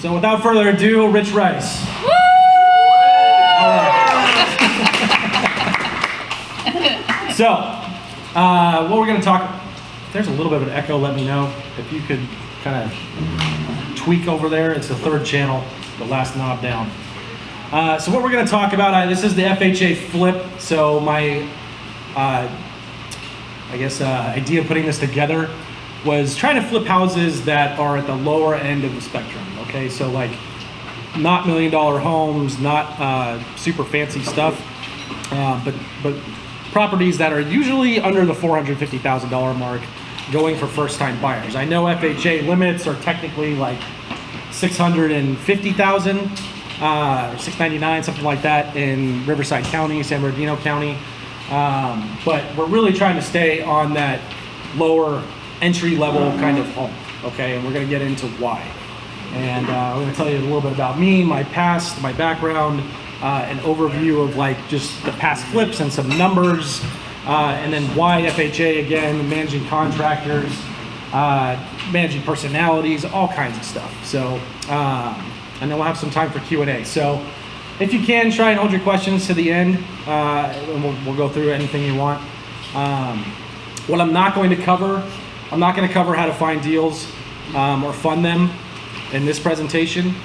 So without further ado, Rich Rice. Woo! All right. So, what we're going to talk, if there's a little bit of an echo, let me know. If you could kind of tweak over there, it's the third channel, the last knob down. So what we're going to talk about, this is the FHA Flip. So my, idea of putting this together was trying to flip houses that are at the lower end of the spectrum. Okay, so like not $1 million homes, not super fancy stuff, but properties that are usually under the $450,000 mark, going for first-time buyers. I know FHA limits are technically like $650,000 or $699, something like that in Riverside County, San Bernardino County, but we're really trying to stay on that lower entry-level kind of home. Okay, and we're going to get into why. And I'm going to tell you a little bit about me, my past, my background, an overview of like just the past flips and some numbers, and then why FHA again, managing contractors, managing personalities, all kinds of stuff. So, and then we'll have some time for Q&A. So if you can, try and hold your questions to the end, and we'll go through anything you want. What I'm not going to cover, I'm not going to cover how to find deals or fund them in this presentation.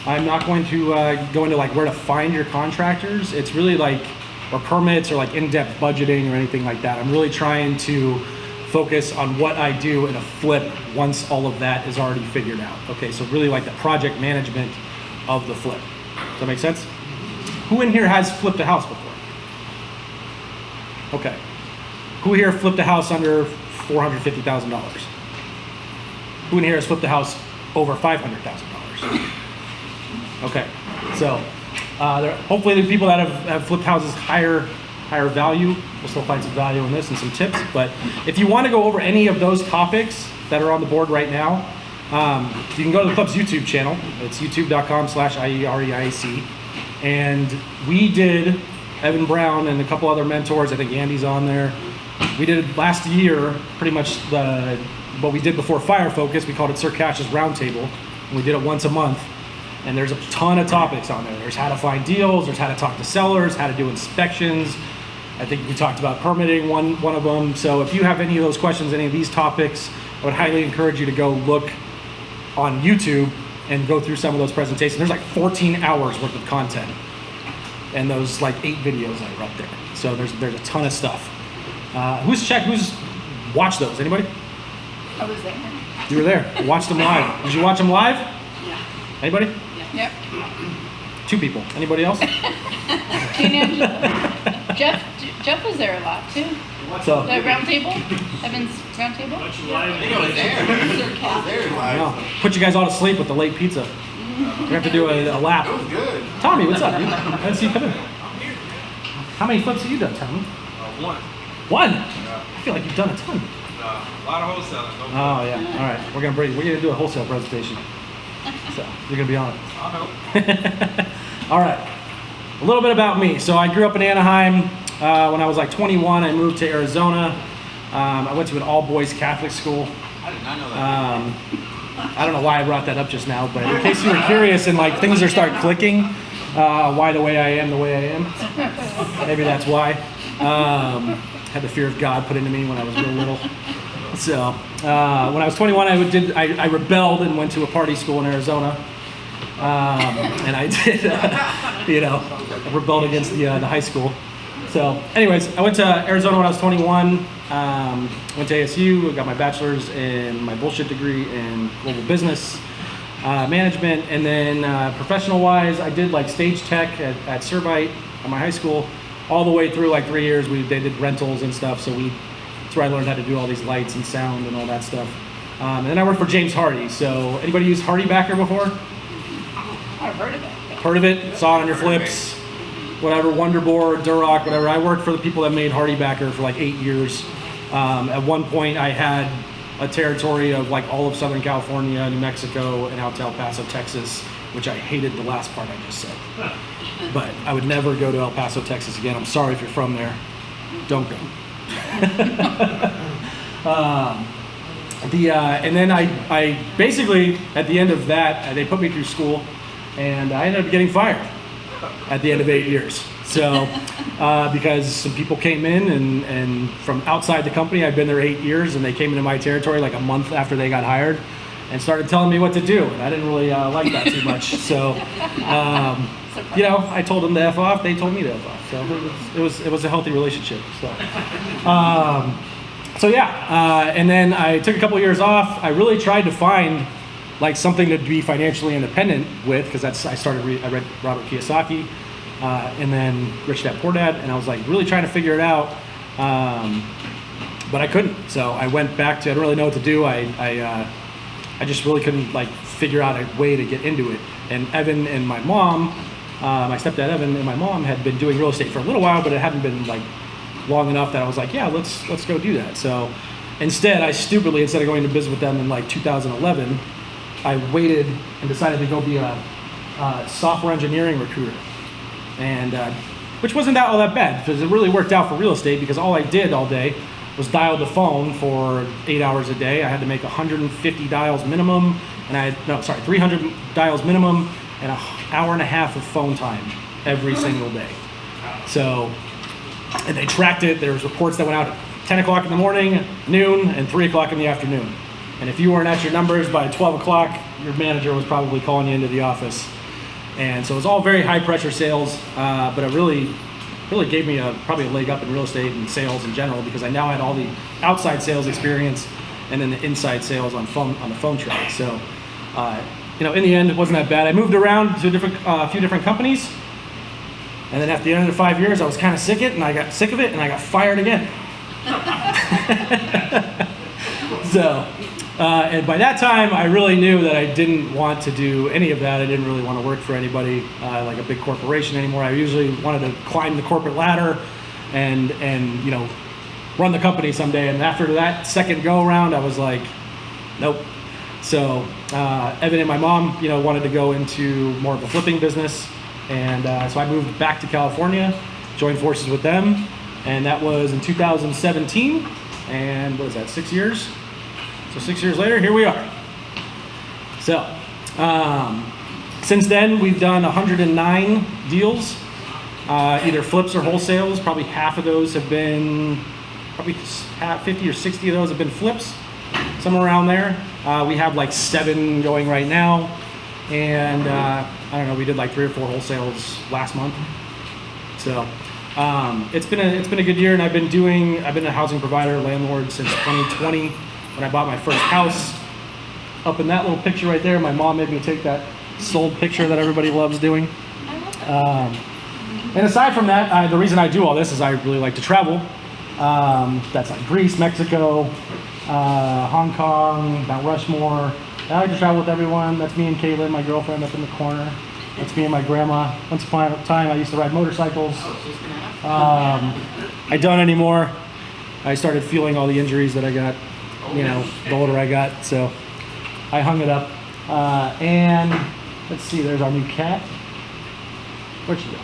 I'm not going to go into like where to find your contractors. It's really like, or permits or like in-depth budgeting or anything like that. I'm really trying to focus on what I do in a flip once all of that is already figured out. Okay, so really like the project management of the flip. Does that make sense? Who in here has flipped a house before? Okay. Who here flipped a house under $450,000? Who in here has flipped a house over $500,000? Okay, so hopefully the people that have flipped houses higher value, we'll still find some value in this and some tips. But if you want to go over any of those topics that are on the board right now, you can go to the club's YouTube channel. It's youtube.com/IEREIAC. And we did, Evan Brown and a couple other mentors, I think Andy's on there. We did last year pretty much what we did before FIREfocus. We called it Sir Cash's Roundtable. And we did it once a month. And there's a ton of topics on there. There's how to find deals, there's how to talk to sellers, how to do inspections. I think we talked about permitting, one of them. So if you have any of those questions, any of these topics, I would highly encourage you to go look on YouTube and go through some of those presentations. There's like 14 hours worth of content and those like 8 videos that are up there. So there's a ton of stuff. Who's watched those? Anybody? I was there. You were there. Watched them live. Did you watch them live? Yeah. Anybody? Yep. 2 people. Anybody else? Jeff was there a lot too. So, The round table? Evan's round table? I think I was there. put you guys all to sleep with the late pizza. We have to do a lap. It was good. Tommy, what's up, dude? Let's see you come in. How many flips have you done, Tommy? One. One? Yeah. I feel like you've done a ton. A lot of wholesaling. Oh yeah. All right. We're gonna do a wholesale presentation. So you're gonna be on it. I know. All right. A little bit about me. So I grew up in Anaheim. When I was like 21, I moved to Arizona. I went to an all-boys Catholic school. I did not know that. I don't know why I brought that up just now, but in case you were curious and like things are start clicking, why the way I am the way I am. Maybe that's why. Had the fear of God put into me when I was real little. So when I was 21, I rebelled and went to a party school in Arizona. And I did, I rebelled against the high school. So anyways, I went to Arizona when I was 21, went to ASU, got my bachelor's and my bullshit degree in global business management. And then professional-wise, I did like stage tech at Servite at my high school, all the way through like 3 years. They did rentals and stuff, so that's where I learned how to do all these lights and sound and all that stuff. And then I worked for James Hardie. So anybody use Hardie Backer before? I've heard of it. Heard of it? Saw it on your flips, whatever, Wonderboard, Durock, whatever. I worked for the people that made Hardie Backer for like 8 years. At one point I had a territory of like all of Southern California, New Mexico, and out to El Paso, Texas, which I hated the last part I just said. But I would never go to El Paso, Texas again. I'm sorry if you're from there. Don't go. And then I basically, at the end of that, they put me through school, and I ended up getting fired at the end of 8 years. So, because some people came in and from outside the company, I'd been there 8 years, and they came into my territory like a month after they got hired and started telling me what to do. And I didn't really like that too much. So, you know, I told them to F off, they told me to F off. So it was a healthy relationship. So yeah, and then I took a couple years off. I really tried to find like something to be financially independent with, because I read Robert Kiyosaki, and then Rich Dad Poor Dad, and I was like really trying to figure it out, but I couldn't. So I went back to, I didn't really know what to do. I just really couldn't like figure out a way to get into it. And Evan and my mom, my stepdad Evan and my mom had been doing real estate for a little while, but it hadn't been like long enough that I was like, yeah, let's go do that. So instead, I stupidly, instead of going to business with them in like 2011, I waited and decided to go be a software engineering recruiter, and which wasn't all that bad, because it really worked out for real estate, because all I did all day was dial the phone for 8 hours a day. I had to make 150 dials minimum, and 300 dials minimum, and an hour and a half of phone time every single day. So, and they tracked it. There was reports that went out at 10 o'clock in the morning, noon, and 3 o'clock in the afternoon. And if you weren't at your numbers by 12 o'clock, your manager was probably calling you into the office. And so it was all very high pressure sales, but it really gave me probably a leg up in real estate and sales in general, because I now had all the outside sales experience and then the inside sales on the phone track. So, you know, in the end, it wasn't that bad. I moved around to a few different companies. And then after the end of the 5 years, I was kind of sick of it, and I got fired again. So, and by that time, I really knew that I didn't want to do any of that. I didn't really want to work for anybody like a big corporation anymore. I usually wanted to climb the corporate ladder and you know, run the company someday. And after that second go around, I was like, nope. So Evan and my mom, you know, wanted to go into more of a flipping business. And so I moved back to California, joined forces with them, and that was in 2017. And what is that, 6 years? So 6 years later, here we are. So since then, we've done 109 deals, either flips or wholesales. Probably half of those have been, probably 50 or 60 of those have been flips, somewhere around there. We have like 7 going right now. And I don't know, we did like 3 or 4 wholesales last month. So it's been a good year, and I've been a housing provider, landlord since 2020 when I bought my first house. Up in that little picture right there, my mom made me take that sold picture that everybody loves doing. And aside from that, the reason I do all this is I really like to travel. That's like Greece, Mexico, Hong Kong, Mount Rushmore. I like to travel with everyone. That's me and Caitlin, my girlfriend, up in the corner. That's me and my grandma. Once upon a time, I used to ride motorcycles. I don't anymore. I started feeling all the injuries that I got, you know, the older I got. So I hung it up. And let's see, there's our new cat. Where'd she go?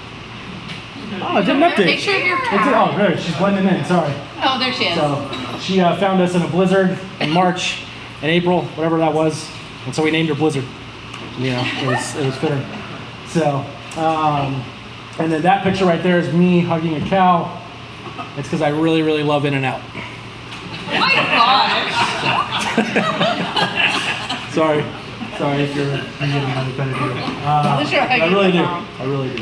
Oh, it did an update. Picture of your Oh, good. She's blending in. Sorry. Oh, there she is. So she found us in a blizzard in March. In April, whatever that was, and so we named her Blizzard. You know, it was fitting. So, and then that picture right there is me hugging a cow. It's because I really, really love In-N-Out. Oh my gosh. Sorry if you're getting another kind of deal. I really do.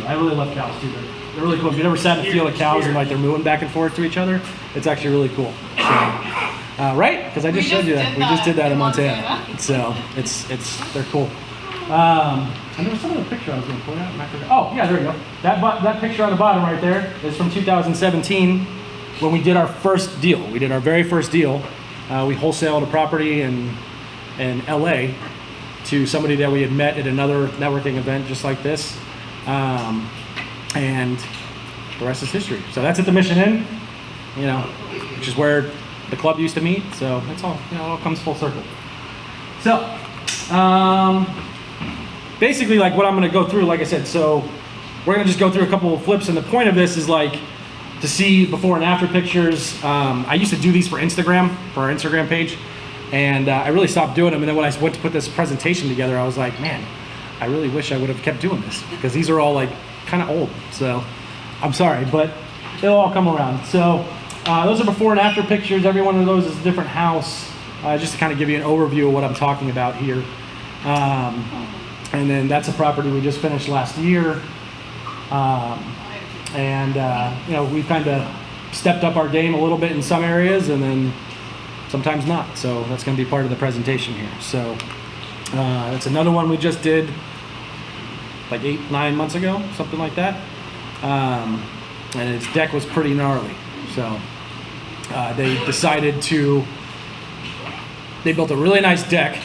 I really love cows too. They're really cool. If you've ever sat in a field of cows and like they're moving back and forth to each other, it's actually really cool. So, right? Because I just showed you that. We just did that in Montana. So they're cool. And there was some other picture I was going to point out. Oh, yeah, there we go. That picture on the bottom right there is from 2017 when we did our first deal. We did our very first deal. We wholesaled a property in LA to somebody that we had met at another networking event just like this. And the rest is history. So that's at the Mission Inn, you know, which is where the club used to meet. So it's all, you know, it all comes full circle. So basically, like what I'm going to go through, like I said, so we're going to just go through a couple of flips, and the point of this is like to see before and after pictures. I used to do these for Instagram, for our Instagram page, And I really stopped doing them. And then when I went to put this presentation together, I was like, man, I really wish I would have kept doing this because these are all like kind of old. So I'm sorry, but it'll all come around. So those are before and after pictures. Every one of those is a different house, just to kind of give you an overview of what I'm talking about here. And then that's a property we just finished last year. You know, we've kind of stepped up our game a little bit in some areas and then sometimes not. So that's going to be part of the presentation here. So that's another one we just did like 8-9 months ago, something like that. And its deck was pretty gnarly. So they decided to, they built a really nice deck,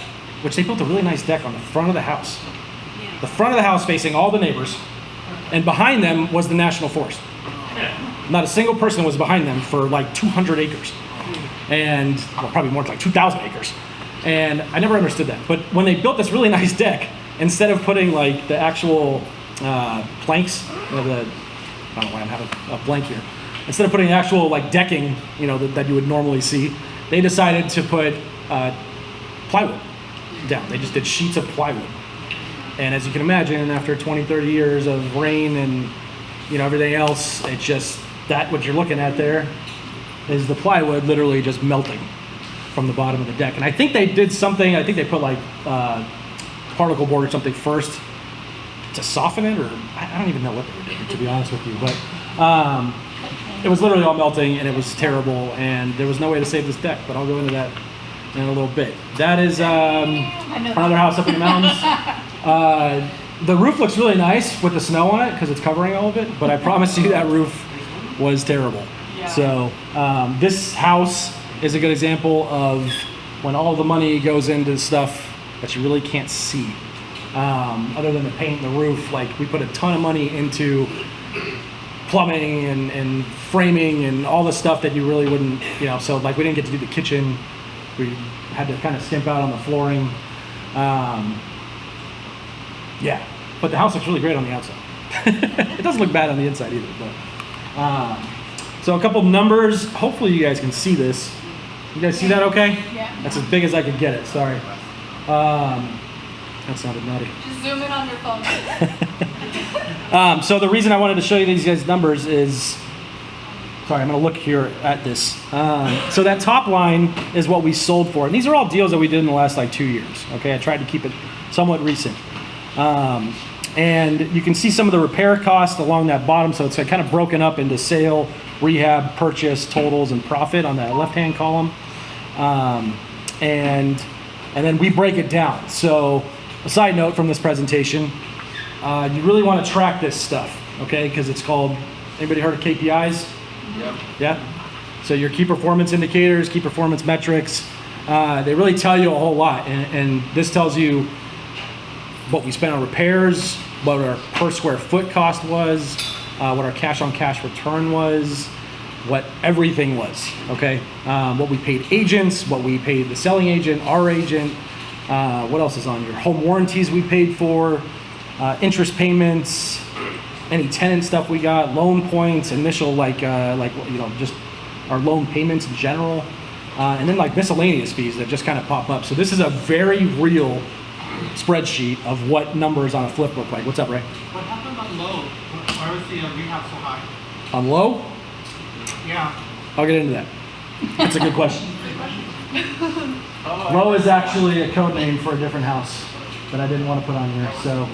which they built a really nice deck on the front of the house. The front of the house facing all the neighbors, and behind them was the National Forest. Not a single person was behind them for like 200 acres. And, well, probably more like 2,000 acres. And I never understood that. But when they built this really nice deck, instead of putting like the actual planks, you know, I don't know why I'm having a blank here. Instead of putting actual like decking, you know, that you would normally see, they decided to put plywood down. They just did sheets of plywood. And as you can imagine, after 20, 30 years of rain and, you know, everything else, it's just that what you're looking at there is the plywood literally just melting from the bottom of the deck. And I think they did something, I think they put like particle board or something first to soften it, or I don't even know what they were doing, to be honest with you. But it was literally all melting and it was terrible and there was no way to save this deck, but I'll go into that in a little bit. That is another house up in the mountains. The roof looks really nice with the snow on it because it's covering all of it, but I promise you that roof was terrible. So this house is a good example of when all the money goes into stuff that you really can't see. Other than the paint and the roof, like we put a ton of money into plumbing and framing and all the stuff that you really wouldn't, you know, so like we didn't get to do the kitchen. We had to kind of skimp out on the flooring. Yeah, but the house looks really great on the outside. It doesn't look bad on the inside either. But so a couple numbers. Hopefully you guys can see this. You guys see that okay? Yeah. That's as big as I could get it. Sorry. That sounded nutty. Just zoom in on your phone. So the reason I wanted to show you these guys' numbers is, sorry, I'm going to look here at this. So that top line is what we sold for. And these are all deals that we did in the last like 2 years. Okay, I tried to keep it somewhat recent. And you can see some of the repair costs along that bottom. So it's kind of broken up into sale, rehab, purchase, totals, and profit on that left-hand column. And then we break it down. So a side note from this presentation, you really want to track this stuff, okay? Because it's called, anybody heard of KPIs? Yep. Yeah? So your key performance indicators, key performance metrics, they really tell you a whole lot. And this tells you what we spent on repairs, what our per square foot cost was, what our cash on cash return was, what everything was, okay? What we paid agents, what we paid the selling agent, our agent, what else is on here? Home warranties we paid for, interest payments, any tenant stuff we got, loan points, initial like you know, just our loan payments in general, and then like miscellaneous fees that just kind of pop up. So this is a very real spreadsheet of what numbers on a flip look like. What's up, Ray? What happened on low? Why was the rehab so high? On low? Yeah. I'll get into that. That's a good question. Low is actually a code name for a different house that I didn't want to put on here. So,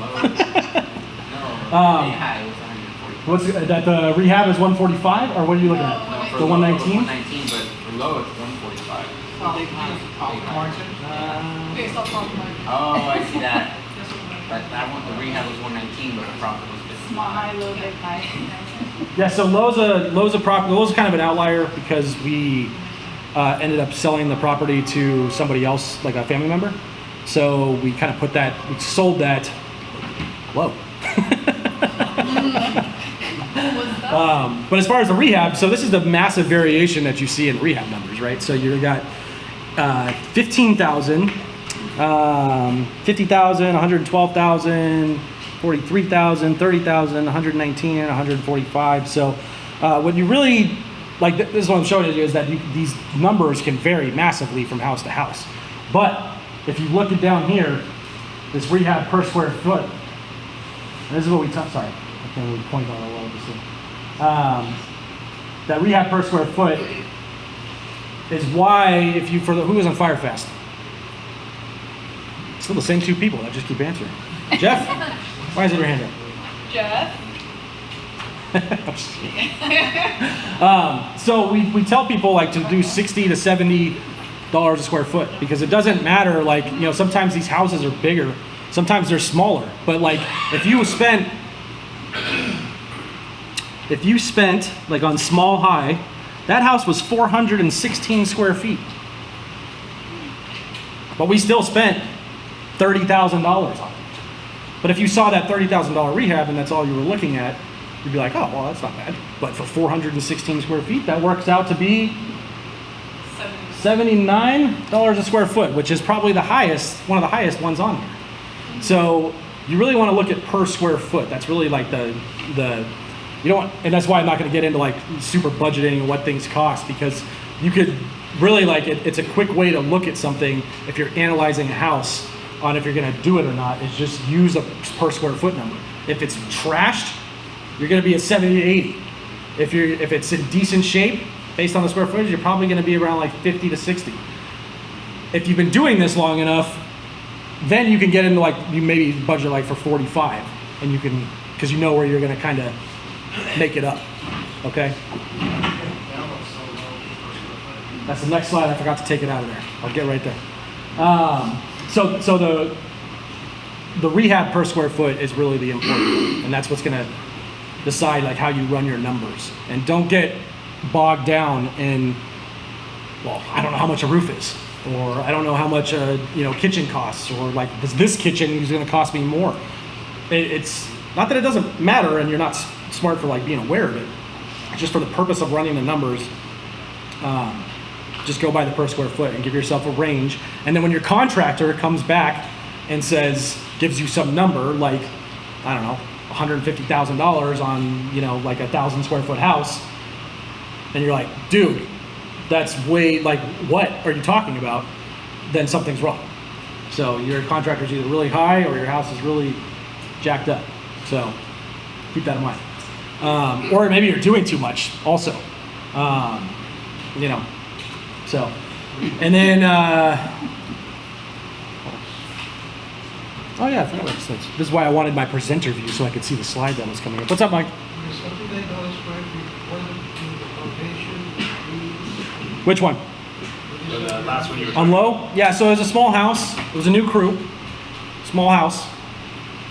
what's that? The rehab is 145, or what are you looking at? The 119? 119, but for low it's 145. Margin? Okay, stop talking about it. Oh, I see that. But that one, the rehab was 119, but the profit was 55. Small, high, low, big, high. Yeah. So Lowe's kind of an outlier because we ended up selling the property to somebody else, like a family member. So we kind of we sold that low. But as far as the rehab, so this is the massive variation that you see in rehab numbers, right? So you got 15,000, 50,000, 112,000, 43,000, 30,000, 119, and 145. So what you really like this is what I'm showing you is that these numbers can vary massively from house to house. But if you look it down here, this rehab per square foot, and this is what we talk. Sorry, I can't really point on it well. That rehab per square foot is why if you who was on Firefest? Still the same two people that just keep answering. Jeff, why is it your hand up? Jeff? So we tell people like to do $60 to $70 a square foot because it doesn't matter. Like, you know, sometimes these houses are bigger, sometimes they're smaller. But like if you spent like on small high, that house was 416 square feet, but we still spent $30,000 on it. But if you saw that $30,000 rehab and that's all you were looking at, you'd be like, oh, well, that's not bad. But for 416 square feet, that works out to be $79 a square foot, which is probably the highest, one of the highest ones on here. So you really want to look at per square foot. That's really like the you don't, and that's why I'm not going to get into like super budgeting and what things cost, because you could really like it's a quick way to look at something if you're analyzing a house on if you're going to do it or not, is just use a per square foot number. If it's trashed, you're going to be at 70 to 80. If it's in decent shape, based on the square footage, you're probably going to be around like 50 to 60. If you've been doing this long enough, then you can get into like, you maybe budget like for 45, and you can, because you know where you're going to kind of make it up, okay? That's the next slide. I forgot to take it out of there. I'll get right there. So the rehab per square foot is really the important one, and that's what's going to decide like how you run your numbers. And don't get bogged down in, well, I don't know how much a roof is, or I don't know how much a kitchen costs, or like this kitchen is going to cost me more. It's not that it doesn't matter, and you're not smart for like being aware of it. Just for the purpose of running the numbers, just go by the per square foot and give yourself a range. And then when your contractor comes back and gives you some number like, I don't know, $150,000 on like 1,000 square foot house, and you're like, dude, that's way, like, what are you talking about? Then something's wrong. So your contractor's either really high or your house is really jacked up. So keep that in mind. Or maybe you're doing too much also. So, and then, oh yeah, I forgot what this is. This is why I wanted my presenter view so I could see the slide that was coming up. What's up, Mike? Which one? The last one you were On low? Yeah, so it was a small house. It was a new crew. Small house.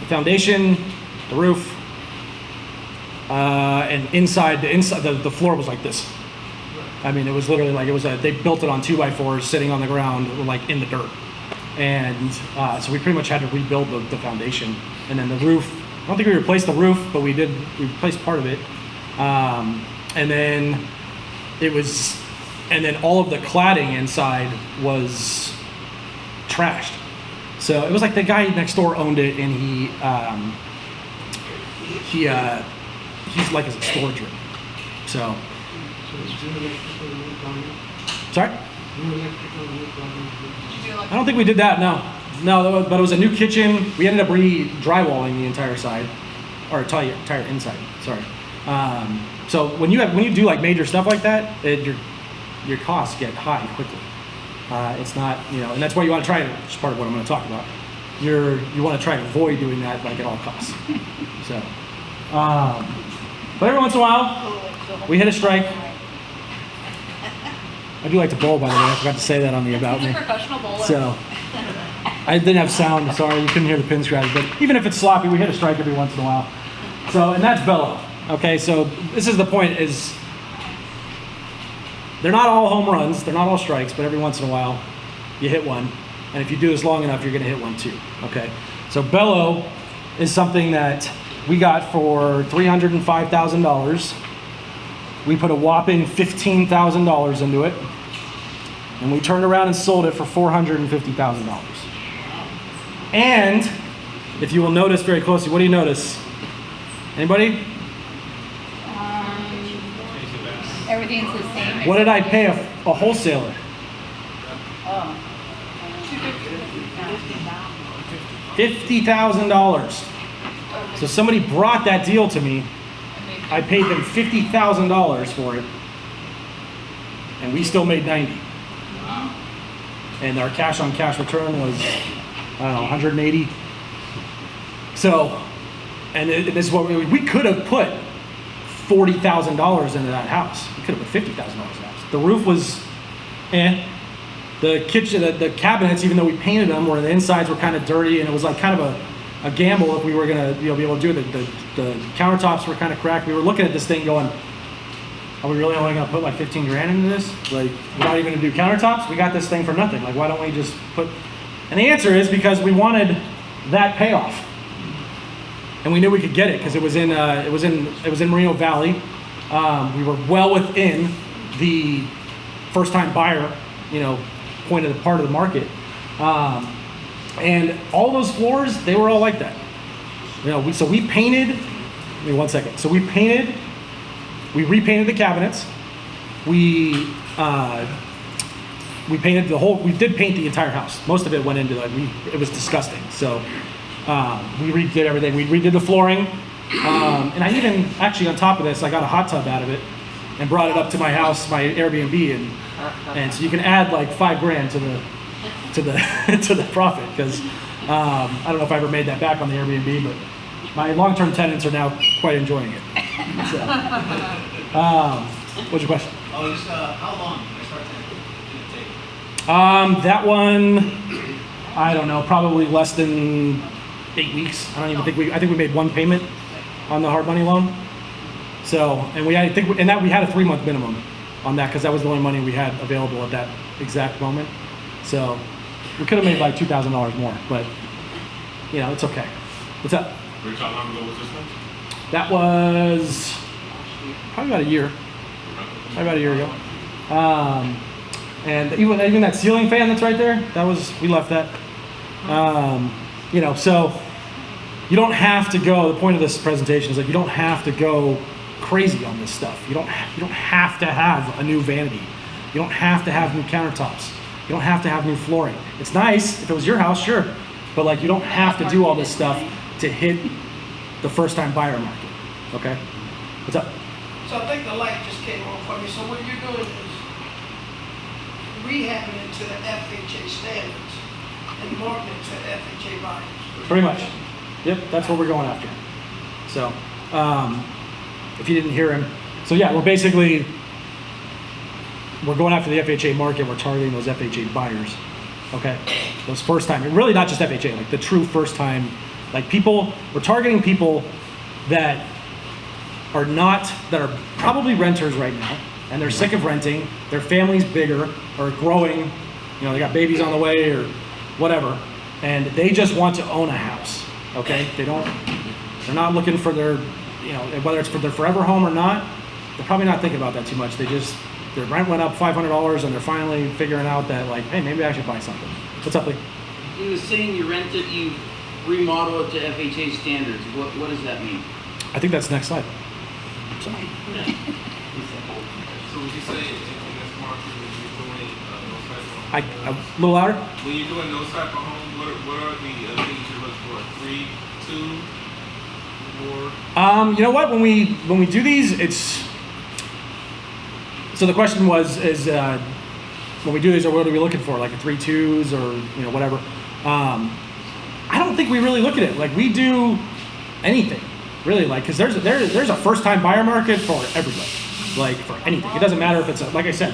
The foundation, the roof, and the floor was like this. I mean, it was literally like, they built it on 2x4s sitting on the ground, like in the dirt. And so we pretty much had to rebuild the foundation. And then the roof, I don't think we replaced the roof, but we replaced part of it. And then all of the cladding inside was trashed. So it was like the guy next door owned it, and he's like a storage room. So. Sorry? I don't think we did that, no. No, but it was a new kitchen. We ended up drywalling the entire side, or entire inside, sorry. So when you do like major stuff like that, your costs get high quickly. It's not, and that's why you want to try it, which is part of what I'm going to talk about. You want to try to avoid doing that like at all costs. So, but every once in a while, we hit a strike. I do like to bowl, by the way. I forgot to say that on the About He's Me. a professional bowler. So, I didn't have sound, sorry, you couldn't hear the pin scratch, but even if it's sloppy, we hit a strike every once in a while. So, and that's bellow. Okay, so this is the point, is they're not all home runs, they're not all strikes, but every once in a while, you hit one. And if you do this long enough, you're gonna hit one too, okay? So bellow is something that we got for $305,000. We put a whopping $15,000 into it, and we turned around and sold it for $450,000. And if you will notice very closely, what do you notice? Anybody? Everything Everything's the same. What did I pay a wholesaler? Oh. $50,000. So somebody brought that deal to me. I paid them $50,000 for it, and we still made 90. And our cash on cash return was, I don't know, 180. So, and this is what we could have put $40,000 into that house. We could have put $50,000 in the house. The roof was, the kitchen, the cabinets, even though we painted them, where the insides were kind of dirty, and it was like kind of a gamble if we were gonna be able to do it. The countertops were kind of cracked. We were looking at this thing going, are we really only gonna put like 15 grand into this? Like, we're not even gonna do countertops? We got this thing for nothing. Like, why don't we just put, and the answer is because we wanted that payoff. And we knew we could get it because it was in Moreno Valley. We were well within the first-time buyer, point of the part of the market. And all those floors, they were all like that. So we painted. Give me 1 second. So we repainted the cabinets. We painted the whole. We did paint the entire house. Most of it went into it was disgusting. So we redid everything. We redid the flooring, and I even actually on top of this, I got a hot tub out of it and brought it up to my house, my Airbnb, and so you can add like $5 grand to the profit because I don't know if I ever made that back on the Airbnb, but my long-term tenants are now quite enjoying it. So, what's your question? Oh, just how long did I start to take? That one, I don't know, probably less than 8 weeks. I think we made one payment on the hard money loan. So, and we had a 3-month minimum on that because that was the only money we had available at that exact moment. So we could have made like $2,000 more, but it's okay. What's up? Rich, how long ago was this one? That was probably about a year. Probably about a year ago. And even that ceiling fan that's right there, we left that. So you don't have to go. The point of this presentation is like you don't have to go crazy on this stuff. You don't have to have a new vanity. You don't have to have new countertops. You don't have to have new flooring. It's nice if it was your house, sure, but like you don't have to do all this stuff to hit the first-time buyer market. Okay, what's up? So I think the light just came on for me. So what you're doing is rehabbing it to the FHA standards and marketing it to FHA buyers. Pretty much. Yep, that's what we're going after. So, if you didn't hear him, so yeah, we're going after the FHA market. We're targeting those FHA buyers. Okay, those first time, and really not just FHA, like the true first time, like people. We're targeting people that are probably renters right now, and they're sick of renting. Their family's bigger or growing. They got babies on the way or whatever, and they just want to own a house. Okay, they're not looking for their, whether it's for their forever home or not. They're probably not thinking about that too much. Their rent went up $500, and they're finally figuring out that like, hey, maybe I should buy something. What's up, Lee? He was saying you remodel it to FHA standards. What does that mean? I think that's next slide. So would you say in this market when you're doing those type of homes? A little louder? When you're doing those type of homes, what are the things you look for? 3, 2, 4? You know what? When we do these, it's so the question is when we do these, or what are we looking for? Like a 3 2s or whatever. I don't think we really look at it like we do anything really, like because there's a first time buyer market for everybody, like for anything. It doesn't matter if it's like I said,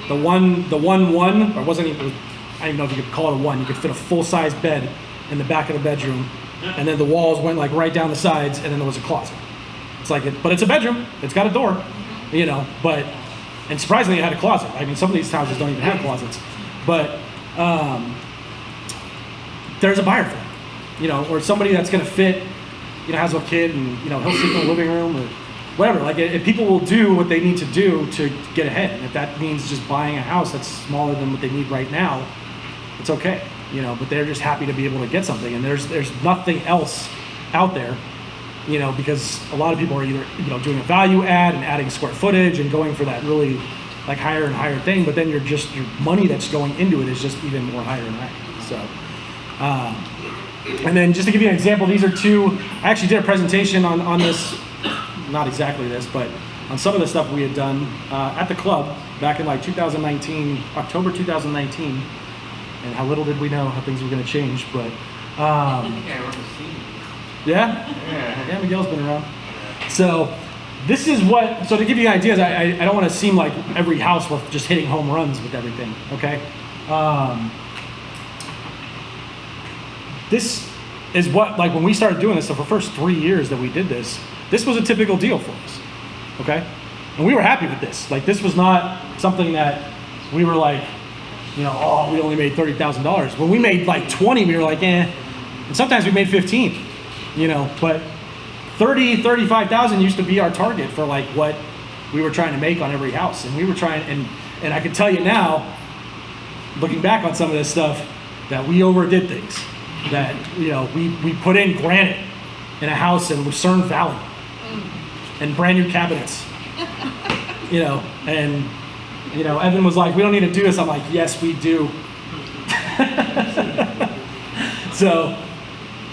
the one or wasn't even. I don't even know if you could call it a one. You could fit a full size bed in the back of the bedroom, and then the walls went like right down the sides, and then there was a closet. It's like, but it's a bedroom. It's got a door, but. And surprisingly, it had a closet. I mean, some of these houses don't even have closets, but there's a buyer for it, or somebody that's going to fit, has a kid and he'll sleep in the living room or whatever. Like, people will do what they need to do to get ahead. And if that means just buying a house that's smaller than what they need right now, it's okay, But they're just happy to be able to get something. And there's nothing else out there, because a lot of people are either, doing a value add and adding square footage and going for that really like higher and higher thing, but then your money that's going into it is just even more higher and higher. So, and then just to give you an example, these are two, I actually did a presentation on this, not exactly this, but on some of the stuff we had done at the club back in like 2019, October 2019, and how little did we know how things were going to change, but I think I remember seeing it. yeah, Miguel's been around. So this is what, so to give you ideas, I don't want to seem like every house we're just hitting home runs with everything, okay? This is what, like when we started doing this, so for the first 3 years that we did this was a typical deal for us, okay? And we were happy with this. Like this was not something that we were like, we only made $30,000. When we made like 20, we were like, eh. And sometimes we made 15, but 30, 35,000 used to be our target for like what we were trying to make on every house. And we were trying, and I can tell you now, looking back on some of this stuff, that we overdid things. That, we put in granite in a house in Lucerne Valley and brand new cabinets, and, Evan was like, we don't need to do this. I'm like, yes, we do. So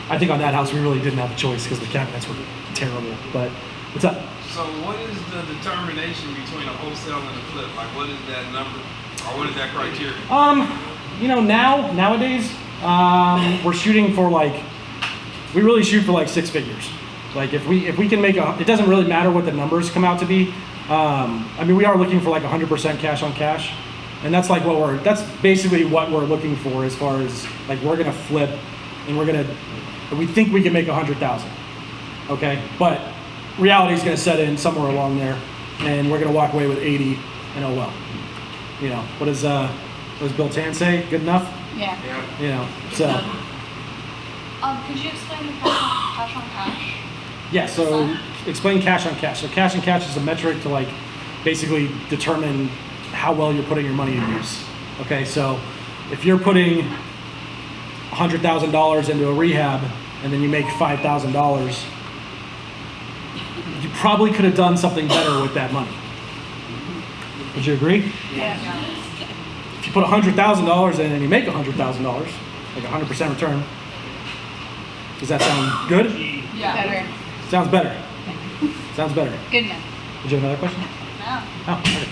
I think on that house, we really didn't have a choice because the cabinets were terrible, but what's up? So what is the determination between a wholesale and a flip? Like what is that number, or what is that criteria? Nowadays, we're shooting for we really shoot for like 6 figures. Like if we can make it doesn't really matter what the numbers come out to be. We are looking for like 100% cash on cash. And that's like that's basically what we're looking for as far as like we're gonna flip and we think we can make 100,000. Okay. But reality is gonna set in somewhere along there and we're gonna walk away with 80 and oh well. What does Bill Tan say? Good enough? Yeah. So. Could you explain the cash on cash? Yeah, so explain cash on cash. So cash on cash is a metric to basically determine how well you're putting your money to use. Okay, so if you're putting $100,000 into a rehab and then you make $5,000, you probably could have done something better with that money. Would you agree? Yeah. If you put $100,000 in and you make $100,000, like 100% return, does that sound good? Yeah. Better. Sounds better. Sounds better. Good enough. Did you have another question? No. Oh, okay.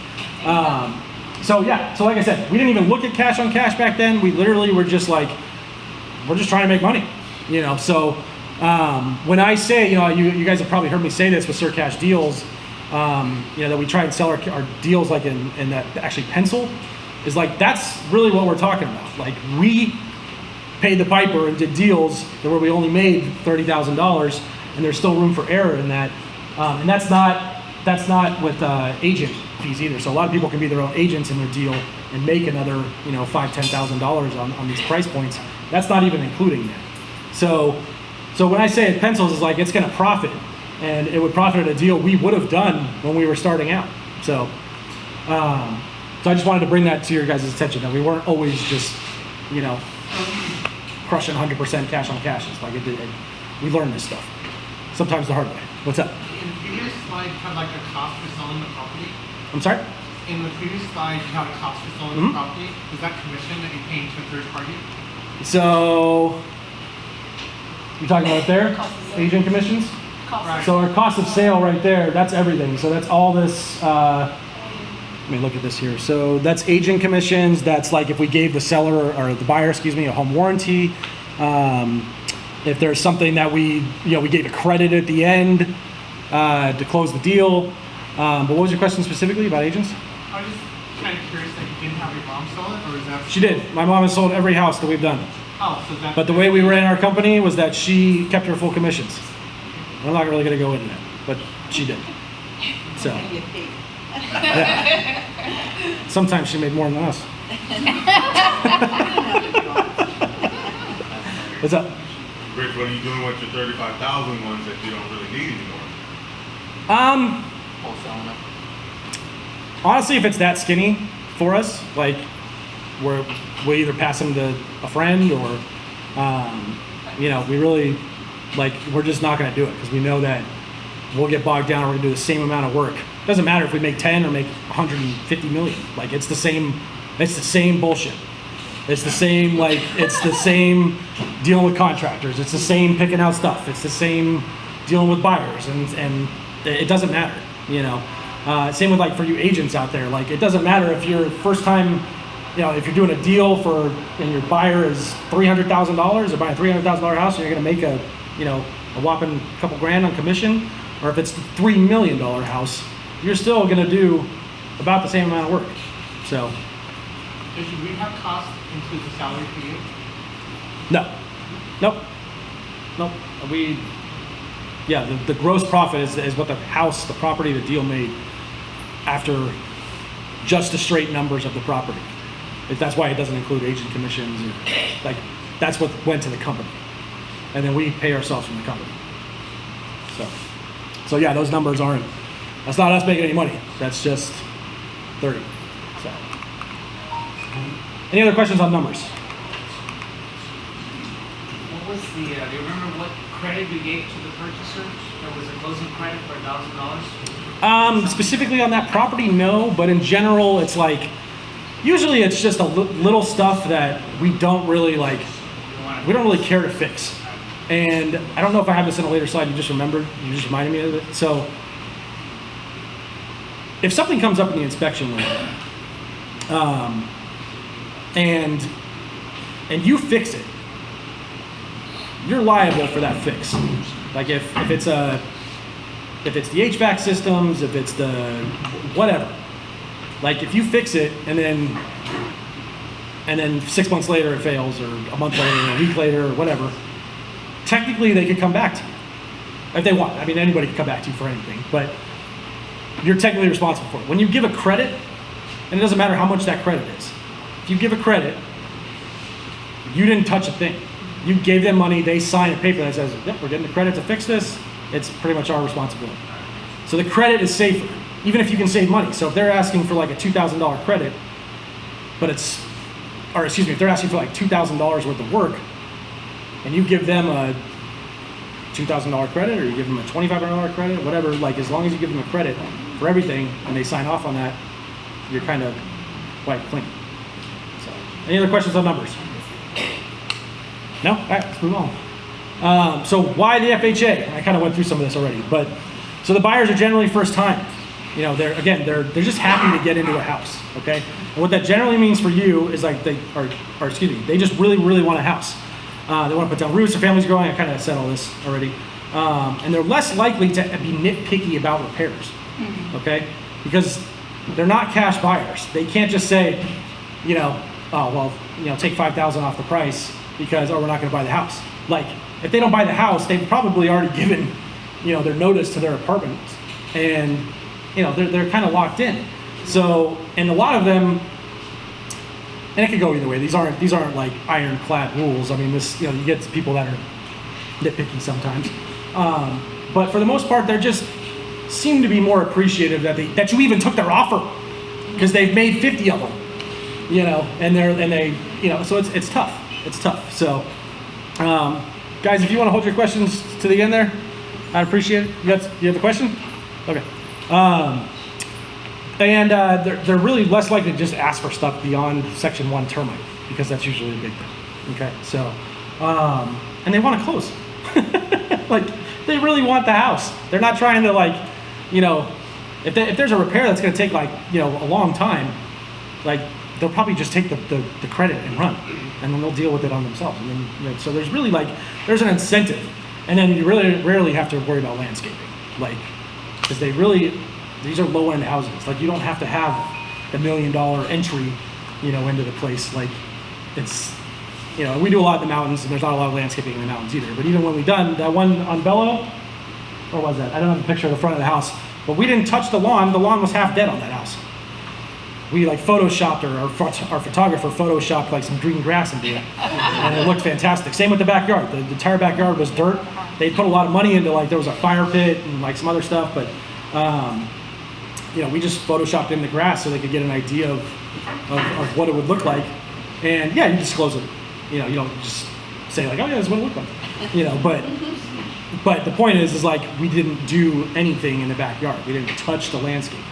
So like I said, we didn't even look at cash on cash back then. We literally were just we're just trying to make money, So when I say, you guys have probably heard me say this with Sir Cash deals, that we try and sell our deals in that actually pencil, is that's really what we're talking about. We paid the piper and did deals where we only made $30,000, and there's still room for error in that. And that's not with agent fees either. So a lot of people can be their own agents in their deal and make another, $5,000, $10,000 on these price points. That's not even including that. So when I say it pencils, is it's going to profit, and it would profit at a deal we would have done when we were starting out. So I just wanted to bring that to your guys' attention, that we weren't always just, crushing 100% cash on cash. We learned this stuff. Sometimes the hard way. What's up? In the previous slide, you had a cost for selling the property. I'm sorry? In the previous slide, you had a cost for selling the property. Is that commission that you're paying to a third party? So, you're talking about there? Agent commissions? Right. So our cost of sale right there, that's everything. So that's all this, let me look at this here. So that's agent commissions. That's if we gave the seller or the buyer, a home warranty. If there's something that we gave a credit at the end to close the deal. But what was your question specifically about agents? I was just kind of curious that you didn't have your mom sell it, or is that? She did. My mom has sold every house that we've done. Oh, so that. But the way we ran our company was that she kept her full commissions. I'm not really going to go into that, but she did. So, yeah. Sometimes she made more than us. What's up? Rich, what are you doing with your 35,000 ones that you don't really need anymore? Wholesaling them. Honestly, if it's that skinny for us, we either pass them to a friend or, we really Like, we're just not gonna do it, because we know that we'll get bogged down, we're gonna do the same amount of work. Doesn't matter if we make 10 or make 150 million. Like, it's the same bullshit. It's the same, like, it's the same dealing with contractors. It's the same picking out stuff. It's the same dealing with buyers, and it doesn't matter, you know. Same with, like, for you agents out there. Like, it doesn't matter if you're first time, you know, if you're doing a deal and your buyer is $300,000 or buying a $300,000 house, and you're gonna make a whopping couple grand on commission, or if it's a $3 million house, you're still gonna do about the same amount of work. So, Does your rehab cost include the salary for you? no, nope. The gross profit is what the house, the property, the deal made after just the straight numbers of the property. That's why it doesn't include agent commissions, or, like, that's what went to the company. And then we pay ourselves from the company. So yeah, those numbers that's not us making any money. That's just 30. So, any other questions on numbers? What was do you remember what credit you gave to the purchaser? There was a closing credit for $1,000? Specifically on that property, no, but in general, it's like, usually it's just a little stuff that we don't really care to fix. And I don't know if I have this in a later slide, you just reminded me of it. So, if something comes up in the inspection room, and you fix it, you're liable for that fix. Like, if it's the HVAC systems, if it's the whatever, like, if you fix it and then 6 months later it fails, or a month later, or a week later, or whatever, technically they could come back to you if they want. I mean, anybody can come back to you for anything, but you're technically responsible for it. When you give a credit, and it doesn't matter how much that credit is, if you give a credit, you didn't touch a thing. You gave them money, they sign a paper that says, yep, we're getting the credit to fix this. It's pretty much our responsibility. So the credit is safer, even if you can save money. So if they're asking for like a $2,000 credit, if they're asking for like $2,000 worth of work, and you give them a $2,000 credit, or you give them a $2,500 credit, whatever, like, as long as you give them a credit for everything and they sign off on that, you're kind of wiped clean. So, any other questions on numbers? No? All right, let's move on. So why the FHA? I kind of went through some of this already, but so the buyers are generally first time. You know, they're just happy to get into a house, okay? And what that generally means for you is, like, they just really, really want a house. They want to put down roofs, their family's growing. I kind of said all this already. And they're less likely to be nitpicky about repairs, okay? Because they're not cash buyers. They can't just say, take $5,000 off the price because, we're not going to buy the house. Like, if they don't buy the house, they've probably already given, their notice to their apartment, and, they're kind of locked in. So, and a lot of them, and it could go either way. These aren't like ironclad rules. I mean, you get people that are nitpicky sometimes. But for the most part, they just seem to be more appreciative that you even took their offer, because they've made 50 of them, so it's tough. It's tough. So, guys, if you want to hold your questions to the end there, I'd appreciate it. You have a question? Okay. They're really less likely to just ask for stuff beyond Section 1 termite, because that's usually a big thing. Okay, so, and they want to close. Like, they really want the house. They're not trying to, if there's a repair that's going to take, a long time, they'll probably just take the credit and run, and then they'll deal with it on themselves. And then, so there's really, there's an incentive. And then you really rarely have to worry about landscaping, because these are low-end houses. Like, you don't have to have the $1 million entry, into the place. Like, it's, we do a lot in the mountains, and there's not a lot of landscaping in the mountains either. But even when we've done that one on Bello, where was that? I don't have a picture of the front of the house, but we didn't touch the lawn. The lawn was half dead on that house. We photoshopped, or our photographer photoshopped some green grass into it, and it looked fantastic. Same with the backyard. The entire backyard was dirt. They put a lot of money into, there was a fire pit and some other stuff, but we just photoshopped in the grass so they could get an idea of what it would look like. And yeah, you disclose it. You don't just say oh yeah, this is what it looked like. But But the point is like we didn't do anything in the backyard. We didn't touch the landscaping.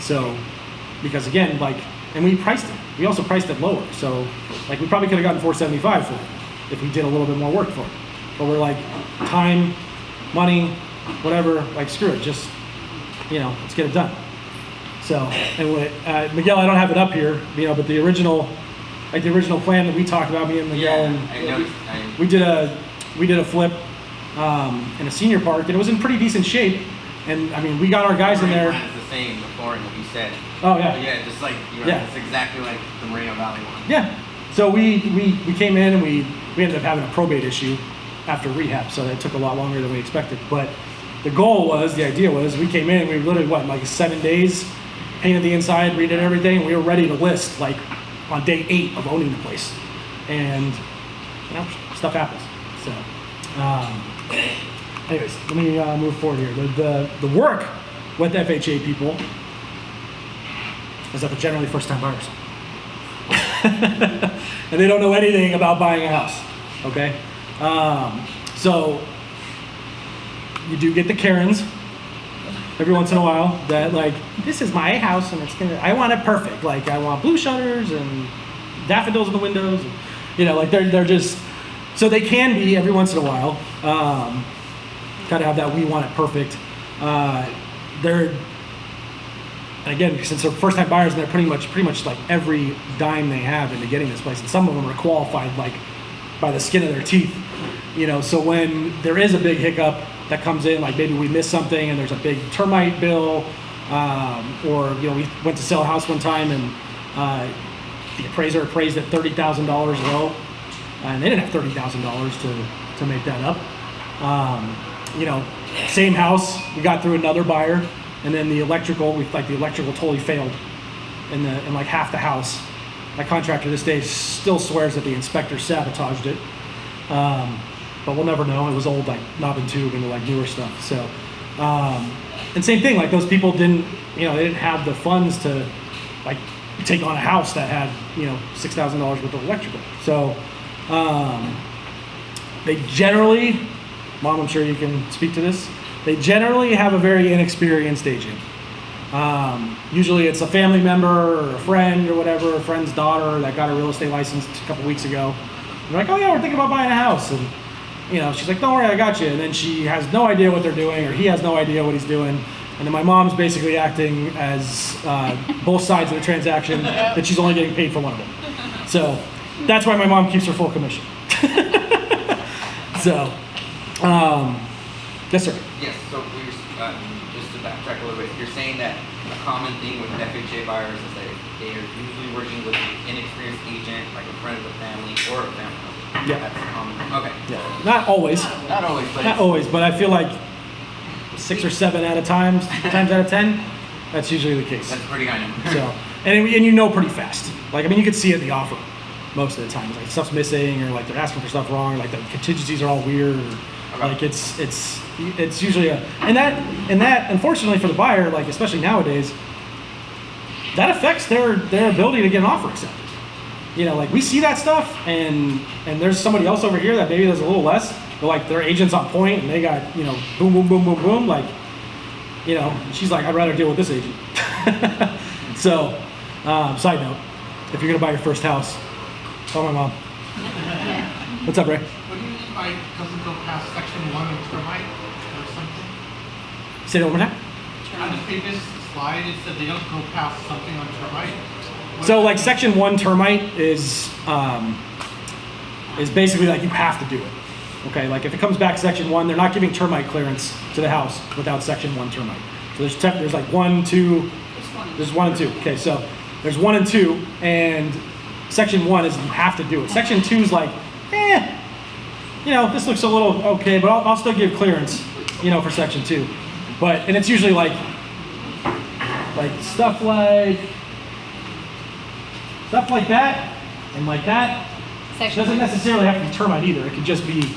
So, because again, like, and we priced it. We also priced it lower. So, like, we probably could have gotten $475 for it if we did a little bit more work for it. But we're like, time, money, whatever, like, screw it. Just, let's get it done. So, and Miguel, I don't have it up here, but the original plan that we talked about, me and Miguel, and we did a flip in a senior park, and it was in pretty decent shape. And I mean, we got our guys in there. It's the same, the flooring that you said. Oh yeah. But yeah, just like it's exactly like the Moreno Valley one. Yeah. So we came in and we ended up having a probate issue after rehab, so that took a lot longer than we expected. But the idea was, we came in, we literally like 7 days, painted the inside, redid everything, and we were ready to list like on day 8 of owning the place. And stuff happens. So anyways, let me move forward here. The work with FHA people is that they're generally first-time buyers. And they don't know anything about buying a house, okay? So you do get the Karens every once in a while that like, this is my house and I want it perfect. Like, I want blue shutters and daffodils in the windows. And, like they're just, so they can be every once in a while. Kind of have that we want it perfect. Again, since they're first-time buyers, and they're pretty much like every dime they have into getting this place, and some of them are qualified like by the skin of their teeth, So when there is a big hiccup that comes in, like maybe we miss something and there's a big termite bill, or we went to sell a house one time and the appraiser appraised at $30,000 low, and they didn't have $30,000 to make that up. Same house, we got through another buyer, and then the electrical totally failed in like half the house. My contractor this day still swears that the inspector sabotaged it, but we'll never know. It was old, like knob and tube and like newer stuff. So, and same thing, like those people didn't have the funds to like take on a house that had $6,000 worth of electrical. So, they generally, Mom, I'm sure you can speak to this. They generally have a very inexperienced agent. Usually it's a family member or a friend or whatever, a friend's daughter that got a real estate license a couple weeks ago. They're like, oh yeah, we're thinking about buying a house. And she's like, don't worry, I got you. And then she has no idea what they're doing, or he has no idea what he's doing. And then my mom's basically acting as both sides of the transaction, that she's only getting paid for one of them. So that's why my mom keeps her full commission. So, yes, sir. Yes, so we're just to backtrack a little bit, you're saying that a common thing with FHA buyers is that they are usually working with an inexperienced agent, like a friend of the family or a family member. Yeah. That's common. Okay. Yeah. Not always. Not always, but Not always, but I feel like 6 or 7 times out of 10, that's usually the case. that's pretty high number. So, and pretty fast. Like, I mean, you can see it in the offer most of the time. Like, stuff's missing, or like they're asking for stuff wrong, or like the contingencies are all weird, or like it's usually and that unfortunately for the buyer, like especially nowadays, that affects their ability to get an offer accepted. Like we see that stuff, and there's somebody else over here that maybe there's a little less, but like their agent's on point and they got boom boom boom boom boom, like she's like, I'd rather deal with this agent. So side note, if you're gonna buy your first house, call my mom. What's up, Ray? What do you mean by doesn't go past section 1 of termite or something? Say that one more time. On the previous slide, it said they don't go past something on termite. So like section 1 termite is basically like you have to do it. Okay, like if it comes back section 1, they're not giving termite clearance to the house without section 1 termite. So there's like 1, 2, there's 1 and 2. Okay, so there's 1 and 2, and section 1 is you have to do it. Section 2 is like, this looks a little okay, but I'll still give clearance, for section 2. And it's usually like stuff like that and like that. It doesn't necessarily have to be termite either. It could just be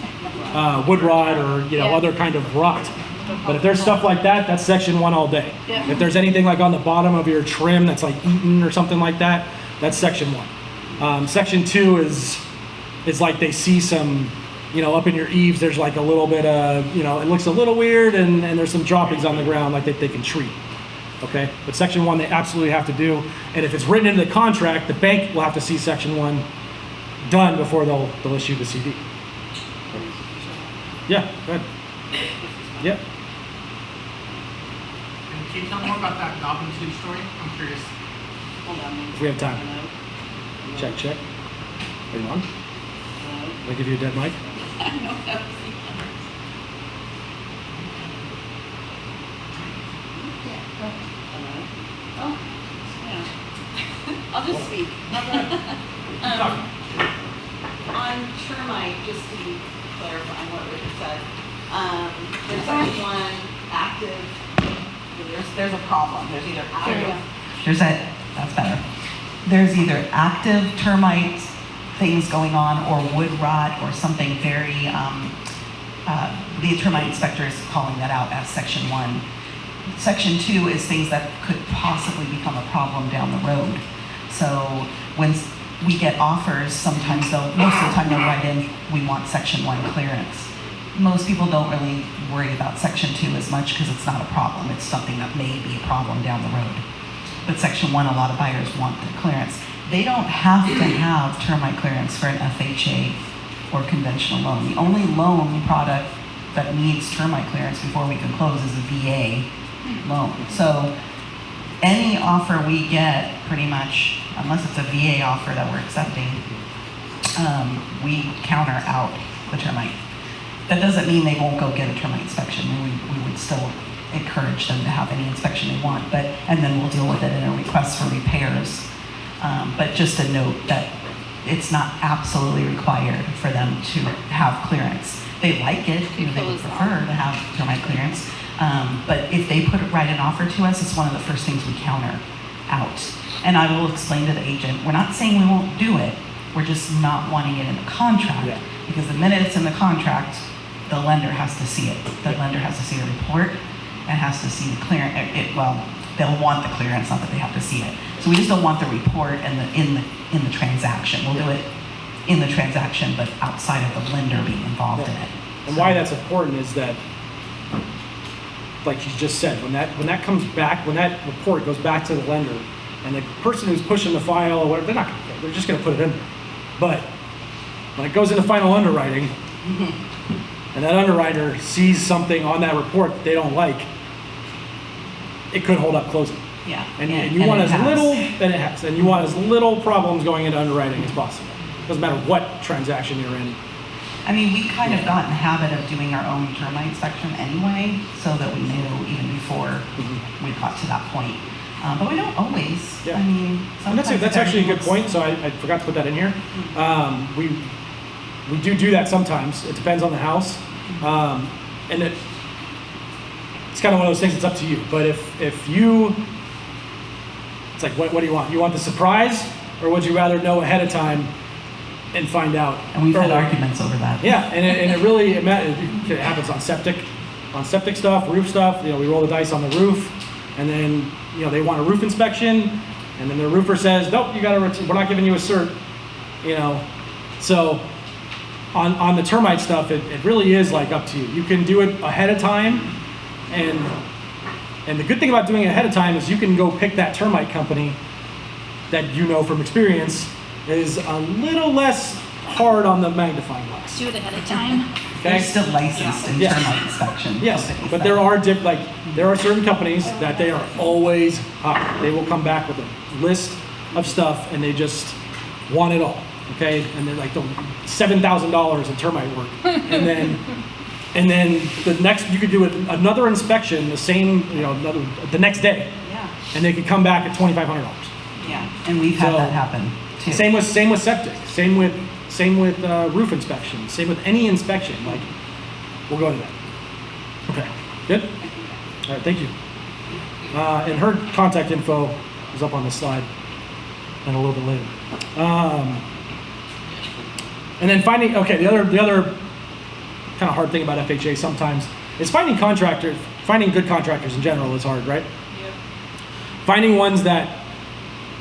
wood rot or other kind of rot. But if there's stuff like that, that's section 1 all day. Yeah. If there's anything like on the bottom of your trim that's like eaten or something like that, that's section 1. Section 2 is like they see some up in your eaves, there's like a little bit of, it looks a little weird, and there's some droppings on the ground like that they can treat. Okay, but Section 1 they absolutely have to do, and if it's written into the contract, the bank will have to see Section 1 done before they'll issue the CD. Yeah, go ahead. Yep. And can you tell more about that dog and tube story? I'm curious. Hold on. If we have time. Hello? Check. Are you on? Hello? Did I give you a dead mic? Hello? Oh, yeah. I'll just speak. On termite, just to be clarifying what Richard said, there's only one active, There's a problem. There's either active. that's better. There's either active termite things going on or wood rot or something very, the termite inspector is calling that out as Section 1. Section 2 is things that could possibly become a problem down the road. So when we get offers, sometimes most of the time they'll write in, we want Section 1 clearance. Most people don't really worry about Section 2 as much because it's not a problem. It's something that may be a problem down the road. But Section 1, a lot of buyers want the clearance. They don't have to have termite clearance for an FHA or conventional loan. The only loan product that needs termite clearance before we can close is a VA loan. So any offer we get, pretty much, unless it's a VA offer that we're accepting, we counter out the termite. That doesn't mean they won't go get a termite inspection. We would still encourage them to have any inspection they want, and then we'll deal with it in a request for repairs. But just a note that it's not absolutely required for them to have clearance. They like it, they would prefer to have termite clearance. But if they write an offer to us, it's one of the first things we counter out. And I will explain to the agent, we're not saying we won't do it, we're just not wanting it in the contract. Yeah. Because the minute it's in the contract, the lender has to see it. The lender has to see a report and has to see the clearance. They'll want the clearance, not that they have to see it. So we just don't want the report in the transaction. We'll do it in the transaction, but outside of the lender being involved in it. And why that's important is that, like you just said, when that comes back, when that report goes back to the lender, and the person who's pushing the file or whatever, they're just going to put it in there. But when it goes into final underwriting, and that underwriter sees something on that report that they don't like, it could hold up closing. Yeah. And you want as little, and it has, and you want as little problems going into underwriting as possible. Doesn't matter what transaction you're in. I mean, we kind of got in the habit of doing our own termite inspection anyway, so that we knew even before we got to that point. But we don't always. Yeah. I mean, And that's actually a good point. So I forgot to put that in here. We do that sometimes. It depends on the house, and it's kind of one of those things. It's up to you. But if you, it's like, what do you want? You want the surprise, or would you rather know ahead of time and find out? And we've had early? arguments over that. Yeah, and it really it happens on septic stuff, roof stuff. We roll the dice on the roof, and then they want a roof inspection, and then the roofer says, nope, we're not giving you a cert. So on the termite stuff, it really is like up to you. You can do it ahead of time, and the good thing about doing it ahead of time is you can go pick that termite company that from experience is a little less hard on the magnifying glass. Do it ahead of time. They're still licensed in Yeah. termite inspection. Yes, companies but that- there are certain companies that they are always hot. They will come back with a list of stuff and they just want it all. Okay, and they're like $7,000 in termite work, and then the next you could do another inspection the same the next day, Yeah, and they could come back at $2,500. yeah, and we've had So, that happen too. Same with septic. Same with roof inspection. Same with any inspection. Like, we'll go to that. Okay, good. All right, thank you. And her contact info is up on the slide, and a little bit later. And then finding the other kind of hard thing about FHA sometimes is finding good contractors in general is hard, right? Yep. Finding ones that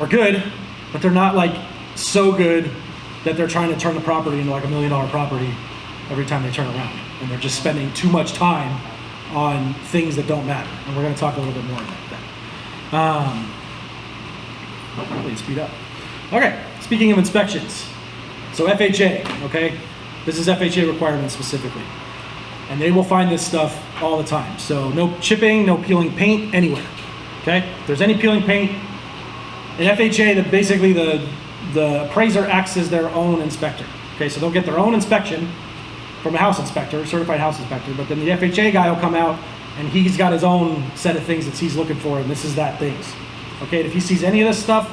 are good, but they're not like so good that they're trying to turn the property into like $1 million property every time they turn around. And they're just spending too much time on things that don't matter. And we're going to talk a little bit more about that. Hopefully speed up. Okay, speaking of inspections. So FHA, okay? This is FHA requirements specifically. And they will find this stuff all the time. So no chipping, no peeling paint anywhere, okay? If there's any peeling paint, in FHA, basically the appraiser acts as their own inspector. Okay, so they'll get their own inspection from a house inspector, certified house inspector, but then the FHA guy will come out and he's got his own set of things that he's looking for, and this is that things. Okay, if he sees any of this stuff,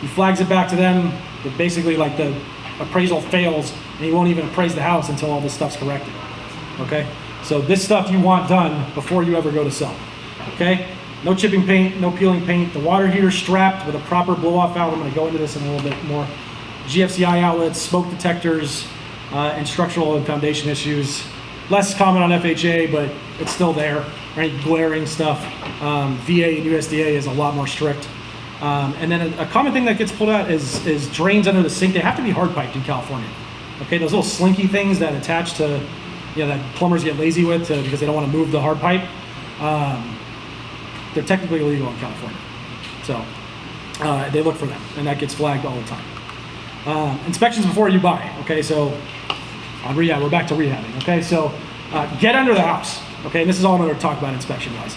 he flags it back to them, but basically like the appraisal fails and he won't even appraise the house until all this stuff's corrected. Okay, so this stuff you want done before you ever go to sell. Okay, no chipping paint, no peeling paint, the water heater strapped with a proper blow-off valve. I'm going to go into this in a little bit more. GFCI outlets, smoke detectors, and structural and foundation issues. Less common on FHA, but it's still there. Right, glaring stuff. VA and USDA is a lot more strict. And then a common thing that gets pulled out is drains under the sink. They have to be hard piped in California. Okay, those little slinky things that attach to, that plumbers get lazy with because they don't want to move the hard pipe. They're technically illegal in California. So they look for them, and that gets flagged all the time. Inspections before you buy. Okay, so on rehab, we're back to rehabbing. Okay, so get under the house. Okay, and this is all I'm going to talk about inspection-wise.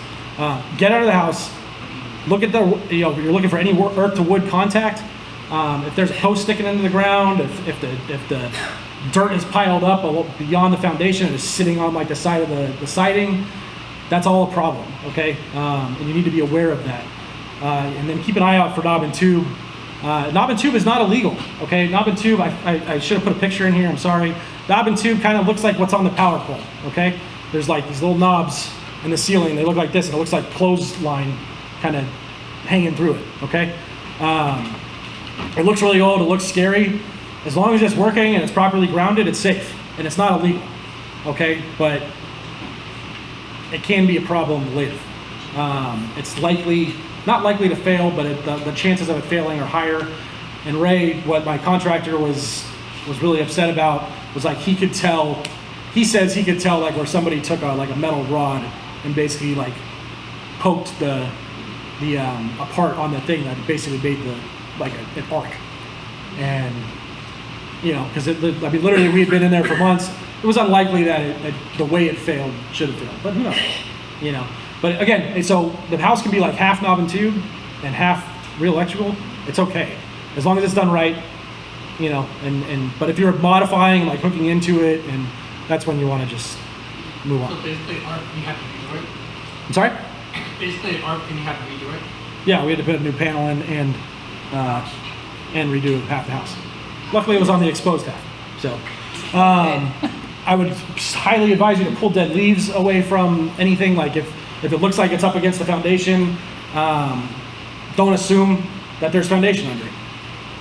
Get under the house. Look at you're looking for any earth to wood contact. If there's a post sticking into the ground, if the dirt is piled up beyond the foundation and is sitting on like the side of the siding, that's all a problem. Okay, and you need to be aware of that. And then keep an eye out for knob and tube. Knob and tube is not illegal. Okay, knob and tube. I should have put a picture in here. I'm sorry. Knob and tube kind of looks like what's on the power pole. Okay, there's like these little knobs in the ceiling. They look like this, and it looks like clothesline kind of hanging through it. Okay, it looks really old. It looks scary. As long as it's working and it's properly grounded, it's safe and it's not illegal. Okay, but it can be a problem later. It's not likely to fail, but the chances of it failing are higher. And Ray, what my contractor was really upset about was like he says he could tell like where somebody took a metal rod and basically like poked the part on the thing that basically made an arc. And because literally we had been in there for months. It was unlikely that the way it failed should have failed, but who knows? But again, so the house can be like half knob and tube and half real electrical. It's okay as long as it's done right. But if you're modifying, like hooking into it, and that's when you want to just move on. So basically, ARP, you have to redo it? I'm sorry? Basically, ARP, and you have to redo it? Yeah, we had to put a new panel in and redo half the house. Luckily, it was on the exposed half. So I would highly advise you to pull dead leaves away from anything. Like if it looks like it's up against the foundation, don't assume that there's foundation under it.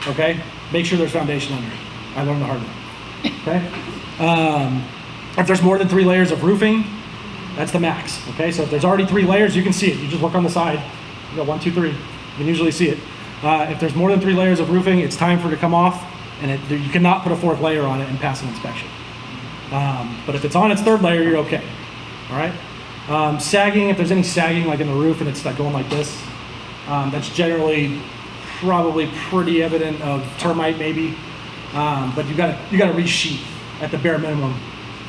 Okay? Make sure there's foundation under it. I learned the hard way. Okay? If there's more than 3 layers of roofing, that's the max. Okay? So if there's already 3 layers, you can see it. You just look on the side. 1, 2, 3. You can usually see it. If there's more than 3 layers of roofing, it's time for it to come off, and you cannot put a 4th layer on it and pass an inspection. But if it's on its 3rd layer, you're okay. All right? Sagging, if there's any sagging like in the roof and it's like going like this, that's generally probably pretty evident of termite maybe. But you gotta resheet at the bare minimum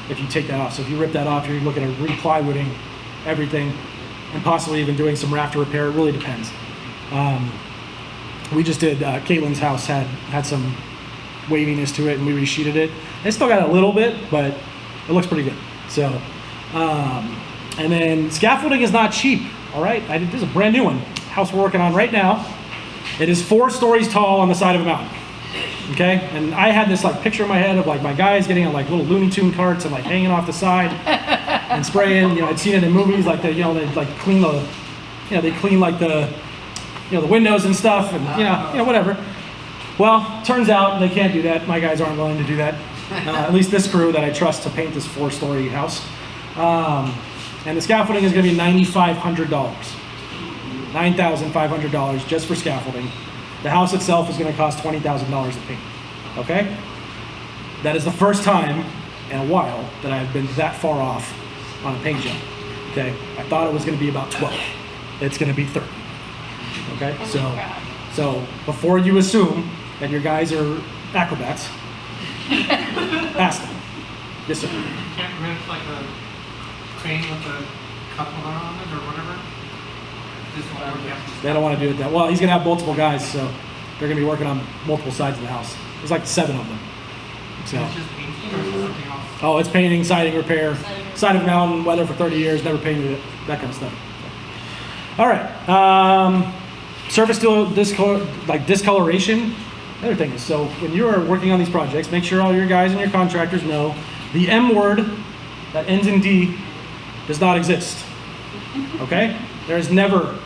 if you take that off. So if you rip that off, you're looking at re-plywooding everything and possibly even doing some rafter repair. It really depends. We just did, Caitlin's house had some waviness to it and we resheeted it. It still got a little bit, but it looks pretty good. So, and then scaffolding is not cheap. All right, this is a brand new one. House we're working on right now. It is 4 stories tall on the side of a mountain. Okay, and I had this like picture in my head of like my guys getting on like little Looney Tune carts and like hanging off the side and spraying. I'd seen it in movies like they like clean they clean like the windows and stuff and whatever. Well, turns out they can't do that. My guys aren't willing to do that. At least this crew that I trust to paint this 4-story house. And the scaffolding is going to be $9,500. $9,500 just for scaffolding. The house itself is going to cost $20,000 to paint. Okay? That is the first time in a while that I've been that far off on a paint job. Okay, I thought it was going to be about 12. It's going to be 30. Okay, so before you assume that your guys are acrobats, ask them. Yes, sir. Can't rent like a crane with a cupola on it or whatever? Just whatever you have to. They don't want to do it that well. He's going to have multiple guys, so they're going to be working on multiple sides of the house. There's like 7 of them. So. It's just painting or is it something else? Oh, it's painting, siding repair, side of mountain, weather for 30 years, never painted it, that kind of stuff. All right, surface discoloration. Another thing is, so when you are working on these projects, make sure all your guys and your contractors know the M word that ends in D does not exist. Okay? There is never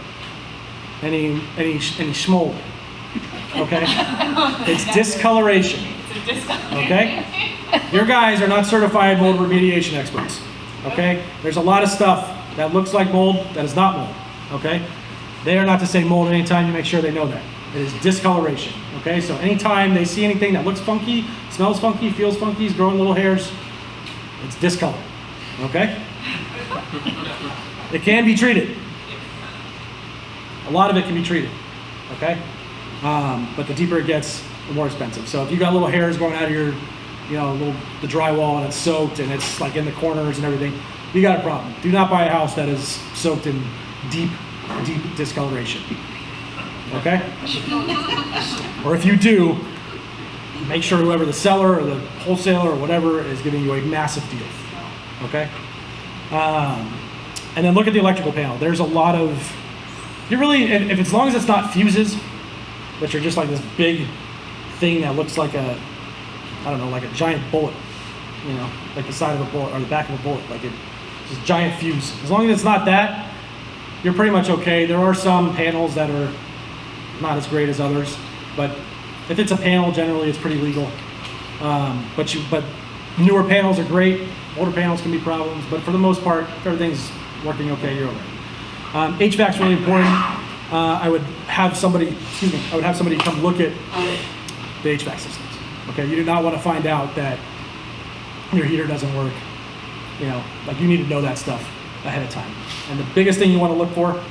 any schmold. Okay? It's discoloration. Okay? Your guys are not certified mold remediation experts. Okay? There's a lot of stuff that looks like mold that is not mold. Okay? They are not to say mold anytime you make sure they know that. It is discoloration. Okay? So anytime they see anything that looks funky, smells funky, feels funky, is growing little hairs, it's discolor. Okay? It can be treated. A lot of it can be treated. Okay? But the deeper it gets, the more expensive. So if you got little hairs growing out of your, the drywall and it's soaked and it's like in the corners and everything, you got a problem. Do not buy a house that is soaked in deep discoloration. Okay? Or if you do, make sure whoever the seller or the wholesaler or whatever is giving you a massive deal. Okay? And then look at the electrical panel. There's a lot of, if as long as it's not fuses, which are just like this big thing that looks like a giant bullet, like the side of a bullet or the back of a bullet, like just giant fuse. As long as it's not that, you're pretty much okay. There are some panels that are not as great as others, but if it's a panel, generally it's pretty legal. But newer panels are great. Older panels can be problems, but for the most part, if everything's working okay, you're okay. HVAC's really important. I would have somebody come look at the HVAC systems. Okay, you do not want to find out that your heater doesn't work. You need to know that stuff ahead of time. And the biggest thing you want to look for,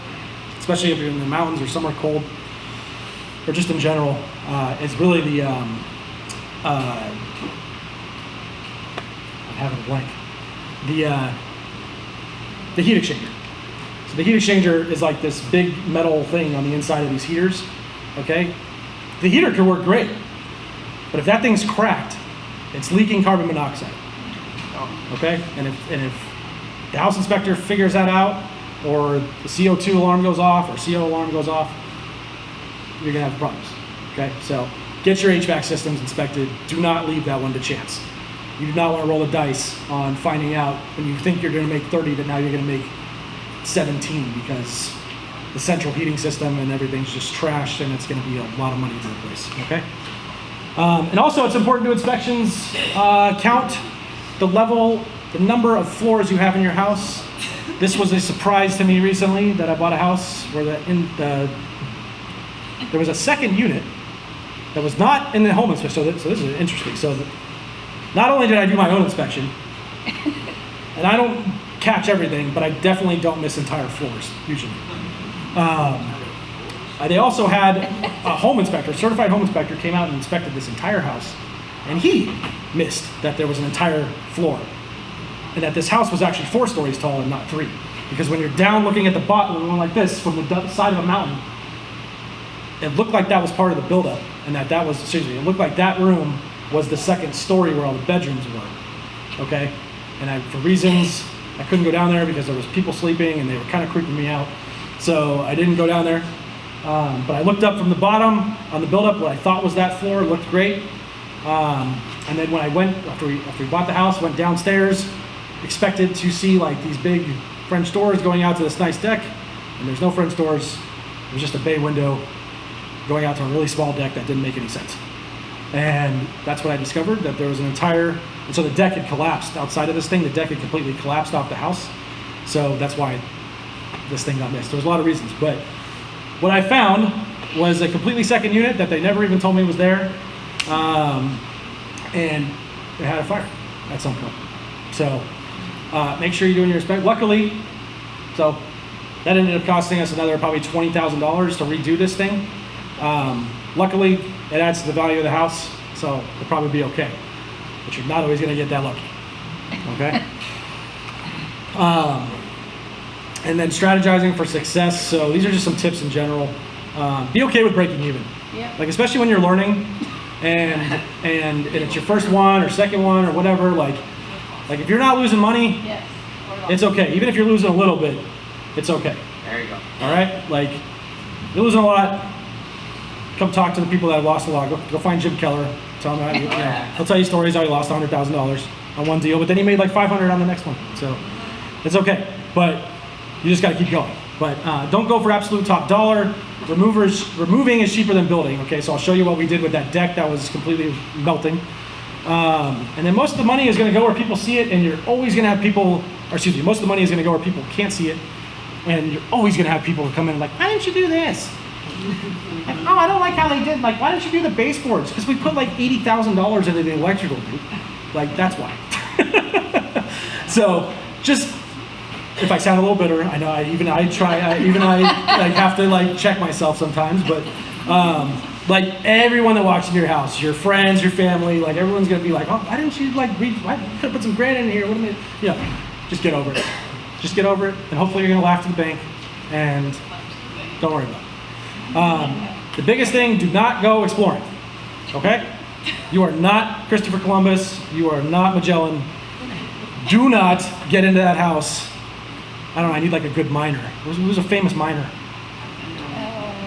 especially if you're in the mountains or somewhere cold, or just in general, is really the I'm having a blank. The heat exchanger. So the heat exchanger is like this big metal thing on the inside of these heaters. Okay, the heater can work great, but if that thing's cracked, it's leaking carbon monoxide. Okay, and if the house inspector figures that out, or the CO2 alarm goes off, or CO alarm goes off, you're gonna have problems. Okay, so get your HVAC systems inspected. Do not leave that one to chance. You do not want to roll the dice on finding out when you think you're going to make 30 that now you're going to make 17 because the central heating system and everything's just trashed and it's going to be a lot of money to replace. Okay. And also, it's important to inspections count the number of floors you have in your house. This was a surprise to me recently that I bought a house where there was a second unit that was not in the home inspection. So this is interesting. So not only did I do my own inspection, and I don't catch everything, but I definitely don't miss entire floors usually. They also had a home inspector, a certified home inspector, came out and inspected this entire house, and he missed that there was an entire floor, and that this house was actually 4 stories tall and not 3. Because when you're down looking at the bottom, going like this from the side of a mountain, it looked like that was part of the buildup, and it looked like that room was the second story where all the bedrooms were. Okay, and for reasons I couldn't go down there because there was people sleeping and they were kind of creeping me out, so I didn't go down there. But I looked up from the bottom on the buildup. What I thought was that floor looked great. And then when I went after we bought the house, went downstairs, expected to see like these big French doors going out to this nice deck, and there's no French doors. It was just a bay window going out to a really small deck that didn't make any sense. And that's when I discovered that there was and so the deck had collapsed outside of this thing. The deck had completely collapsed off the house. So that's why this thing got missed. There's a lot of reasons, but what I found was a completely second unit that they never even told me was there. And it had a fire. at some point. So make sure you're doing your inspection. Luckily, so that ended up costing us another probably $20,000 to redo this thing. Luckily, it adds to the value of the house, so it'll probably be okay. But you're not always going to get that lucky. Okay? And then strategizing for success. So these are just some tips in general. Be okay with breaking even. Yeah. Like, especially when you're learning and it's your first one or second one or whatever, like if you're not losing money, Yes. it's okay. Even if you're losing a little bit, it's okay. There you go. All right? Like, you're losing a lot, come talk to the people that have lost a lot. Go find Jim Keller. Tell him how you know, he'll tell you stories how he lost $100,000 on one deal, but then he made like $500 on the next one. So it's okay. But you just got to keep going. But don't go for absolute top dollar. Removing is cheaper than building. Okay, so I'll show you what we did with that deck that was completely melting. And then most of the money is going to go where people see it, and you're always going to have people, or excuse me, most of the money is going to go where people can't see it, and you're always going to have people come in like, why didn't you do this? And, oh, I don't like how they did. Like, why didn't you do the baseboards? Because we put like $80,000 into the electrical, dude. Like, that's why. So just, if I sound a little bitter, I know I like have to like check myself sometimes, but like everyone that walks into your house, your friends, your family, like everyone's gonna be like, oh, why didn't you like why you could put some granite in here? What am I, you know, just get over it. Just get over it, and hopefully you're gonna laugh to the bank, and don't worry about it. The biggest thing, do not go exploring, okay? You are not Christopher Columbus, you are not Magellan. Do not get into that house. I don't know, I need like a good miner. Who's a famous miner?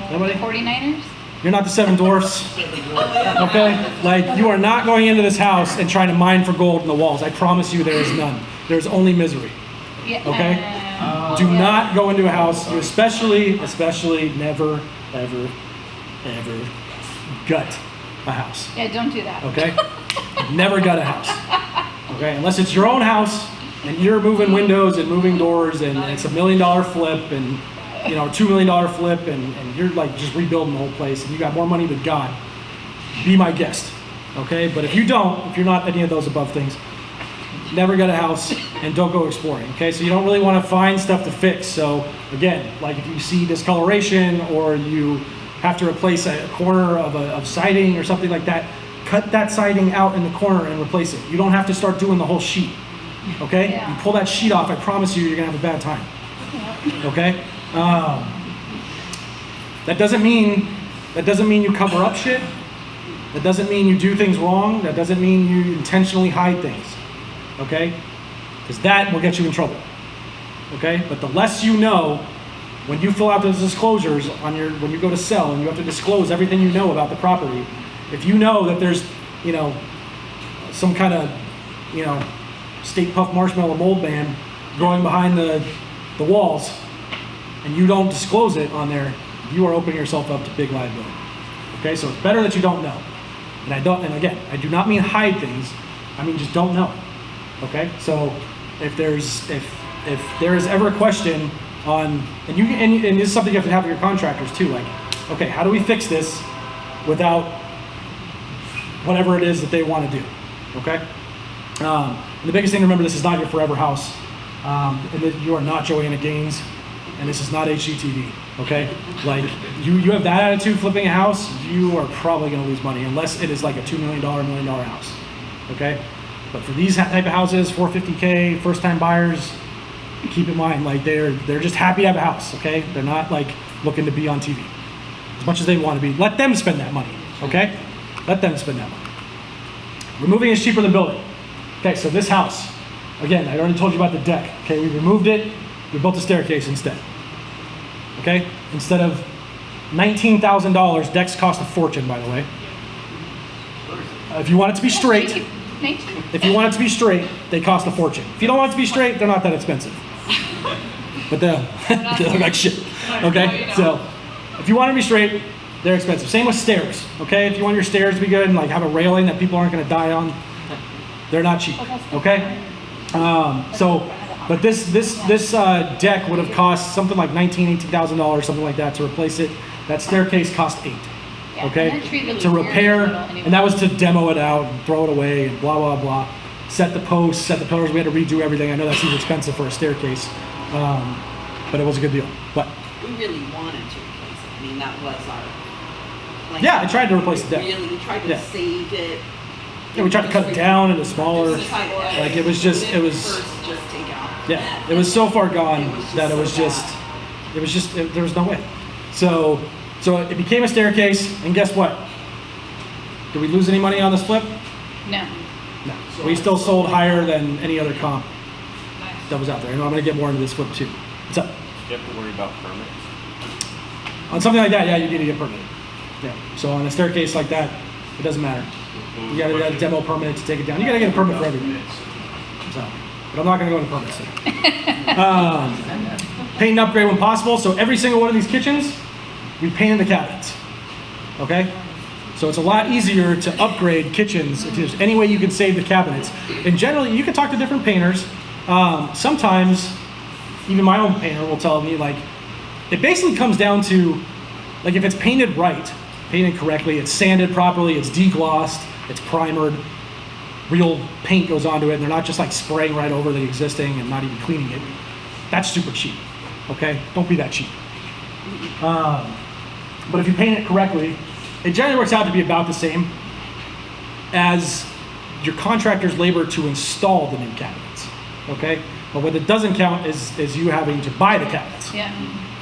Nobody? 49ers? You're not the Seven Dwarfs, okay? Like, you are not going into this house and trying to mine for gold in the walls. I promise you there is none. There's only misery, Yeah. okay? Do not go into a house, you especially never, ever, ever gut a house, Yeah, don't do that. okay? Never gut a house, okay? Unless it's your own house and you're moving windows and moving doors and it's $1 million flip and, you know, $2 million flip and you're like just rebuilding the whole place and you got more money than God, be my guest, okay? But if you're not any of those above things, never gut a house and don't go exploring, okay? So you don't really want to find stuff to fix. So again, like if you see discoloration or you have to replace a corner of siding or something like that, cut that siding out in the corner and replace it. You don't have to start doing the whole sheet, okay? Yeah. You pull that sheet off, I promise you're gonna have a bad time, okay? That doesn't mean you cover up shit. That doesn't mean you do things wrong. That doesn't mean you intentionally hide things, okay? Because that will get you in trouble, okay? But the less you know, when you fill out those disclosures when you go to sell and you have to disclose everything you know about the property, if you know that there's, you know, some kind of, you know, State Puff Marshmallow mold ban growing behind the walls, and you don't disclose it on there, you are opening yourself up to big liability. Okay, so it's better that you don't know. And again, I do not mean hide things. I mean just don't know. Okay, so if there is ever a question on, and this is something you have to have with your contractors too. Like, okay, how do we fix this without whatever it is that they want to do? Okay. And the biggest thing to remember: this is not your forever house, and that you are not Joanna Gaines, and this is not HGTV. Okay, like you have that attitude flipping a house, you are probably going to lose money unless it is like a $2 million house. Okay, but for these type of houses, $450K, first time buyers, keep in mind like they're just happy to have a house. Okay, they're not like looking to be on TV as much as they want to be. Let them spend that money. Okay, let them spend that money. Removing is cheaper than building. Okay, so this house, again, I already told you about the deck. Okay, we removed it, we built a staircase instead. Okay, instead of $19,000, decks cost a fortune, by the way. If you want it to be straight, they cost a fortune. If you don't want it to be straight, they're not that expensive. But they look like shit. Okay, so if you want it to be straight, they're expensive. Same with stairs. Okay, if you want your stairs to be good and like have a railing that people aren't going to die on, they're not cheap. Okay, but this deck would have cost something like $18,000, something like that to replace it. That staircase cost $8,000. Yeah, Okay, and they're treated to really repair, weird anyway. and that was to demo it out and throw it away and blah blah blah. set the posts, set the pillars. We had to redo everything. I know that seems expensive for a staircase, but it was a good deal. But We really wanted to replace it. I mean, that was our. Like, yeah, I tried to replace the deck. Really, we tried to Yeah. save it. Yeah, we tried to cut it down into smaller. Just Like it was just, it was. First, just take out. Yeah, it was so far gone that it was just, there was no way. So it became a staircase, and guess what? Did we lose any money on this flip? No. No. We still sold higher than any other comp that was out there. And I'm gonna get more into this flip too. What's up? You have to worry about permits. On something like that, yeah, you need to get permitted. Yeah. So on a staircase like that, it doesn't matter. You gotta get a demo permit to take it down. You gotta get a permit for everything. So, but I'm not gonna go into permits. Paint and upgrade when possible. So every single one of these kitchens, we painted the cabinets. Okay? So it's a lot easier to upgrade kitchens if there's any way you can save the cabinets. And generally, you can talk to different painters. Sometimes, even my own painter will tell me, like, it basically comes down to, like, if it's painted right, painted correctly, it's sanded properly, it's deglossed, it's primered, real paint goes onto it, and they're not just like spraying right over the existing and not even cleaning it. That's super cheap, okay? Don't be that cheap. But if you paint it correctly, it generally works out to be about the same as your contractor's labor to install the new cabinets, okay? But what it doesn't count is you having to buy the cabinets, Yeah.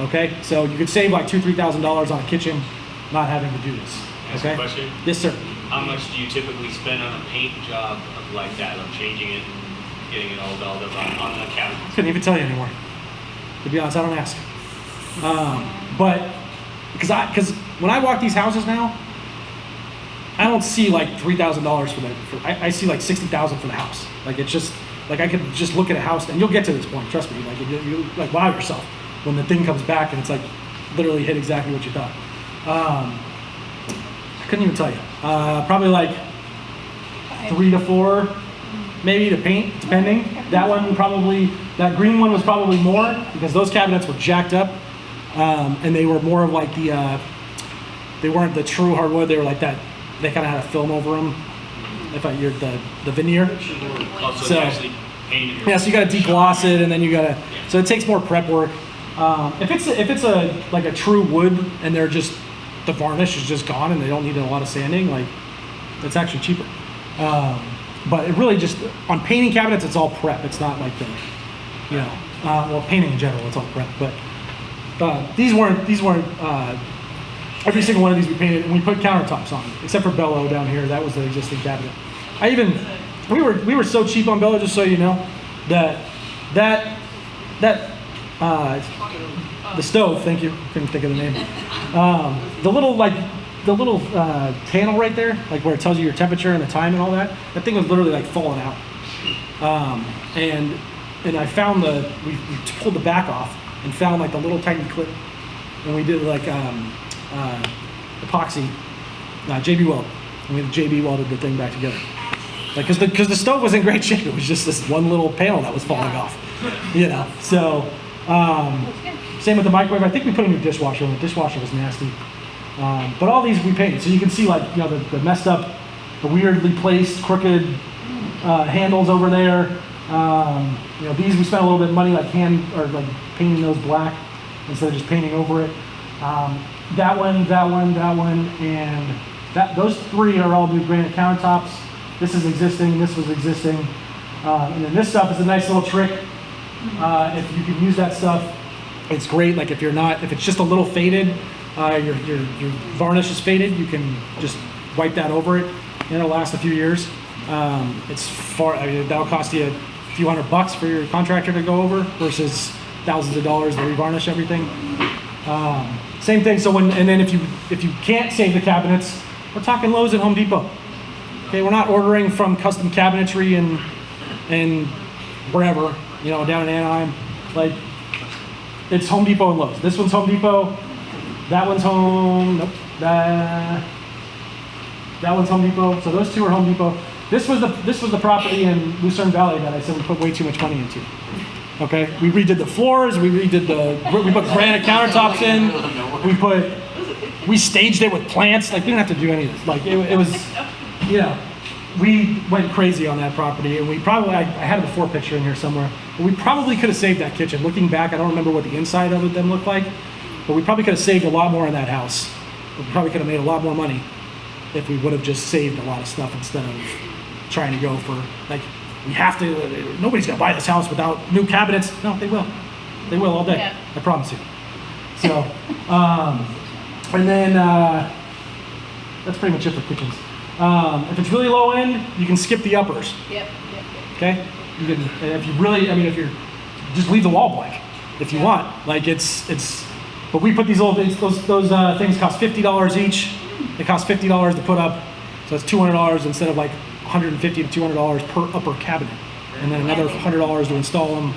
okay? So you could save like $2,000 to $3,000 on a kitchen not having to do this, Ask a okay? question? Yes, sir. How much do you typically spend on a paint job of like that, of changing it and getting it all dolled up on the cabinet? Couldn't even tell you anymore. To be honest, I don't ask. But because when I walk these houses now, I don't see like $3,000 for that. I see like $60,000 for the house. Like it's just like I could just look at a house, and you'll get to this point. Trust me. Like you like wow yourself when the thing comes back and it's like literally hit exactly what you thought. I couldn't even tell you. Probably like 3 to 4, maybe to paint, depending. That one probably, that green one was probably more because those cabinets were jacked up, and they were more of like the, they weren't the true hardwood. They were like that. They kind of had a film over them. If you're the veneer. Also, So- you actually painted your Yeah, so you got to degloss it, and then you got to. So it takes more prep work. If it's like a true wood, and they're just the varnish is just gone, and they don't need a lot of sanding, like it's actually cheaper. But it really just on painting cabinets, it's all prep. It's not like the, you know, well, painting in general, it's all prep. But these weren't. Every single one of these we painted, and we put countertops on, except for Bellow down here. That was the existing cabinet. We were so cheap on Bellow, just so you know, that the stove. Thank you. Couldn't think of the name. The little panel right there, like where it tells you your temperature and the time and all that. That thing was literally like falling out. And I found we pulled the back off and found like the little tiny clip, and we did like epoxy, JB weld, and we JB welded the thing back together. Like, because the stove was in great shape. It was just this one little panel that was falling off, you know. So same with the microwave. I think we put a new dishwasher in. The dishwasher was nasty. But all these we painted, so you can see like, you know, the messed up, the weirdly placed crooked handles over there. You know, these we spent a little bit of money like painting those black instead of just painting over it. That one, and those 3 are all new granite countertops. This is existing. This was existing, and then this stuff is a nice little trick. If you can use that stuff, it's great. Like if it's just a little faded, your varnish is faded, you can just wipe that over it, and it'll last a few years. That'll cost you a few $100 for your contractor to go over versus thousands of dollars to revarnish everything. Same thing. So if you can't save the cabinets, we're talking Lowe's and Home Depot. Okay, we're not ordering from custom cabinetry and wherever, you know, down in Anaheim. Like, it's Home Depot and Lowe's. This one's Home Depot. That one's Home. Nope. That one's Home Depot. So those 2 are Home Depot. This was the property in Lucerne Valley that I said we put way too much money into. Okay, we redid the floors. We put granite countertops in. We staged it with plants. Like, we didn't have to do any of this. Like, it was, you know, we went crazy on that property, and we probably, I had a before picture in here somewhere, but we probably could have saved that kitchen. Looking back, I don't remember what the inside of them looked like, but we probably could have saved a lot more in that house. We probably could have made a lot more money if we would have just saved a lot of stuff instead of trying to go for, like, we have to, nobody's gonna buy this house without new cabinets. No, they will. They will all day, Yeah. I promise you. So, and then, that's pretty much it for kitchens. If it's really low end, you can skip the uppers. Yep. Okay, you can, and if you really, I mean, if you're, just leave the wall blank if you want. Like it's, but we put these little things, those things cost $50 each. They cost $50 to put up, so it's $200 instead of like $150 to $200 per upper cabinet, and then another $100 to install them.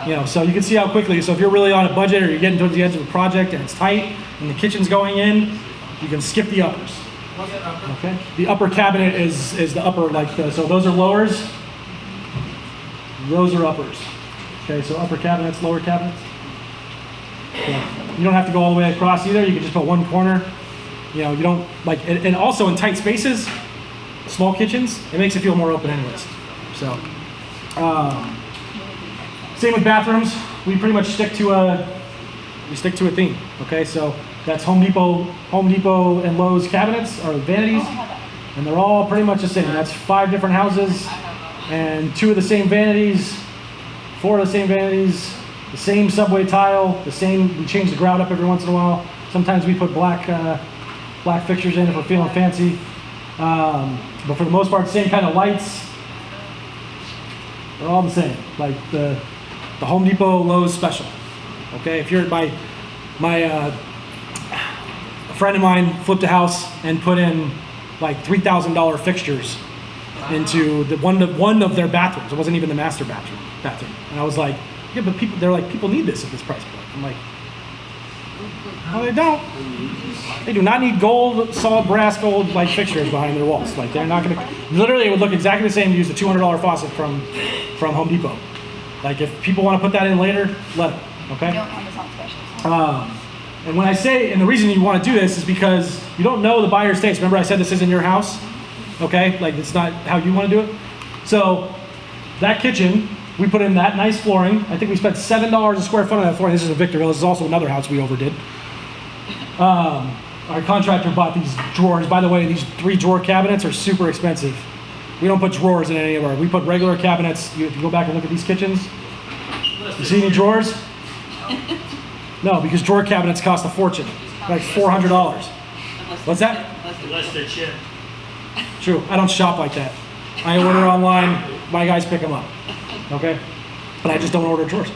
You know, so you can see how quickly. So if you're really on a budget or you're getting towards the edge of a project and it's tight and the kitchen's going in, you can skip the uppers. What's the upper? Okay, the upper cabinet is the upper, like so those are lowers. Those are uppers. Okay, so upper cabinets, lower cabinets. Yeah. You don't have to go all the way across either. You can just put one corner. You know, you don't like, and also in tight spaces, small kitchens, it makes it feel more open anyways. So, same with bathrooms. We pretty much stick to a theme. Okay, so that's Home Depot and Lowe's cabinets or vanities, and they're all pretty much the same. That's 5 different houses, and 2 of the same vanities, 4 of the same vanities, the same subway tile, the same. We change the grout up every once in a while. Sometimes we put black fixtures in if we're feeling fancy, but for the most part, same kind of lights. They're all the same, like the Home Depot Lowe's special. Okay, if you're a friend of mine flipped a house and put in like $3,000 fixtures into the one of their bathrooms. It wasn't even the master bathroom. And I was like, yeah, but people need this at this price point. I'm like, no, they don't. They do not need gold, solid brass gold like fixtures behind their walls. Like they're not gonna. Literally, it would look exactly the same to use the $200 faucet from Home Depot. Like if people want to put that in later, let them. Okay. And when I say, and the reason you want to do this is because you don't know the buyer's taste. Remember, I said this isn't your house. Okay, like it's not how you want to do it. So that kitchen, we put in that nice flooring. I think we spent $7 a square foot on that flooring. This is in Victorville. This is also another house we overdid. Our contractor bought these drawers. By the way, these 3 drawer cabinets are super expensive. We don't put drawers in any of our. We put regular cabinets. If you go back and look at these kitchens, you see any drawers? No, because drawer cabinets cost a fortune, like $400. What's that? Unless they're chipped. True. I don't shop like that. I order online. My guys pick them up. Okay? But I just don't order drawers.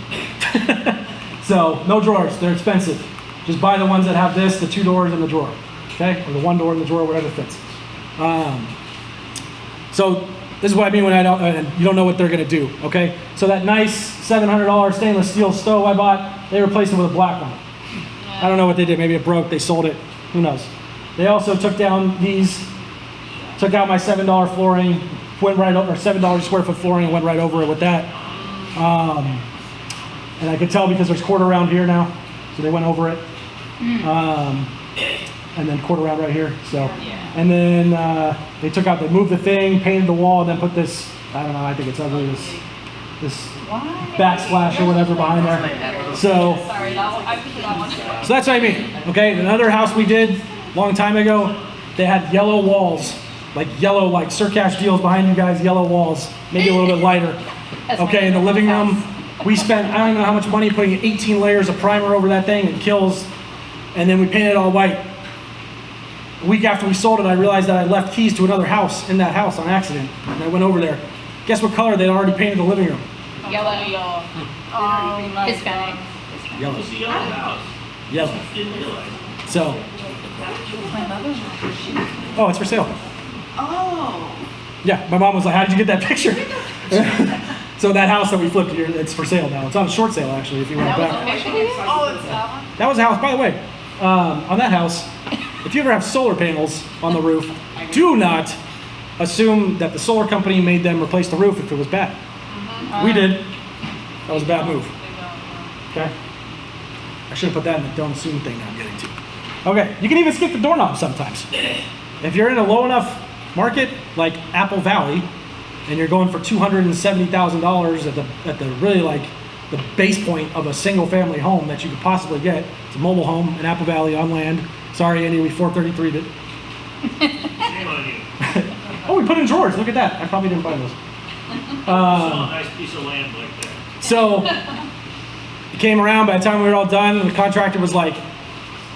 So, no drawers. They're expensive. Just buy the ones that have this, the 2 doors in the drawer. Okay? Or the 1 door in the drawer, whatever fits. So, this is what I mean when you don't know what they're going to do. Okay? So, that nice $700 stainless steel stove I bought, they replaced it with a black one. I don't know what they did. Maybe it broke. They sold it. Who knows? They also took out my $7 flooring, went right over, or $7 square foot flooring, and went right over it with that. And I could tell because there's quarter round here now, so they went over it. And then quarter round right here. So, and then they moved the thing, painted the wall, and then put this. I don't know. I think it's ugly. This backsplash or whatever behind there. So that's what I mean. Okay, another house we did a long time ago, they had yellow walls, like Sir Cash deals behind you guys, yellow walls, maybe a little bit lighter. Okay, in the living room, we spent, I don't even know how much money putting 18 layers of primer over that thing. It kills, and then we painted it all white. A week after we sold it, I realized that I left keys to another house in that house on accident, and I went over there. Guess what color they'd already painted the living room? Yellow. Hispanic. Yellow. It's the yellow house. Yellow. Didn't realize. So. Oh, it's for sale. Oh. Yeah, my mom was like, "How did you get that picture?" So that house that we flipped here, it's for sale now. It's on a short sale actually. If you want it back. That was a house. By the way, on that house, if you ever have solar panels on the roof, do not assume that the solar company made them replace the roof if it was bad. We did. That was a bad move. Okay. I should have put that in the don't assume thing that I'm getting to. Okay. You can even skip the doorknob sometimes. If you're in a low enough market like Apple Valley, and you're going for $270,000 at the really like the base point of a single family home that you could possibly get. It's a mobile home in Apple Valley on land. Sorry, Andy, we 433'd it. Shame on you. Oh, we put in drawers. Look at that. I probably didn't buy those. Saw a nice piece of land like that. So it came around. By the time we were all done, the contractor was like, "Do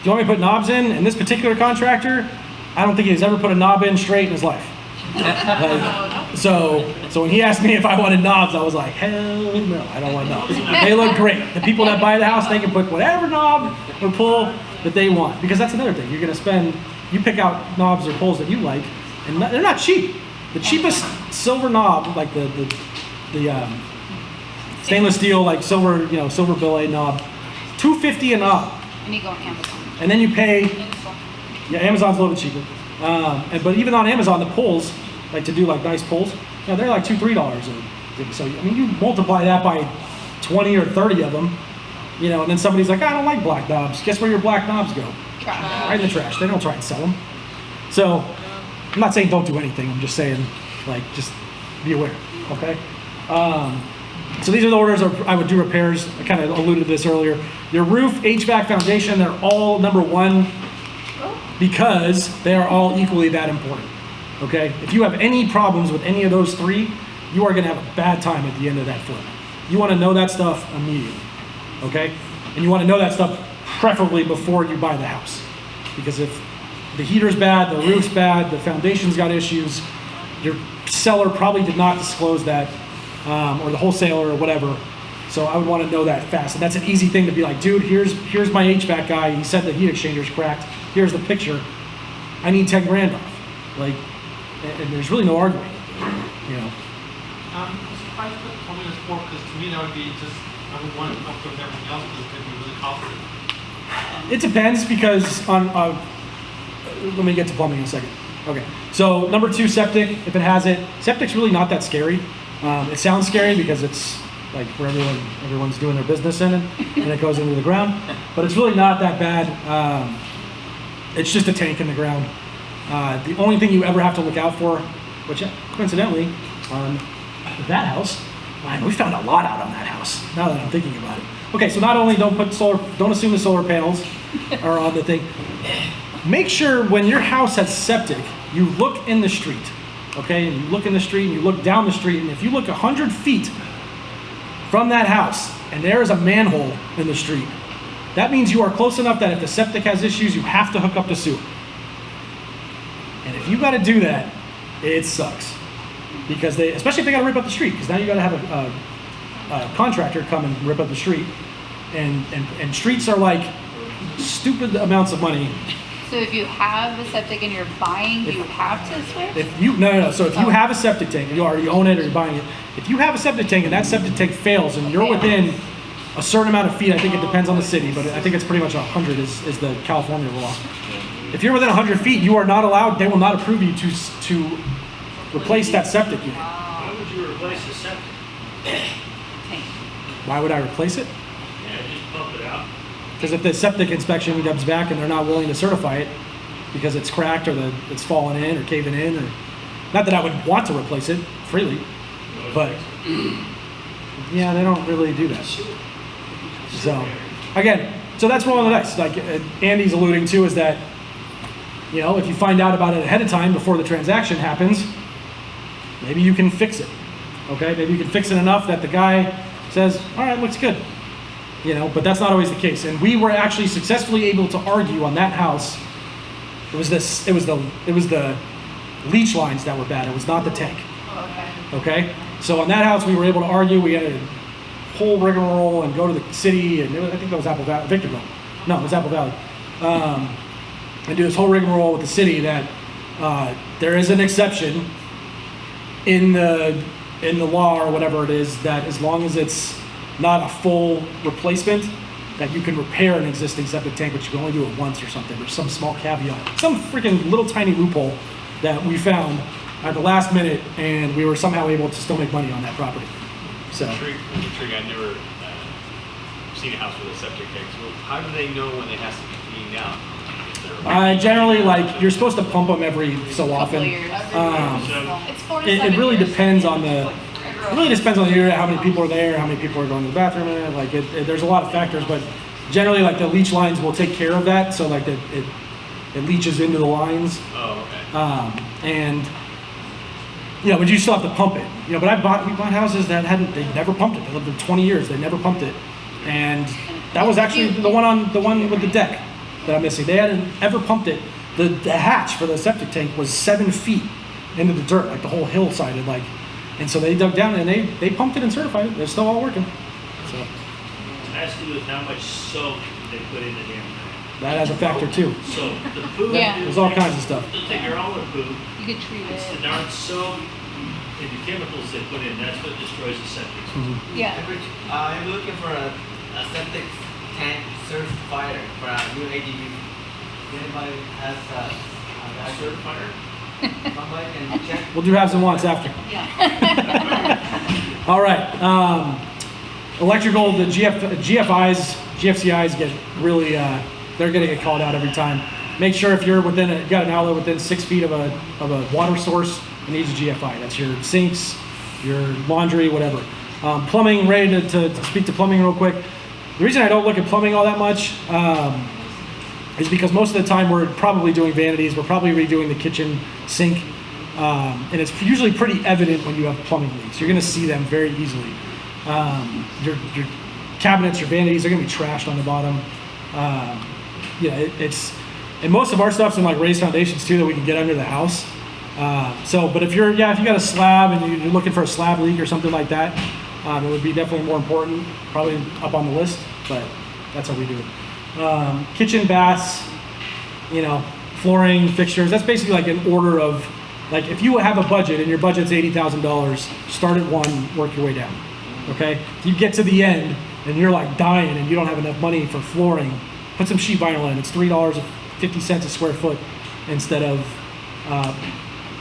you want me to put knobs in?" And this particular contractor, I don't think he's ever put a knob in straight in his life. Like, so when he asked me if I wanted knobs, I was like, hell no, I don't want knobs. They look great. The people that buy the house, they can put whatever knob or pull that they want. Because that's another thing. You're going to spend, you pick out knobs or pulls that you like, and they're not cheap. The cheapest silver knob, like the stainless steel, like silver, silver billet knob, $250 a knob. And you go on Amazon. And then you pay, yeah, Amazon's a little bit cheaper. But even on Amazon, the pulls, like to do like nice pulls, they're like $2-3 a. So I mean, you multiply that by 20 or 30 of them, and then somebody's like, I don't like black knobs. Guess where your black knobs go? Trash. Right in the trash. They don't try and sell them. So I'm not saying don't do anything. I'm just saying, like, just be aware. Okay. So these are the orders I would do repairs. I kind of alluded to this earlier. Your roof, HVAC, foundation, they're all number one because they are all equally that important. Okay? If you have any problems with any of those three, you are going to have a bad time at the end of that flip. You want to know that stuff immediately. Okay? And you want to know that stuff preferably before you buy the house. Because if the heater's bad, the roof's bad, the foundation's got issues, your seller probably did not disclose that, or the wholesaler or whatever. So I would want to know that fast. And that's an easy thing to be like, dude, here's my HVAC guy. He said the heat exchanger's cracked. Here's the picture. I need 10 grand off. Like, and there's really no arguing. I'm surprised that told me this before, because to me that would be just, I would want to up with everything else because it could be really costly. It depends because let me get to plumbing in a second. Okay, so number 2, septic, if it has it. Septic's really not that scary. It sounds scary because it's like where everyone's doing their business in it, and it goes into the ground. But it's really not that bad. It's just a tank in the ground. The only thing you ever have to look out for, which coincidentally, on that house, man, we found a lot out on that house, now that I'm thinking about it. Okay, so not only don't assume the solar panels are on the thing. Make sure when your house has septic, you look in the street, okay? And you look in the street and you look down the street, and if you look 100 feet from that house and there is a manhole in the street, that means you are close enough that if the septic has issues, you have to hook up the sewer. And if you got to do that, it sucks. Because especially if they got to rip up the street, because now you got to have a contractor come and rip up the street. And streets are like stupid amounts of money. So if you have a septic and you're buying, you have to switch? No. So if you have a septic tank, you already own it or you're buying it. If you have a septic tank and that septic tank fails and you're within a certain amount of feet, I think it depends on the city, but I think it's pretty much 100 is the California law. If you're within 100 feet, you are not allowed, they will not approve you to replace that septic unit. Why would you replace the septic? Why would I replace it? Yeah, just pump it out. Because if the septic inspection comes back and they're not willing to certify it because it's cracked or it's fallen in or caving in, or not that I would want to replace it freely, but yeah, they don't really do that. So again, so that's rolling the dice. Like Andy's alluding to is that, if you find out about it ahead of time before the transaction happens, maybe you can fix it. Okay, maybe you can fix it enough that the guy says, all right, looks good. But that's not always the case. And we were actually successfully able to argue on that house. It was the leach lines that were bad. It was not the tank. Okay. So on that house, we were able to argue. We had a whole rigmarole and go to the city, and I think that was Apple Valley, Victorville. No, it was Apple Valley. And do this whole rigmarole with the city that there is an exception in the law or whatever it is that as long as it's not a full replacement, that you can repair an existing septic tank, but you can only do it once or something. There's some small caveat, some freaking little tiny loophole that we found at the last minute, and we were somehow able to still make money on that property. So. I've never seen a house with a septic tank. So how do they know when it has to be cleaned out? Generally, like, you're supposed to pump them every so Couple often. years. It's 4 to It 7 really years. depends on the, it really depends on the area, how many people are there, how many people are going to the bathroom in it. Like, there's a lot of factors, but generally, like, the leach lines will take care of that. So, like, it leaches into the lines. Oh, okay. And, you know, but you still have to pump it. You know, but we bought houses that they never pumped it. They lived there 20 years, they never pumped it. And that was actually the one with the deck that I'm missing. They hadn't ever pumped it. The hatch for the septic tank was 7 feet into the dirt, like the whole hillside, and so they dug down and they pumped it and certified it. They're still all working. So It has to do with how much soap they put in the damn thing. that has a factor too. So the poop. Yeah. There's all kinds of stuff. They'll take your all the poop. You could treat It's the it. darn soap and the chemicals they put in. That's what destroys the septic system. Yeah. I'm looking for a septic tank certifier for a new ADU. Anybody has a certifier? Somebody can check. We'll do haves and wants after. All right. Electrical, the GFCIs get really, they're going to get called out every time. Make sure if you're you got an outlet within 6 feet of a water source, it needs a GFI. That's your sinks, your laundry, whatever. Plumbing, ready to speak to plumbing real quick. The reason I don't look at plumbing all that much is because most of the time we're probably doing vanities. We're probably redoing the kitchen sink. And it's usually pretty evident when you have plumbing leaks. You're going to see them very easily. Your cabinets, your vanities, they're going to be trashed on the bottom. And most of our stuff's in like raised foundations too that we can get under the house. But if you got a slab and you're looking for a slab leak or something like that, it would be definitely more important, probably up on the list, but that's how we do it. Kitchen, baths, flooring, fixtures, that's basically like an order of, like if you have a budget and your budget's $80,000, start at 1, work your way down, okay? If you get to the end and you're like dying and you don't have enough money for flooring, put some sheet vinyl in. It's $3.50 a square foot instead of,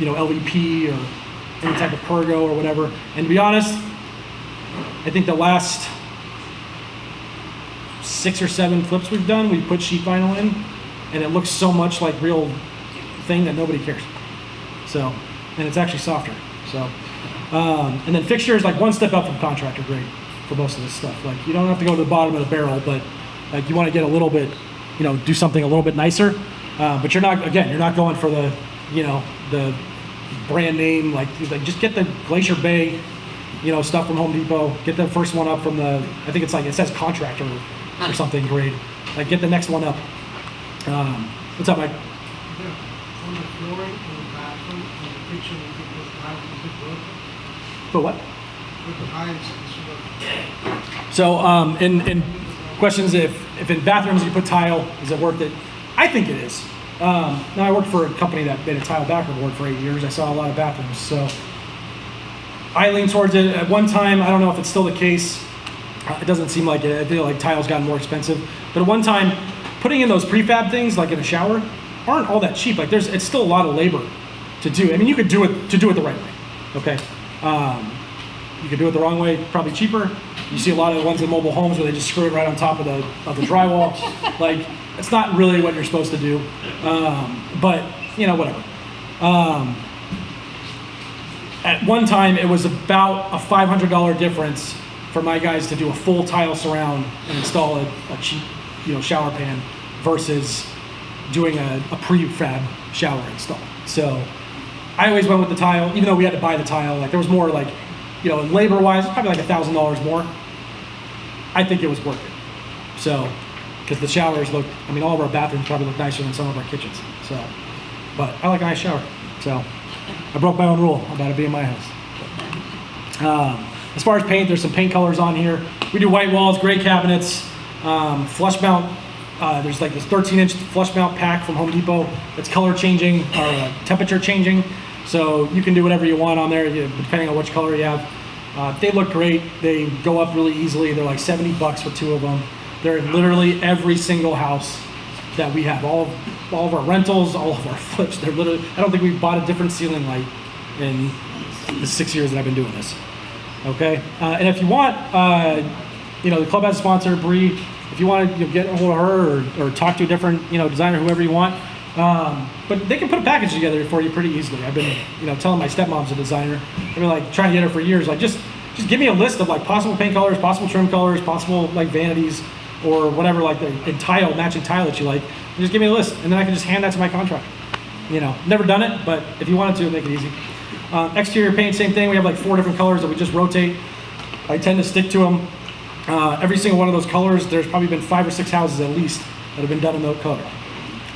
LVP or any type of Pergo or whatever. And to be honest, I think the last 6 or 7 flips we've done, we put sheet vinyl in, and it looks so much like real thing that nobody cares. So, and it's actually softer. So, and then fixtures, like 1 step up from contractor grade for most of this stuff. Like you don't have to go to the bottom of the barrel, but like you want to get a little bit, do something a little bit nicer. But you're not going for the, the brand name, like just get the Glacier Bay, stuff from Home Depot. Get the first one up from I think it's like, it says contractor or something grade. Like get the next one up. What's up, Mike? On the flooring, in the bathroom, in the kitchen, you can put tiles, is it worth it? For what? Put the tiles, is it So, in questions, if in bathrooms you put tile, is it worth it? I think it is. Now I worked for a company that made a tile bathroom board for 8 years. I saw a lot of bathrooms, so I lean towards it. At one time, I don't know if it's still the case. It doesn't seem like it. I feel like tile's gotten more expensive. But at one time, putting in those prefab things, like in a shower, aren't all that cheap. Like it's still a lot of labor to do. I mean, you could do it the right way, okay? You could do it the wrong way, probably cheaper. You see a lot of the ones in mobile homes where they just screw it right on top of the drywall. Like, it's not really what you're supposed to do. But, whatever. At one time, it was about a $500 difference for my guys to do a full tile surround and install a cheap, shower pan versus doing a prefab shower install. So I always went with the tile, even though we had to buy the tile. Like there was more like, labor-wise, it's probably like $1,000 more. I think it was worth it. So, because the showers all of our bathrooms probably look nicer than some of our kitchens. So, but I like a nice shower. So, I broke my own rule about it being my house. As far as paint, there's some paint colors on here. We do white walls, gray cabinets, flush mount. There's like this 13-inch flush mount pack from Home Depot that's color changing or temperature changing. So you can do whatever you want on there, depending on which color you have. They look great. They go up really easily. They're like $70 for 2 of them. They're in literally every single house that we have. All of our rentals, all of our flips. They're literally. I don't think we've bought a different ceiling light in the 6 years that I've been doing this. Okay, and if you want, the club has a sponsor, Bree. if you want to get a hold of her or talk to a different, designer, whoever you want. But they can put a package together for you pretty easily. I've been, telling my stepmom's a designer. I've been like trying to get her for years. Like just give me a list of like possible paint colors, possible trim colors, possible like vanities or whatever, like the matching tile that you like. And just give me a list, and then I can just hand that to my contractor. Never done it, but if you wanted to, make it easy. Exterior paint, same thing. We have like 4 different colors that we just rotate. I tend to stick to them. Every single one of those colors, there's probably been 5 or 6 houses at least that have been done in that color.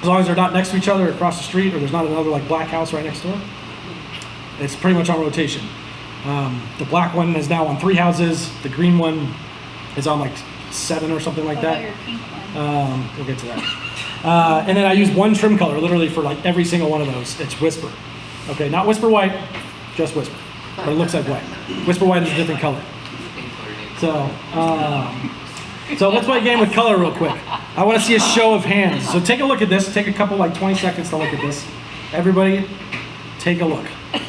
As long as they're not next to each other across the street, or there's not another like black house right next door, it's pretty much on rotation. The black one is now on 3 houses. The green one is on like 7 or something like What that. about your pink one? We'll get to that. And then I use one trim color literally for like every single one of those. It's Whisper. Okay, not Whisper White, just Whisper. But it looks like white. Whisper White is a different color. So let's play a game with color real quick. I want to see a show of hands. So take a look at this. Take a couple, like 20 seconds to look at this. Everybody, take a look.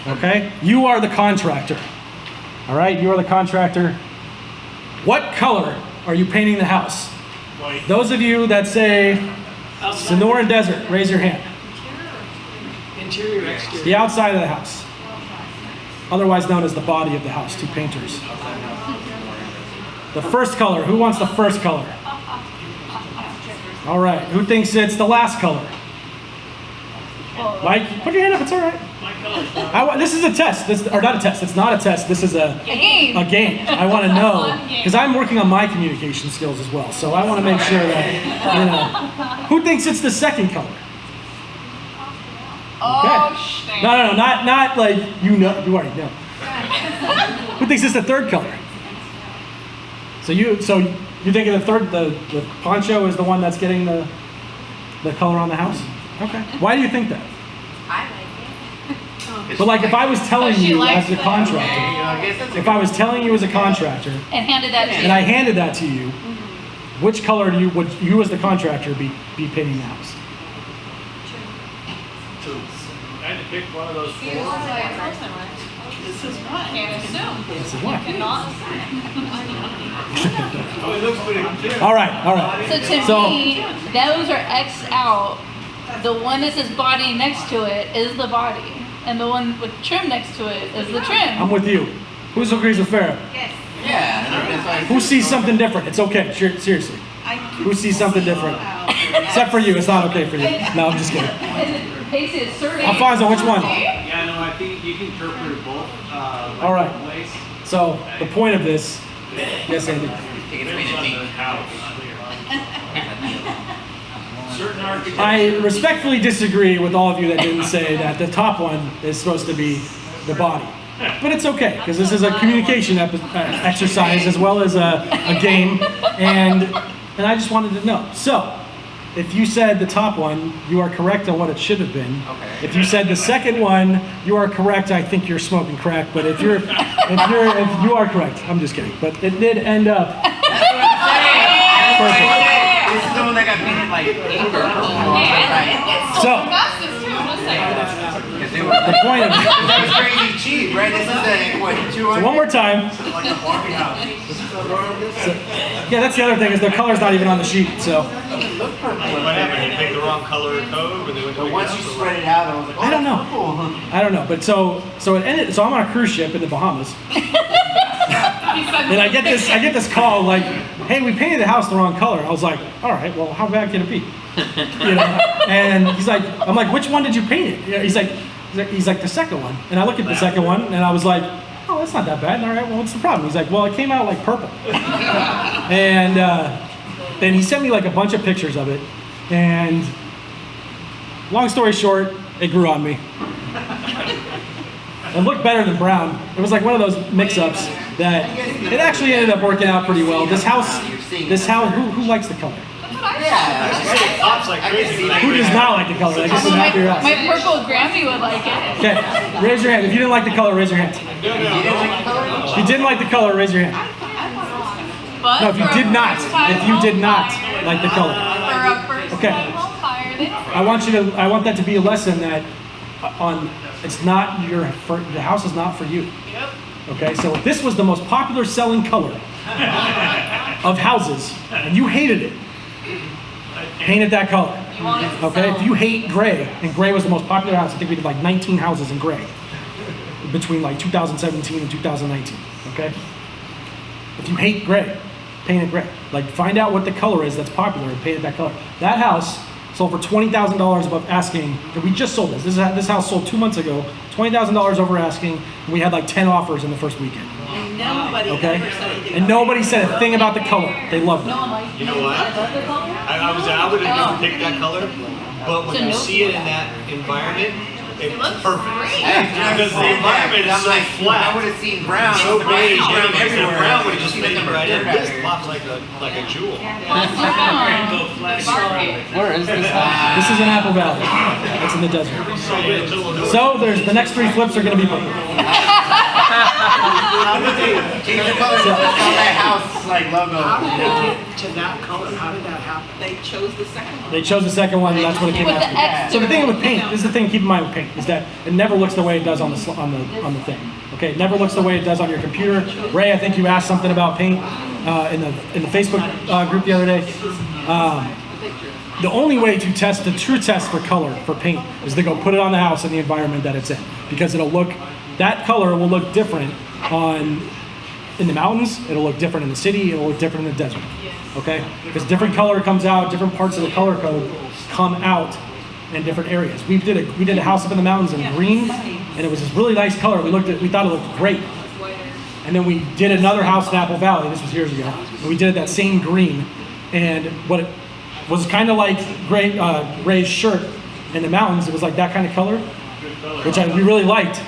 Okay? You are the contractor. All right? You are the contractor. What color are you painting the house? White. Those of you that say Sonoran Desert, raise your hand. Interior, exterior. The outside of the house. Otherwise known as the body of the house. 2 painters. The first color. Who wants the first color? All right. Who thinks it's the last color? Mike, put your hand up. It's all right. My color. This is a test. Or not a test. It's not a test. This is a game. A game. I want to know because I'm working on my communication skills as well. So I want to make sure that Who thinks it's the second color? Oh, No, not like you already know. Who thinks it's the third color? So you think the third, the poncho is the one that's getting the color on the house? Okay. Why do you think that? I like it. But like if I was telling you likes as a it. contractor, if I was telling you as a contractor, And handed that to you. and I handed that to you, which color would you as the contractor be painting the house? I had to pick one of those 4. This is what? Can't assume. This is what? Cannot assume. Oh, it looks pretty good. All right. So to me, those are X'd out. The one that says body next to it is the body. And the one with trim next to it is the trim. I'm with you. Who agrees with Farrah? Yes. Yeah. Who sees something different? It's okay. Seriously. Who sees something different? Except for you. It's not okay for you. No, I'm just kidding. Basically, it's certain. Alfonso, which one? Yeah, no, I think you can interpret it both. All right. both ways. So the point of this, yes, Andy. Certain architecture. I respectfully disagree with all of you that didn't say that the top one is supposed to be the body. But it's okay, because this is a communication exercise as well as a game, and I just wanted to know. So, if you said the top one, you are correct on what it should have been. Okay. If you said the second one, you are correct. I think you're smoking crack. But if you are correct, I'm just kidding. But it did end up. Perfect. This is the one that got painted like The point of that was crazy cheap, right? This is what, 200? so one more time. Yeah, that's the other thing is the color's not even on the sheet. So What happened? You picked the wrong color code when they went to But pick once it you up, or spread it out, I was like, oh, I don't know. that's cool. I don't know. But so it ended. So I'm on a cruise ship in the Bahamas. And I get this call like, hey, we painted the house the wrong color. I was like, all right, well, how bad can it be? And he's like, I'm like, which one did you paint it? He's like the second one. And I look at the second one and I was like, oh, that's not that bad. All right, well, what's the problem? He's like, well, it came out like purple. And then he sent me like a bunch of pictures of it. And long story short, it grew on me. It looked better than brown. It was like one of those mix-ups that it actually ended up working out pretty well. This house, who likes the color? it pops like crazy. Who does not like the color? I guess it's not your house. My purple Grammy would like it. Okay, raise your hand. If you didn't like the color, raise your hand. If you didn't like the color, raise your hand. But No, if you did not like the color. For a first-time Okay. home buyer, they don't. I want that to be a lesson that it's not the house is not for you. Yep. Okay, so if this was the most popular selling color of houses, and you hated it, paint it that color. You want it to Okay, sell. if you hate gray, and gray was the most popular house, I think we did like 19 houses in gray between like 2017 and 2019, okay? If you hate gray, paint it gray. Like, find out what the color is that's popular and paint it that color. That house sold for $20,000 above asking, and we just sold this. This house sold 2 months ago, $20,000 over asking, and we had like 10 offers in the first weekend. And nobody Okay? ever said anything. And nobody said a thing about the color. They loved it. No one likes You know what? I would have never picked that color, but when So you no see it in people. that environment, it's looks perfect. great. Because the environment is so I flat. would have seen brown. So beige, brown everywhere. everywhere. Brown would have just You made see it the right in. dirt out This here. popped like a jewel. Where is this? This is in Apple Valley. It's in the desert. So there's the next 3 flips are going to be purple. Change the color on that house like logo. How did they get to that color? How did that happen? They chose the second one. They chose the second one, and that's what it came With the out. X So the to thing it. with paint, this is the thing to keep in mind with paint, is that it never looks the way it does on the thing. Okay, it never looks the way it does on your computer. Ray, I think you asked something about paint in the Facebook group the other day. The only way to test the true test for color for paint is to go put it on the house in the environment that it's in, because that color will look different in the mountains. It'll look different in the city. It'll look different in the desert. Okay, because different color comes out, different parts of the color code come out in different areas. We did a house up in the mountains in green, and it was this really nice color. We thought it looked great. And then we did another house in Apple Valley. This was years ago. And we did it that same green, and what it was kind of like Ray's shirt in the mountains. It was like that kind of color, which we really liked.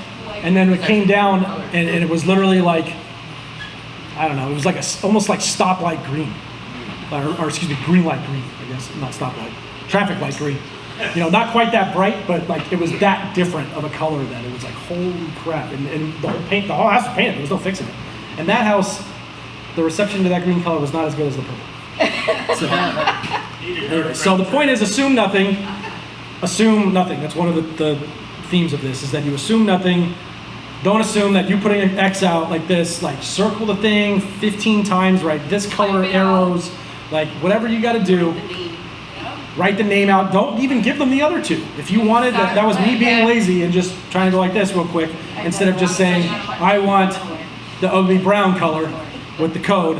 And then it came down, and it was literally like, I don't know, it was like almost like stoplight green, or excuse me, green light green, I guess, not stoplight, traffic light green. You know, not quite that bright, but like it was that different of a color that it was like, holy crap. And the whole house was painted, there was no fixing it. And that house, the reception to that green color was not as good as the purple. So, anyway, so the point is, assume nothing. Assume nothing. That's one of the themes of this, is that you assume nothing. Don't assume that you putting an X out like this, like circle the thing 15 times, write this color arrows, like whatever you got to do. Write the name out. Don't even give them the other 2. If you wanted, that was me being lazy and just trying to go like this real quick, instead of just saying, I want the ugly brown color with the code,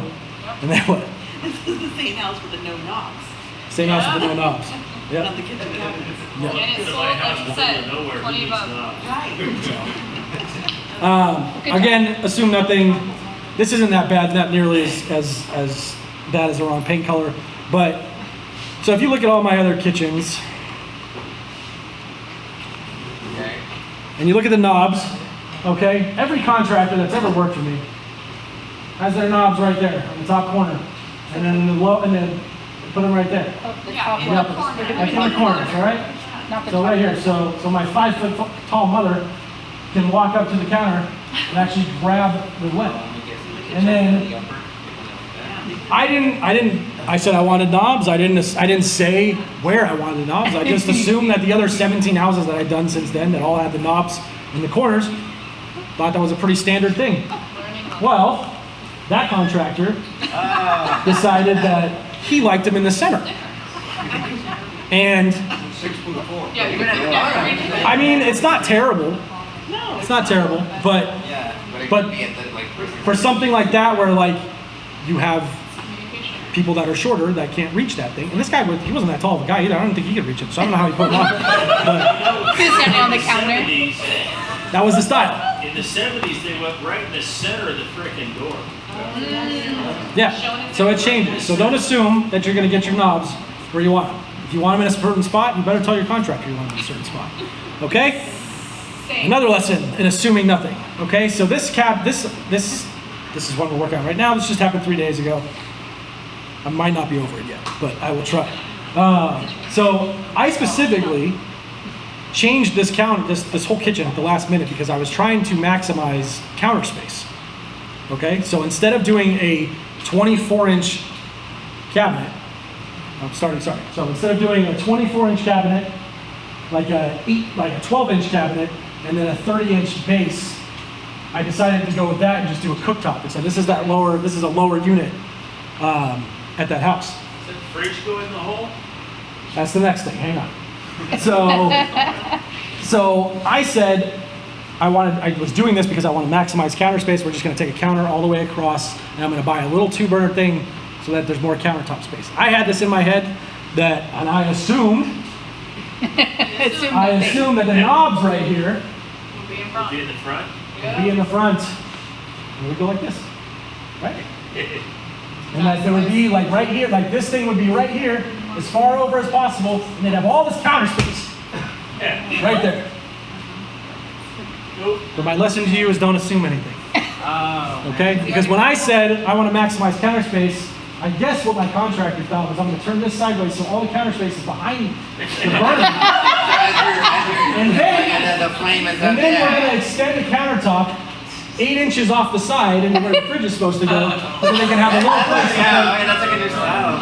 and then what? This is the same house with the no knobs. Same house with the no knobs. Not Yeah. the kitchen cabinets. Yeah. And it sold, like you said, 20 bucks. Right. Again, assume nothing. This isn't that bad, not nearly as bad as the wrong paint color. But, so if you look at all my other kitchens, and you look at the knobs, okay, every contractor that's ever worked for me has their knobs right there in the top corner. And then in the low, and then put them right there. Oh, the top Yep, one. like in the corners, all right? Not the So top right here, one. so my 5 foot tall mother can walk up to the counter and actually grab the lid. And then I said I wanted knobs. I didn't say where I wanted the knobs. I just assumed that the other 17 houses that I'd done since then that all had the knobs in the corners, thought that was a pretty standard thing. Well, that contractor decided that he liked them in the center. And I mean, it's not terrible. It's not terrible, but for something like that where like you have people that are shorter that can't reach that thing, and this guy he wasn't that tall of a guy either. I don't think he could reach it, so I don't know how he put it on. But Who's standing on the counter? that was the style. In the 70s, they went right in the center of the frickin' door. Yeah, so it changes. So don't assume that you're going to get your knobs where you want them. If you want them in a certain spot, you better tell your contractor you want them in a certain spot. Okay? Another lesson in assuming nothing. Okay, so this is what we're working on right now. This just happened 3 days ago. I might not be over it yet, but I will try. So I specifically changed this whole kitchen at the last minute because I was trying to maximize counter space. Okay, so instead of doing a 24-inch cabinet, So instead of doing a 24-inch cabinet, like a 12-inch cabinet, and then a 30-inch base, I decided to go with that and just do a cooktop. So this is a lower unit at that house. Does the fridge go in the hole? That's the next thing. Hang on. So I said I was doing this because I want to maximize counter space. We're just going to take a counter all the way across, and I'm going to buy a little 2-burner thing so that there's more countertop space. I had this in my head and I assumed that the knobs right here Will be in Would front. be in the front? would be in the front. And we go like this, right? And that there would be like right here, like this thing would be right here, as far over as possible, and they'd have all this counter space right there. But my lesson to you is don't assume anything. Okay? Because when I said I want to maximize counter space, I guess what my contractor thought was I'm going to turn this sideways so all the counter space is behind the burner. And then we're going to extend the countertop 8 inches off the side into where the fridge is supposed to go, so they can have a little place. That's like a new style.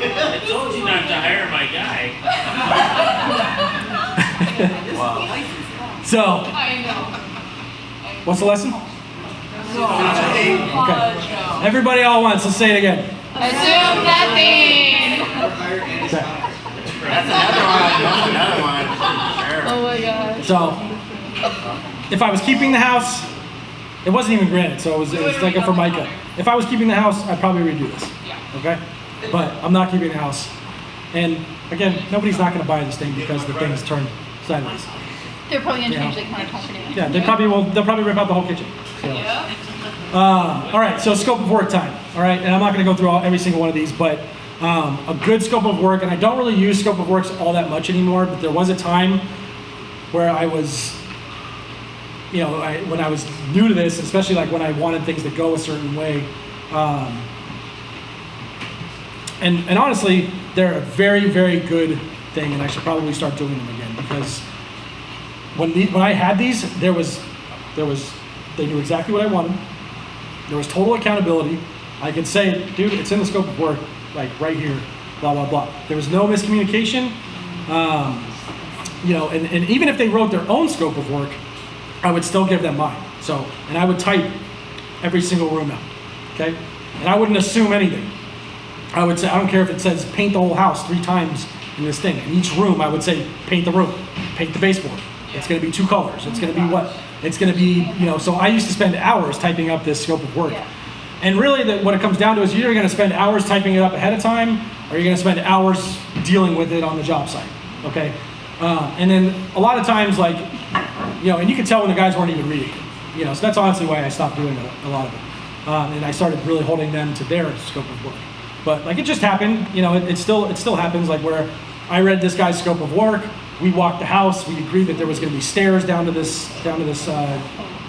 I told you not to hire my guy. So, I know. what's the lesson? Okay. Everybody all at once. Let's say it again. Assume nothing. That's another one. Oh my gosh. So, if I was keeping the house, it wasn't even granted, so it was like a Formica. If I was keeping the house, I'd probably redo this. Okay? But I'm not keeping the house. And again, nobody's not going to buy this thing because the thing's turned sideways. They're probably gonna change the countertop anyway. Yeah, they probably will. They'll probably rip out the whole kitchen. So. All right, so scope of work time. All right, and I'm not going to go through every single one of these, but a good scope of work, and I don't really use scope of works all that much anymore, but there was a time where I was, when I was new to this, especially like when I wanted things to go a certain way. And honestly, they're a very, very good thing, and I should probably start doing them again because when I had these, they knew exactly what I wanted. There was total accountability. I could say, dude, it's in the scope of work, like right here, blah, blah, blah. There was no miscommunication. And even if they wrote their own scope of work, I would still give them mine. So, and I would type every single room out, okay? And I wouldn't assume anything. I would say, I don't care if it says paint the whole house 3 times in this thing. In each room, I would say, paint the room, paint the baseboard. It's going to be 2 colors. It's going to be what? It's going to be, so I used to spend hours typing up this scope of work. Yeah. And really what it comes down to is you're either going to spend hours typing it up ahead of time or you're going to spend hours dealing with it on the job site, okay? And then a lot of times, like, and you can tell when the guys weren't even reading, so that's honestly why I stopped doing a lot of it. And I started really holding them to their scope of work. But like it just happened, it still happens, like where I read this guy's scope of work, we walked the house, we agreed that there was going to be stairs down to this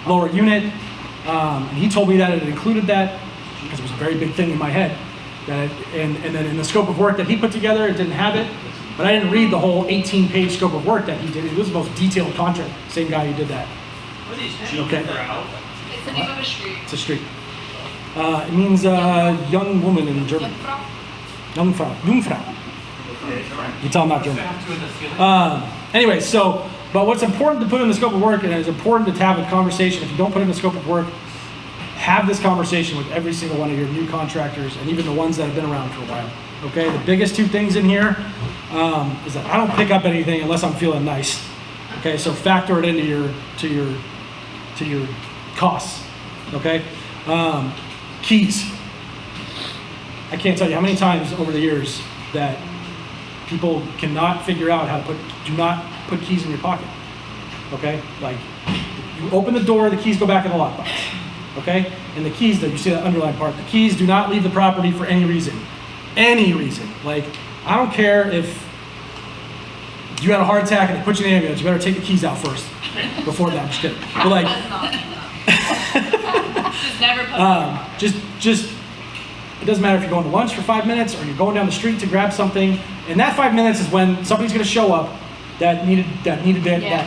lower unit, and he told me that it included that because it was a very big thing in my head. And then in the scope of work that he put together, it didn't have it, but I didn't read the whole 18-page scope of work that he did. It was the most detailed contract. Same guy who did that. What is okay. It's the name of a street. It's a street. It means young woman in German. Jungfrau. You tell them not German. Anyway, but what's important to put in the scope of work, and it's important to have a conversation. If you don't put in the scope of work, have this conversation with every single one of your new contractors and even the ones that have been around for a while. Okay, the biggest 2 things in here is that I don't pick up anything unless I'm feeling nice. Okay, so factor it into your costs. Okay, keys. I can't tell you how many times over the years that people cannot figure out how to do not put keys in your pocket. Okay, like you open the door, the keys go back in the lockbox. Okay, and the keys, that you see that underlined part, the keys do not leave the property for any reason. Any reason. Like, I don't care if you had a heart attack and they put you in the ambulance, you better take the keys out first. Before that, I'm just kidding. But like, just never put just it doesn't matter if you're going to lunch for 5 minutes or you're going down the street to grab something, and that 5 minutes is when somebody's going to show up that needed that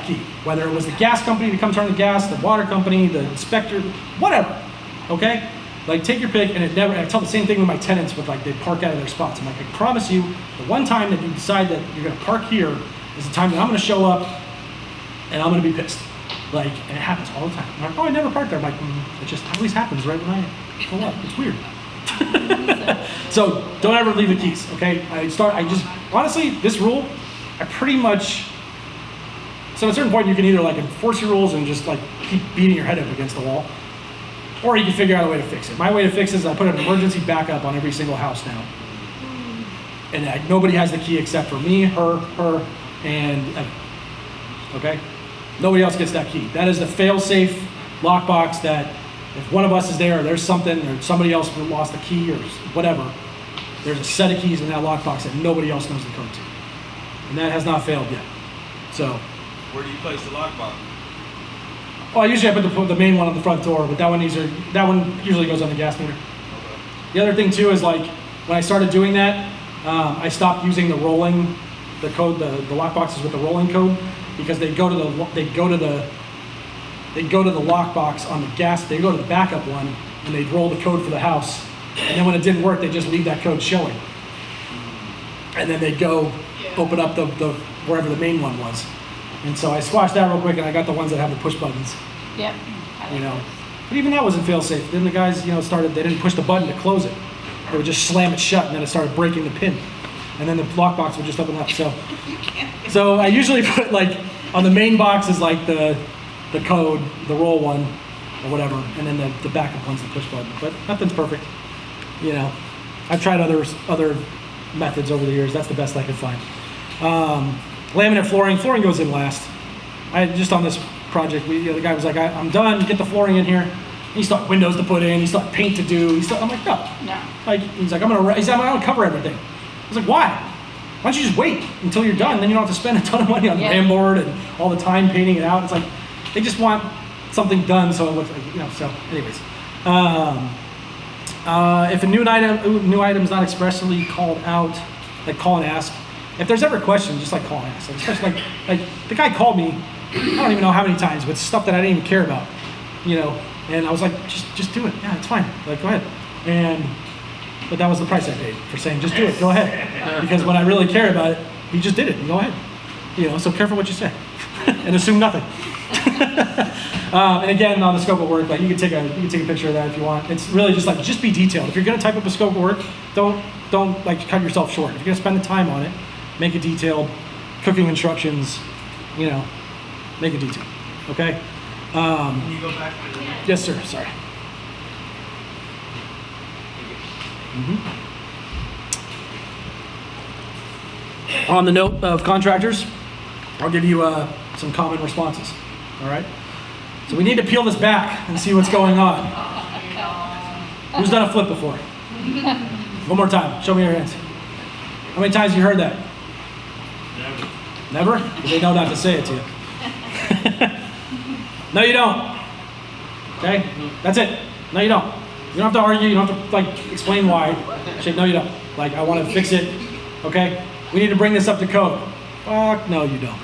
key. Whether it was the gas company to come turn the gas, the water company, the inspector, whatever. Okay? Like, take your pick, and I tell the same thing with my tenants with, like, they park out of their spots. I'm like, I promise you, the one time that you decide that you're going to park here is the time that I'm going to show up and I'm going to be pissed. Like, and it happens all the time. I'm like, oh, I never parked there. I'm like, it just always happens right when For what? It's weird. So don't ever leave the keys, okay? Honestly, this rule, I pretty much, so at a certain point you can either like enforce your rules and just like keep beating your head up against the wall, or you can figure out a way to fix it. My way to fix it is I put an emergency backup on every single house now. And nobody has the key except for me, her, and Evan. Okay? Nobody else gets that key. That is the fail-safe lockbox that if one of us is there or there's something or somebody else lost the key or whatever, there's a set of keys in that lockbox that nobody else knows the code to. And that has not failed yet. So. Where do you place the lockbox? Well, usually I put the main one on the front door, but that one usually goes on the gas meter. Okay. The other thing too is like when I started doing that, I stopped using the code, the lockboxes with the rolling code, because they go to the lockbox on the gas. They go to the backup one and they'd roll the code for the house, and then when it didn't work, they just leave that code showing, and then they'd go open up the wherever the main one was. And so I squashed that real quick, and I got the ones that have the push buttons. Yep. You know, but even that wasn't fail safe. Then the guys, they didn't push the button to close it. They would just slam it shut, and then it started breaking the pin. And then the lockbox would just open up. So I usually put like on the main box is like the code, the roll one, or whatever, and then the backup one's the push button. But nothing's perfect. I've tried other methods over the years. That's the best I could find. Laminate flooring. Flooring goes in last. Just on this project, the guy was like, I'm done. Get the flooring in here. He still had windows to put in. He still had paint to do. I'm like, no. Like, he's like, I'm gonna cover everything. I was like, why? Why don't you just wait until you're done? Then you don't have to spend a ton of money on the landlord and all the time painting it out. It's like, they just want something done so it looks like, so anyways. If a new item is not expressly called out, like call and ask. If there's ever a question, just like call and ask. Like, especially like the guy called me, I don't even know how many times, with stuff that I didn't even care about, and I was like, just do it. Yeah, it's fine. Like, go ahead. But that was the price I paid for saying, just do it, go ahead. Because when I really care about it, he just did it, and go ahead. So careful what you say, and assume nothing. And again, on the scope of work, like you can take a picture of that if you want. It's really just be detailed. If you're gonna type up a scope of work, don't like cut yourself short. If you're gonna spend the time on it, make it detailed. Cooking instructions, make it detailed. Okay. Can you go back to the Yes, sir. Sorry. On the note of contractors, I'll give you some common responses. All right. So we need to peel this back and see what's going on. Who's done a flip before? One more time. Show me your hands. How many times have you heard that? Never. Never? Because they know not to say it to you. No, you don't. Okay? That's it. No, you don't. You don't have to argue. You don't have to explain why. No, you don't. I want to fix it. Okay? We need to bring this up to code. Fuck, no, you don't.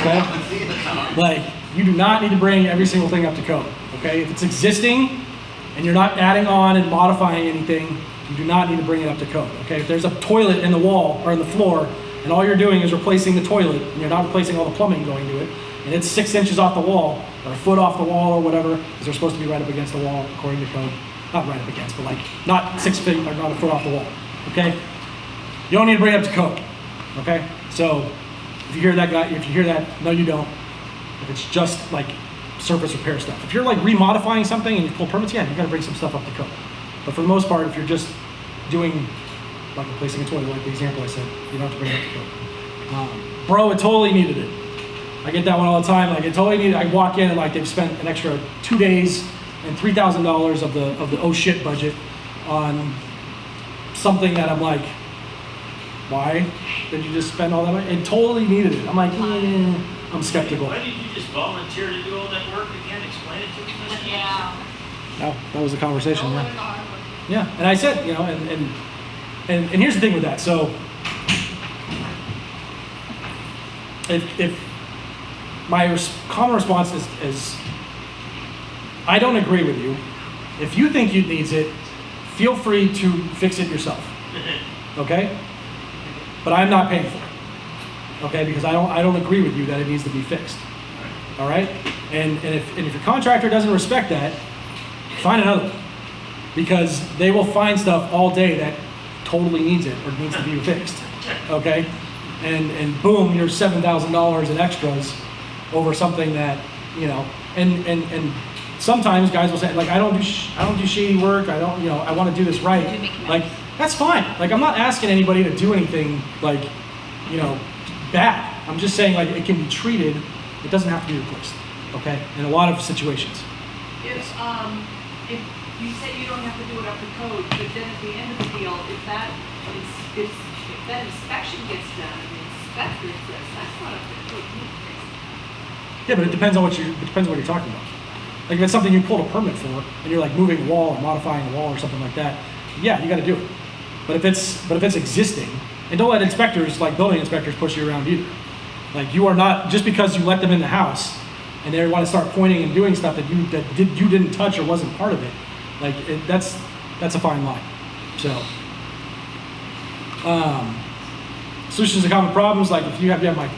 Okay? You do not need to bring every single thing up to code. Okay? If it's existing and you're not adding on and modifying anything, you do not need to bring it up to code. Okay? If there's a toilet in the wall or in the floor, and all you're doing is replacing the toilet, and you're not replacing all the plumbing going to it, and it's 6 inches off the wall, or a foot off the wall, or whatever, because they're supposed to be right up against the wall, according to code. Not right up against, but not 6 feet, or not a foot off the wall. Okay? You don't need to bring it up to code. Okay? So, if you hear that, no, you don't. If it's just surface repair stuff. If you're remodifying something and you pull permits, yeah, you gotta bring some stuff up to code. But for the most part, if you're just doing, replacing a toilet, like the example I said, you don't have to bring it up to code. Bro, it totally needed it. I get that one all the time. It totally needed. I walk in and they've spent an extra 2 days and $3,000 of the oh shit budget on something that I'm like, why did you just spend all that money? It totally needed it. I'm like, I'm skeptical. Why did you just volunteer to do all that work again? Explain it to me. Yeah. No, that was the conversation. Yeah, and I said, and here's the thing with that. So, if my common response is, I don't agree with you. If you think it needs it, feel free to fix it yourself. Okay? But I'm not paying for it. Okay? Because I don't agree with you that it needs to be fixed. All right? And if your contractor doesn't respect that, find another one. because they will find stuff all day that totally needs it or needs to be fixed, okay? And boom, you're $7,000 in extras over something that, you know, and sometimes guys will say, like, I don't do shady work, I don't, you know, I want to do this right. Like, that's fine. Like, I'm not asking anybody to do anything, like, you know, bad. I'm just saying, like, it can be treated, it doesn't have to be replaced, okay? In a lot of situations. If you say you don't have to do it up to code, but then at the end of the deal, if that inspection gets done and the inspector says that's not up to code, you need to fix it. Yeah, but it depends on what you're talking about. Like if it's something you pulled a permit for and you're like moving a wall or modifying a wall or something like that, yeah, you got to do it. But if it's existing, and don't let inspectors, like building inspectors, push you around either. Like you are not, just because you let them in the house and they want to start pointing and doing stuff that you didn't touch or wasn't part of it, like that's a fine line. So solutions to common problems, like if you have like,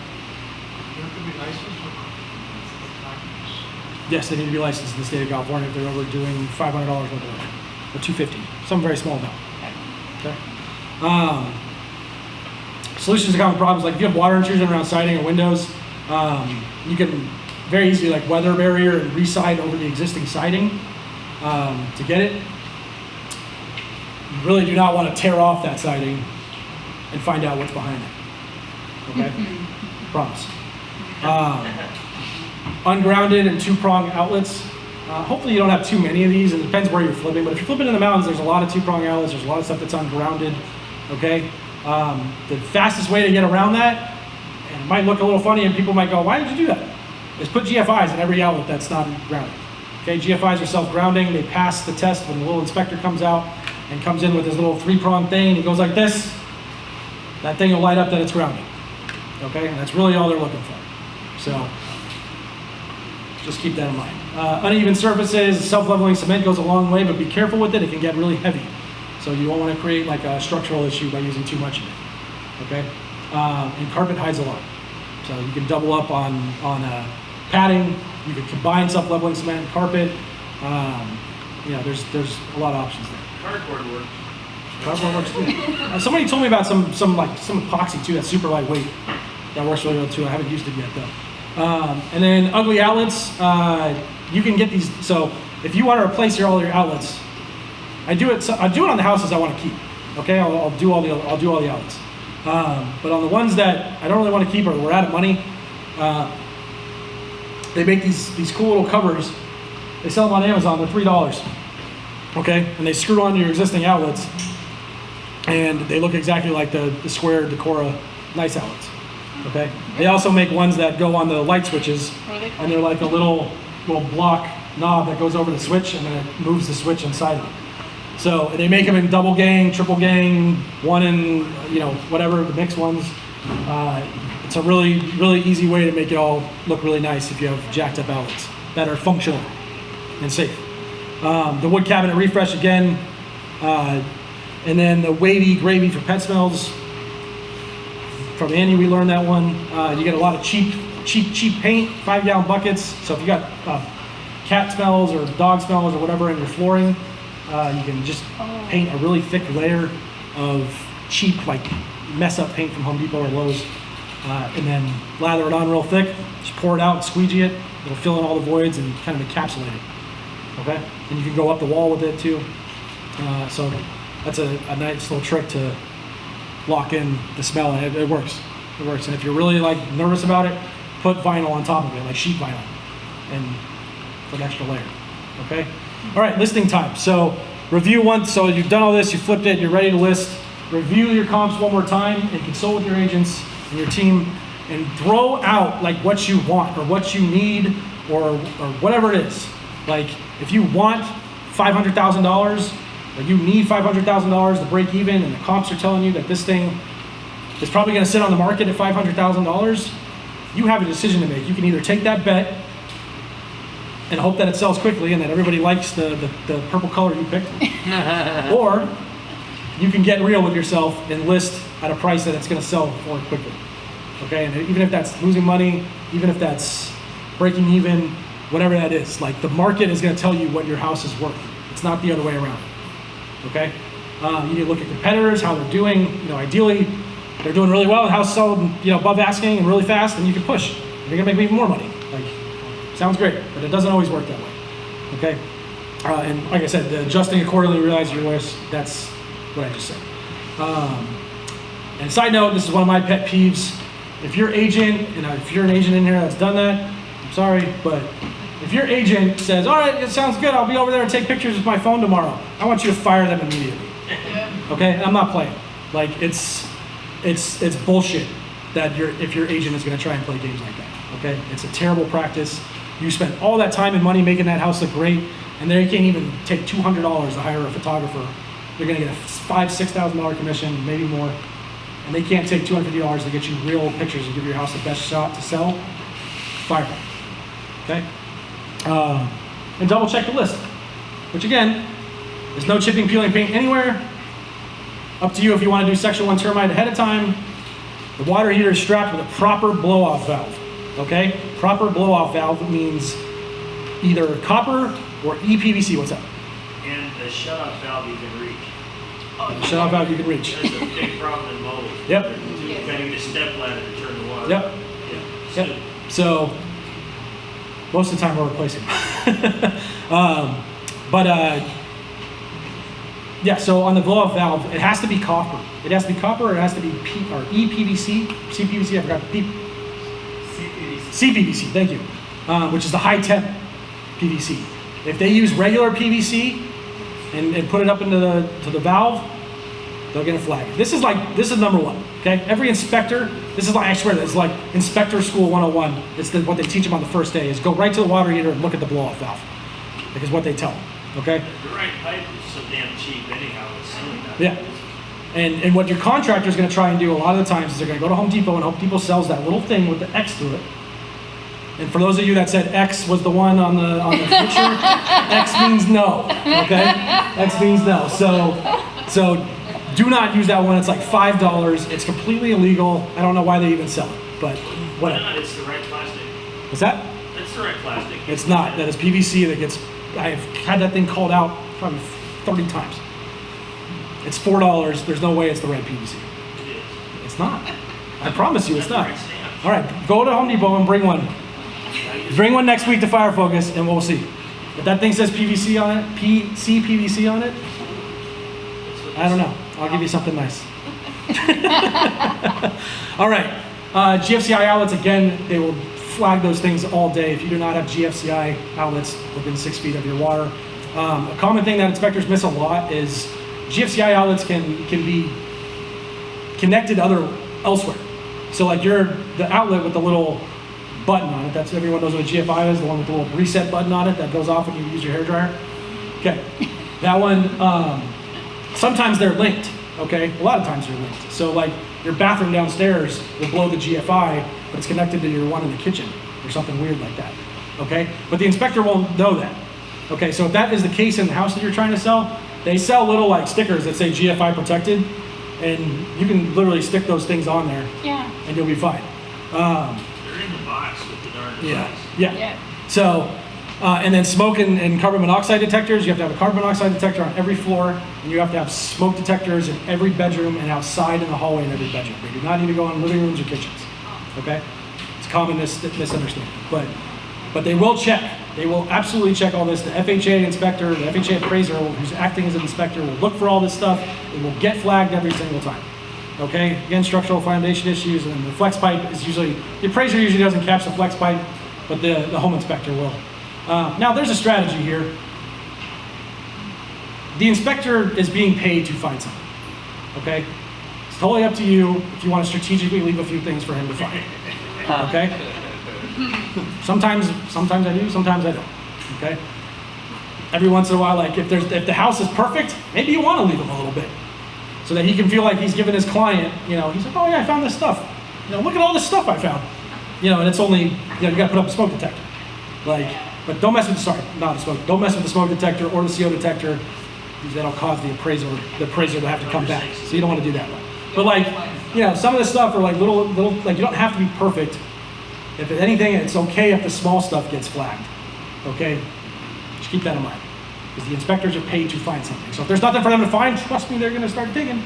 yes, they need to be licensed in the state of California if they're over doing $500 worth of work, or $250, some very small amount. Okay. Solutions to common problems, like if you have water intrusion around siding or windows, you can very easily like weather barrier and re-side over the existing siding to get it. You really do not want to tear off that siding and find out what's behind it. Okay? Promise. Ungrounded and two-prong outlets. Hopefully you don't have too many of these, and it depends where you're flipping, but if you're flipping in the mountains, there's a lot of two-prong outlets, there's a lot of stuff that's ungrounded, okay? The fastest way to get around that, and it might look a little funny and people might go, why did you do that? Is put GFIs in every outlet that's not grounded. Okay, GFIs are self-grounding, they pass the test when the little inspector comes out and comes in with his little three-prong thing, and he goes like this, that thing will light up that it's grounded. Okay, and that's really all they're looking for. So, just keep that in mind. Uneven surfaces, self-leveling cement goes a long way, but be careful with it, it can get really heavy. So you don't want to create like a structural issue by using too much of it, okay? And carpet hides a lot. So you can double up on padding, you can combine self-leveling cement and carpet. You know, there's a lot of options there. Cardboard works. Cardboard works too. Somebody told me about some epoxy too that's super lightweight. That works really well too. I haven't used it yet though. And then ugly outlets, you can get these. So if you want to replace all your outlets, I do it on the houses I want to keep. Okay, I'll do all the outlets. But on the ones that I don't really want to keep or we're out of money, they make these cool little covers. They sell them on Amazon. They're $3. Okay, and they screw onto your existing outlets, and they look exactly like the square Decora nice outlets. Okay, they also make ones that go on the light switches, and they're like a little block knob that goes over the switch, and then it moves the switch inside of it. So they make them in double gang, triple gang, one in, you know, whatever, the mixed ones. It's a really, really easy way to make it all look really nice if you have jacked up outlets that are functional and safe. The wood cabinet refresh again, and then the wavy gravy for pet smells. From Andy, we learned that one. You get a lot of cheap paint, 5-gallon buckets. So if you got cat smells or dog smells or whatever in your flooring, you can just paint a really thick layer of cheap, like mess up paint from Home Depot or Lowe's, and then lather it on real thick. Just pour it out and squeegee it. It'll fill in all the voids and kind of encapsulate it. Okay, and you can go up the wall with it too. So that's a nice little trick to lock in the smell, and it works. It works. And if you're really like nervous about it, put vinyl on top of it, like sheet vinyl, and for an extra layer. Okay. All right, listing time. So review once. So you've done all this, you flipped it, you're ready to list. Review your comps one more time and consult with your agents and your team, and throw out like what you want or what you need or whatever it is. Like if you want $500,000 or you need $500,000 to break even, and the comps are telling you that this thing is probably going to sit on the market at $500,000, you have a decision to make. You can either take that bet and hope that it sells quickly and that everybody likes the purple color you picked, or you can get real with yourself and list at a price that it's going to sell for quickly. Okay, and even if that's losing money, even if that's breaking even, whatever that is, like the market is going to tell you what your house is worth. It's not the other way around. okay? You need to look at competitors, how they're doing. You know, ideally, they're doing really well, the house sold, you know, above asking and really fast, and you can push. You're gonna make even more money. Like, sounds great, but it doesn't always work that way, okay? And like I said, the adjusting accordingly, realize your risk, that's what I just said. And side note, this is one of my pet peeves. If your agent, if you're an agent in here that's done that, I'm sorry, but if your agent says, all right, it sounds good, I'll be over there and take pictures with my phone tomorrow, I want you to fire them immediately. Okay, I'm not playing. Like, it's bullshit that if your agent is gonna try and play games like that, okay? It's a terrible practice. You spent all that time and money making that house look great, and they can't even take $200 to hire a photographer. They're gonna get a $5,000, $6,000 commission, maybe more, and they can't take $250 to get you real pictures and give your house the best shot to sell. Fire them, okay? And double check the list, which again, there's no chipping, peeling paint anywhere. Up to you if you want to do section 1 termite ahead of time. The water heater is strapped with a proper blow-off valve, okay? Proper blow-off valve means either copper or EPVC, what's up? And the shut-off valve you can reach. The shut-off valve you can reach. That's a big problem in mobile. Yep. You gotta get a step ladder to turn the water. Yep. Yeah. Yep. So, most of the time we're replacing. Yeah, so on the blow-off valve, it has to be copper. It has to be copper, or it has to be EPVC, CPVC, I forgot, CPVC, thank you, which is the high-temp PVC. If they use regular PVC and put it up into the valve, they'll get a flag. This is number one, okay? Every inspector, this is like, I swear, this is like Inspector School 101. It's what they teach them on the first day, is go right to the water heater and look at the blow-off valve, because what they tell them, okay? The right pipe is so damn cheap anyhow, it's silly that. Yeah. And what your contractor is going to try and do a lot of the times is they're going to go to Home Depot, and Home Depot sells that little thing with the X through it. And for those of you that said X was the one on the picture, X means no, okay? X means no. So do not use that one. It's like $5. It's completely illegal. I don't know why they even sell it, but whatever. Why not? It's the right plastic. What's that? That's the right plastic. It's not. That is PVC that gets, I've had that thing called out probably 30 times. It's $4. There's no way it's the right PVC. It is. It's not. I promise you it's not. All right, go to Home Depot and bring one. Bring one next week to FIREfocus and we'll see. If that thing says PVC on it, CPVC on it, I don't know. I'll give you something nice. All right, GFCI outlets, again, they will flag those things all day if you do not have GFCI outlets within 6 feet of your water. A common thing that inspectors miss a lot is GFCI outlets can be connected elsewhere. So like the outlet with the little button on it, that's, everyone knows what a GFI is, the one with the little reset button on it that goes off when you use your hairdryer. Okay, that one, sometimes they're linked, okay? A lot of times they're linked. So like your bathroom downstairs will blow the GFI, but it's connected to your one in the kitchen or something weird like that, okay? But the inspector won't know that. Okay, so if that is the case in the house that you're trying to sell, they sell little like stickers that say GFI protected, and you can literally stick those things on there, Yeah. and you'll be fine. They're in the box with the darn device. Yeah. So, and then smoke and carbon monoxide detectors. You have to have a carbon monoxide detector on every floor, and you have to have smoke detectors in every bedroom and outside in the hallway in every bedroom. They do not need to go in living rooms or kitchens. Okay, it's common misunderstanding, but they will check. They will absolutely check all this. The FHA inspector, the FHA appraiser, who's acting as an inspector, will look for all this stuff. It will get flagged every single time. Okay, again, structural foundation issues, and the flex pipe is usually, the appraiser usually doesn't catch the flex pipe, but the home inspector will. Now, there's a strategy here. The inspector is being paid to find something, okay? It's totally up to you if you want to strategically leave a few things for him to find, okay? Sometimes I do, sometimes I don't, okay? Every once in a while, like if the house is perfect, maybe you want to leave him a little bit so that he can feel like he's giving his client, he's like, oh yeah, I found this stuff. Look at all this stuff I found. And it's only, you got to put up a smoke detector. But don't mess with don't mess with the smoke detector or the CO detector, because that'll cause the appraiser to have to come back. So you don't want to do that one. But some of the stuff are like little, like you don't have to be perfect. If anything, it's okay if the small stuff gets flagged. Okay? Just keep that in mind. because the inspectors are paid to find something. So if there's nothing for them to find, trust me, they're gonna start digging.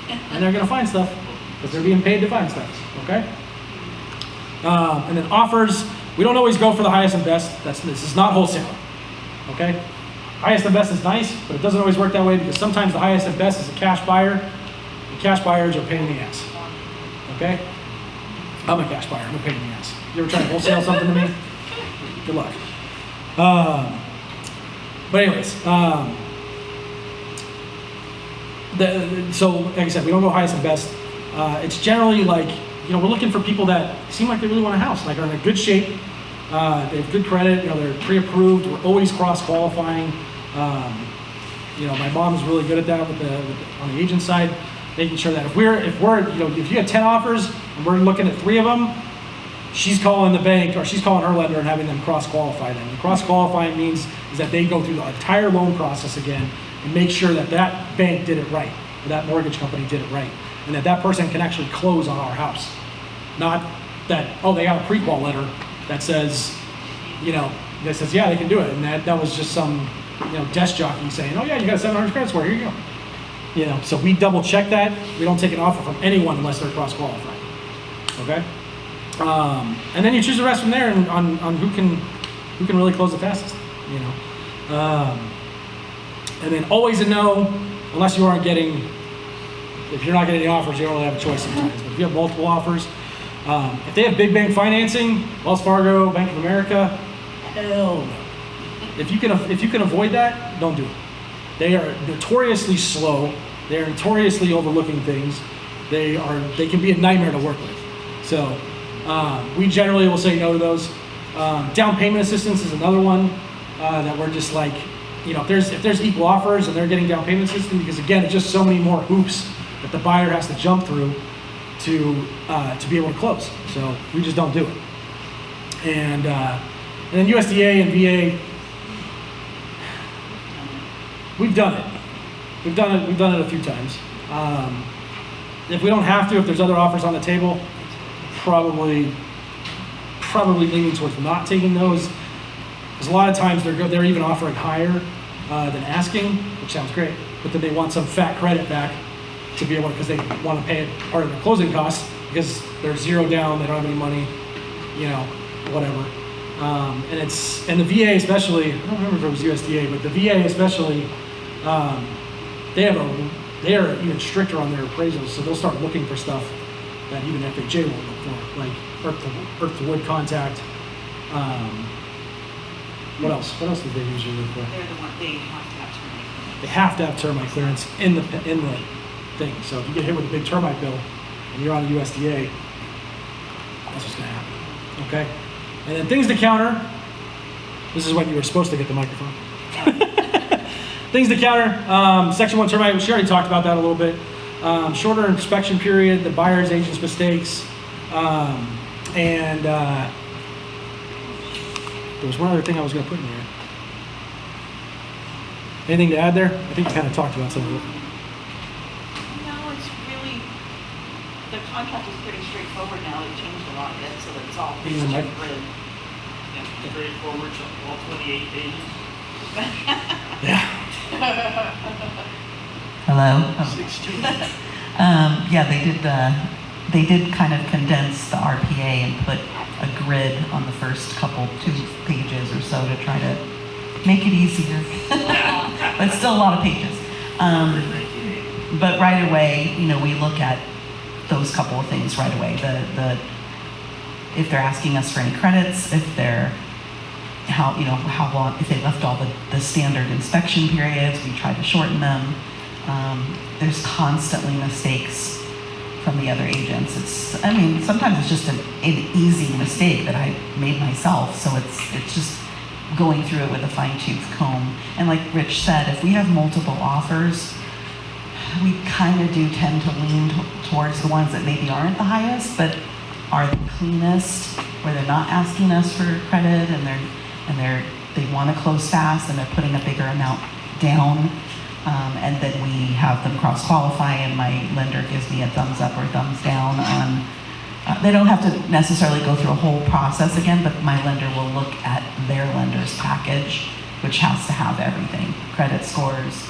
And they're gonna find stuff, because they're being paid to find stuff, okay? And then offers, we don't always go for the highest and best. This is not wholesale, okay? Highest and best is nice, but it doesn't always work that way, because sometimes the highest and best is a cash buyer. And cash buyers are a pain in the ass, okay? I'm a cash buyer, I'm a pain in the ass. You ever try to wholesale something to me? Good luck. But anyways, so like I said, we don't go highest and best. It's generally like, we're looking for people that seem like they really want a house, like are in a good shape, they have good credit, they're pre-approved, we're always cross-qualifying. My mom's really good at that on the agent side, making sure that if you get 10 offers and we're looking at 3 of them, she's calling the bank or she's calling her lender and having them cross-qualify them. And cross-qualifying means is that they go through the entire loan process again and make sure that that bank did it right, or that mortgage company did it right, and that person can actually close on our house. Not that, they got a pre-qual letter that says, yeah, they can do it, and that was just some, desk jockey saying, oh yeah, you got a 700 credit score, here you go. So we double check that. We don't take an offer from anyone unless they're cross-qualified, okay? And then you choose the rest from there on who can really close the fastest, and then always a no, unless you aren't getting, if you're not getting the offers, you don't really have a choice sometimes. But if you have multiple offers, if they have big bank financing, Wells Fargo, Bank of America, hell no. If you can avoid that, don't do it. They are notoriously slow. They are notoriously overlooking things. They can be a nightmare to work with. So we generally will say no to those. Down payment assistance is another one that we're just like, if there's equal offers and they're getting down payment assistance, because again, it's just so many more hoops that the buyer has to jump through to be able to close. So we just don't do it. And then USDA and VA, we've done it. We've done it a few times. If we don't have to, if there's other offers on the table, probably leaning towards not taking those. Because a lot of times they're even offering higher than asking, which sounds great, but then they want some fat credit back to be able to, because they want to pay part of their closing costs because they're zero down, they don't have any money, whatever. And the VA especially, I don't remember if it was USDA, but the VA especially, they are even stricter on their appraisals, so they'll start looking for stuff that even FHA won't look for, like earth to wood contact. What else? What else do they usually look for? They're the one, they have to have termite. They have to have termite clearance in the thing. So if you get hit with a big termite bill and you're on the USDA, that's what's going to happen. Okay? And then things to counter. This is when you were supposed to get the microphone. Things to counter. Section 1 termite, we already talked about that a little bit. Shorter inspection period, the buyer's agent's mistakes, and there was one other thing I was going to put in here. Anything to add there? I think we kind of talked about some of it. No, it's really, the contract is pretty straightforward now. They changed a lot of it, so it's all Even pretty like- grid. Straightforward, all 28 pages. Yeah. Hello? 16. Yeah, they did kind of condense the RPA and put a grid on the first 2 pages or so to try to make it easier. But it's still a lot of pages. But right away, we look at those couple of things right away. If they're asking us for any credits, if they're how long, if they left all the standard inspection periods, we try to shorten them. There's constantly mistakes from the other agents. Sometimes it's just an easy mistake that I made myself, so it's just going through it with a fine-tooth comb. And like Rich said, if we have multiple offers, we kind of do tend to lean towards the ones that maybe aren't the highest, but are the cleanest, where they're not asking us for credit and they want to close fast and they're putting a bigger amount down. And then we have them cross-qualify, and my lender gives me a thumbs up or thumbs down on. They don't have to necessarily go through a whole process again, but my lender will look at their lender's package which has to have everything, credit scores,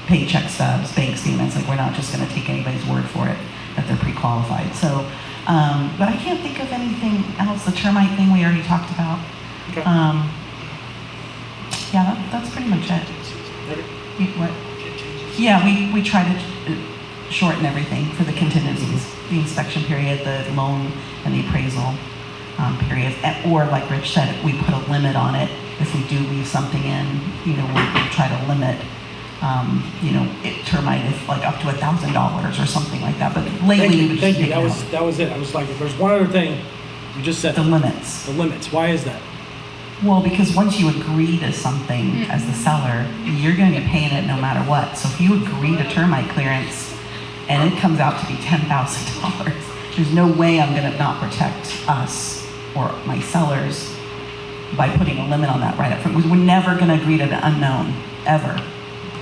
paycheck stubs, bank statements. Like, we're not just gonna take anybody's word for it that they're pre-qualified. So, but I can't think of anything else. The termite thing we already talked about. Okay. Yeah, that's pretty much it. What? Yeah, we try to shorten everything for the contingencies, the inspection period, the loan, and the appraisal period. Or like Rich said, we put a limit on it. If we do leave something in, we try to limit, termite if like up to $1,000 or something like that. But lately, thank you. That was it. I was like, if there's one other thing, you just said the limits. The limits. Why is that? Well, because once you agree to something as the seller, you're going to be paying it no matter what. So if you agree to termite clearance and it comes out to be $10,000, there's no way I'm going to not protect us or my sellers by putting a limit on that right up front. We're never going to agree to the unknown, ever.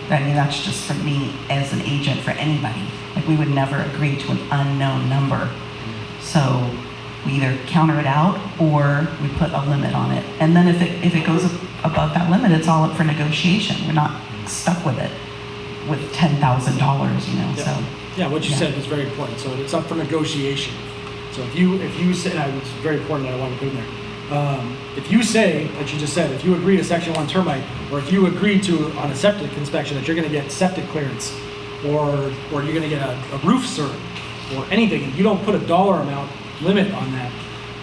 I mean, that's just for me as an agent for anybody. Like, we would never agree to an unknown number. So we either counter it out or we put a limit on it. And then if it goes above that limit, it's all up for negotiation. We're not stuck with it with $10,000, Yeah. So. Yeah, what you said is very important. So it's up for negotiation. So if you say, it's very important that I want to put in there. If you say, like you just said, if you agree to Section 1 termite, or if you agree to on a septic inspection that you're going to get septic clearance, or you're going to get a roof cert, or anything, and you don't put a dollar amount limit on that,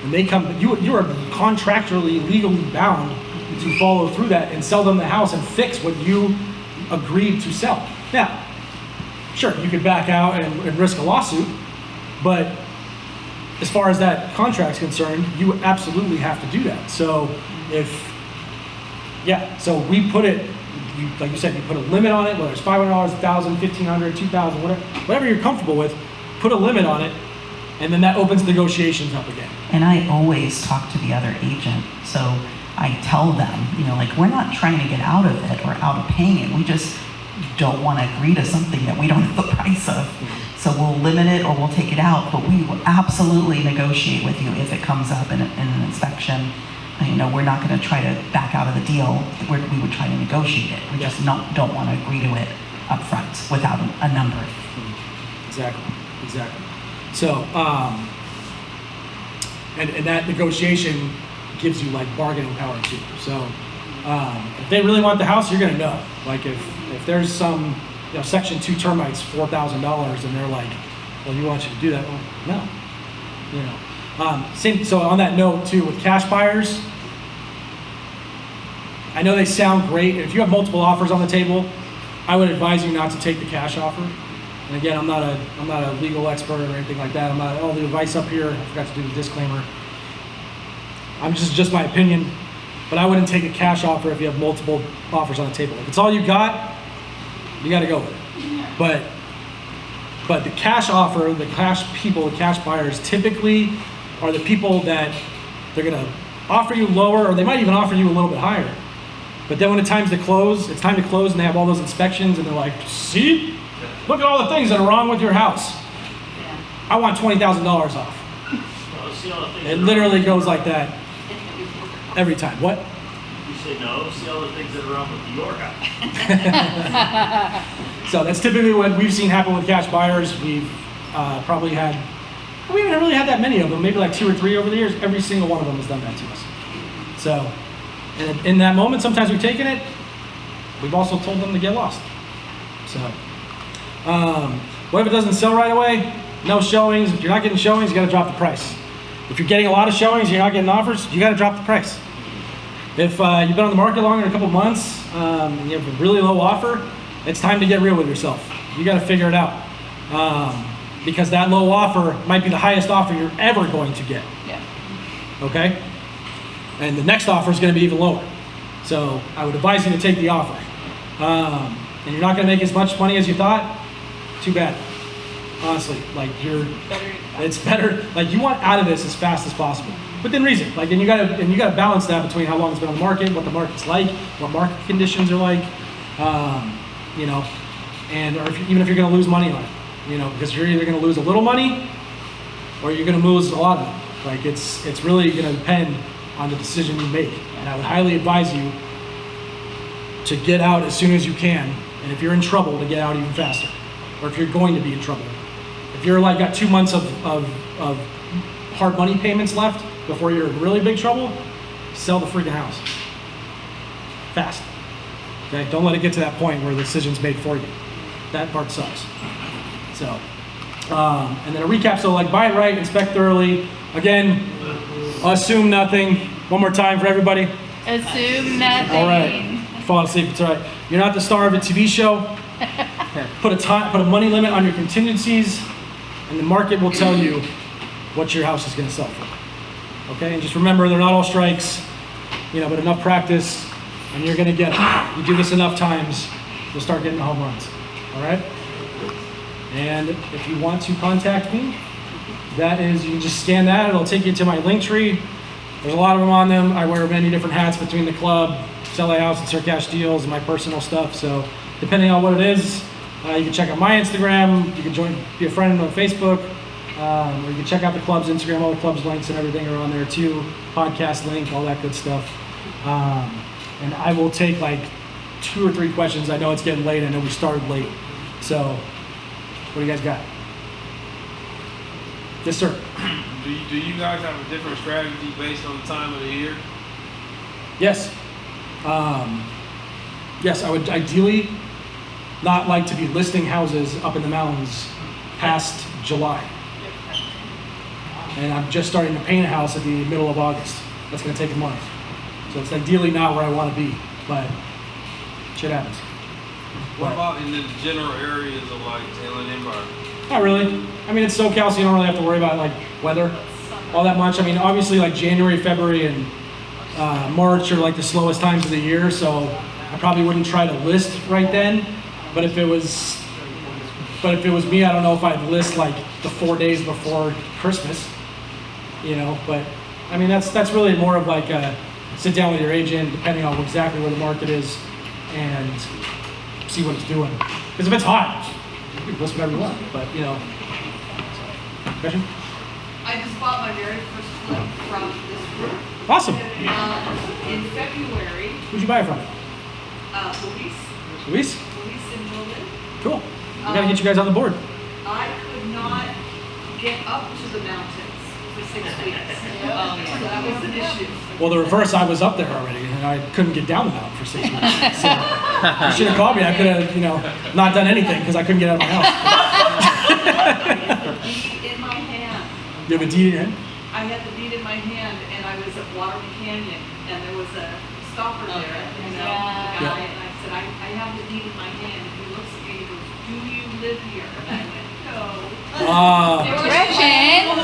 when they come, you are contractually, legally bound to follow through that and sell them the house and fix what you agreed to sell. Now, sure, you could back out and risk a lawsuit, but as far as that contract's concerned, you absolutely have to do that. So so we put it, like you said, you put a limit on it, whether it's $500, $1,000, $1,500, $2,000, whatever you're comfortable with, put a limit on it, and then that opens negotiations up again. And I always talk to the other agent. So I tell them, like, we're not trying to get out of it or out of paying it. We just don't want to agree to something that we don't know the price of. So we'll limit it or we'll take it out, but we will absolutely negotiate with you if it comes up in an inspection. We're not going to try to back out of the deal. We would try to negotiate it. We just don't want to agree to it up front without a number. Exactly. So, and that negotiation gives you like bargaining power too. So, if they really want the house, you're going to know. Like if there's some, Section 2 termites, $4,000, and they're like, well, you want you to do that? Well, no. Same. So on that note too, with cash buyers, I know they sound great. If you have multiple offers on the table, I would advise you not to take the cash offer. And again, I'm not a legal expert or anything like that. I'm not all the advice up here. I forgot to do the disclaimer. I'm just my opinion, but I wouldn't take a cash offer if you have multiple offers on the table. If it's all you got, you got to go with it. But the cash offer, the cash people, the cash buyers typically are the people that they're going to offer you lower, or they might even offer you a little bit higher. But then when it's time to close, and they have all those inspections, and they're like, see? Look at all the things that are wrong with your house. I want $20,000 off. Well, see all the things It literally goes like that every time. What? You say no, see all the things that are wrong with your house. So that's typically what we've seen happen with cash buyers. We've probably had, we haven't really had that many of them, maybe like 2 or 3 over the years. Every single one of them has done that to us. So, and in that moment, sometimes we've taken it. We've also told them to get lost. So, what if it doesn't sell right away? No showings. If you're not getting showings, you got to drop the price. If you're getting a lot of showings, you're not getting offers, you got to drop the price. If you've been on the market longer than a couple months, and you have a really low offer, it's time to get real with yourself. You got to figure it out. Because that low offer might be the highest offer you're ever going to get. Yeah. Okay? And the next offer is going to be even lower. So I would advise you to take the offer. And you're not going to make as much money as you thought, too bad. Honestly, like it's better. Like, you want out of this as fast as possible, within reason. Like, and you gotta balance that between how long it's been on the market, what the market's like, what market conditions are like, and or even if you're going to lose money on it, because you're either going to lose a little money or you're going to lose a lot of it. Like, it's really going to depend on the decision you make. And I would highly advise you to get out as soon as you can, and if you're in trouble, to get out even faster, or if you're going to be in trouble. If you're like got 2 months of hard money payments left before you're in really big trouble, sell the freaking house. Fast. Okay? Don't let it get to that point where the decision's made for you. That part sucks. So, and then a recap, so like buy it right, inspect thoroughly. Again, assume nothing. One more time for everybody. Assume nothing. All right. Fall asleep, it's all right. You're not the star of a TV show. Put a money limit on your contingencies, and the market will tell you what your house is going to sell for. Okay, and just remember, they're not all strikes, but enough practice, and you're going to get it. You do this enough times, you'll start getting the home runs. All right? And if you want to contact me, that is, you can just scan that. It'll take you to my link tree. There's a lot of them on them. I wear many different hats between the club, sell a house, and Sir Cash deals, and my personal stuff. So depending on what it is, you can check out my Instagram. You can be a friend on Facebook. Or you can check out the club's Instagram. All the club's links and everything are on there too. Podcast link, all that good stuff. And I will take like 2 or 3 questions. I know it's getting late. I know we started late. So what do you guys got? Yes, sir. Do you guys have a different strategy based on the time of the year? Yes. Yes, I would ideally not like to be listing houses up in the mountains past July. And I'm just starting to paint a house at the middle of August. That's going to take a month. So it's ideally not where I want to be, but shit happens. What about in the general areas of like Taylor and Empire? Not really. I mean, it's SoCal, so you don't really have to worry about like weather all that much. I mean, obviously like January, February, and March are like the slowest times of the year, so I probably wouldn't try to list right then. But if it was me, I don't know if I'd list like the 4 days before Christmas, But I mean, that's really more of like a sit down with your agent, depending on exactly where the market is, and see what it's doing. Because if it's hot, you can list whatever you want. But question? I just bought my very first flip from this group. Awesome. In February. Who'd you buy it from? Luis. Luis? Luis in Berlin. Cool. We gotta get you guys on the board. I could not get up to the mountains for 6 weeks. So that was an issue. Well, the reverse, I was up there already, and I couldn't get down the mountain for 6 weeks. So you should have called me. I could have, not done anything because I couldn't get out of my house. Deed in my hand. You have a deed in your hand? I had the deed in my hand, and I was at Waterman Canyon, and there was a stopper there, the guy, and I said, I have the deed in my hand. And he looks at me and he goes, do you live here? And I went, no. Gretchen.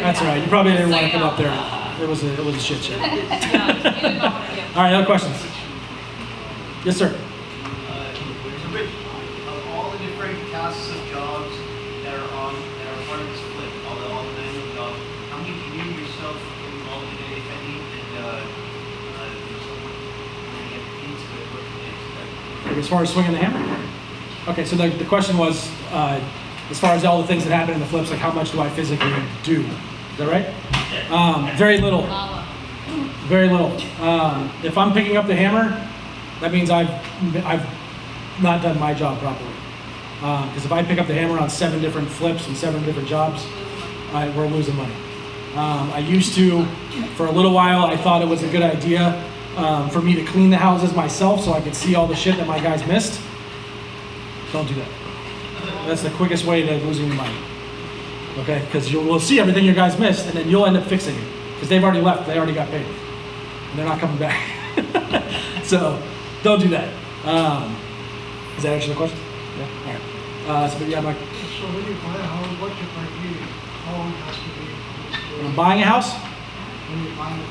That's all right. You probably didn't want to come up there. It was a shit show. All right, other questions? Yes, sir. So Rich, of all the different classes of jobs that are part of this flip, all the manual jobs, how many do you yourself get involved in it, if any, and As far as swinging the hammer? Okay, so the question was, as far as all the things that happen in the flips, like how much do I physically do? Is that right? Very little. Very little. If I'm picking up the hammer, that means I've not done my job properly. Because if I pick up the hammer on 7 different flips and 7 different jobs, we're losing money. I used to, for a little while, I thought it was a good idea for me to clean the houses myself so I could see all the shit that my guys missed. Don't do that. That's the quickest way to losing your money. Okay, because we'll see everything your guys missed, and then you'll end up fixing it. Because they've already left, they already got paid. And they're not coming back. So, don't do that. Does that answer the question? Yeah? All right. So, yeah, Mike. So when you buy a house, what's your criteria? How long it has to be? When I'm buying a house? When you're buying a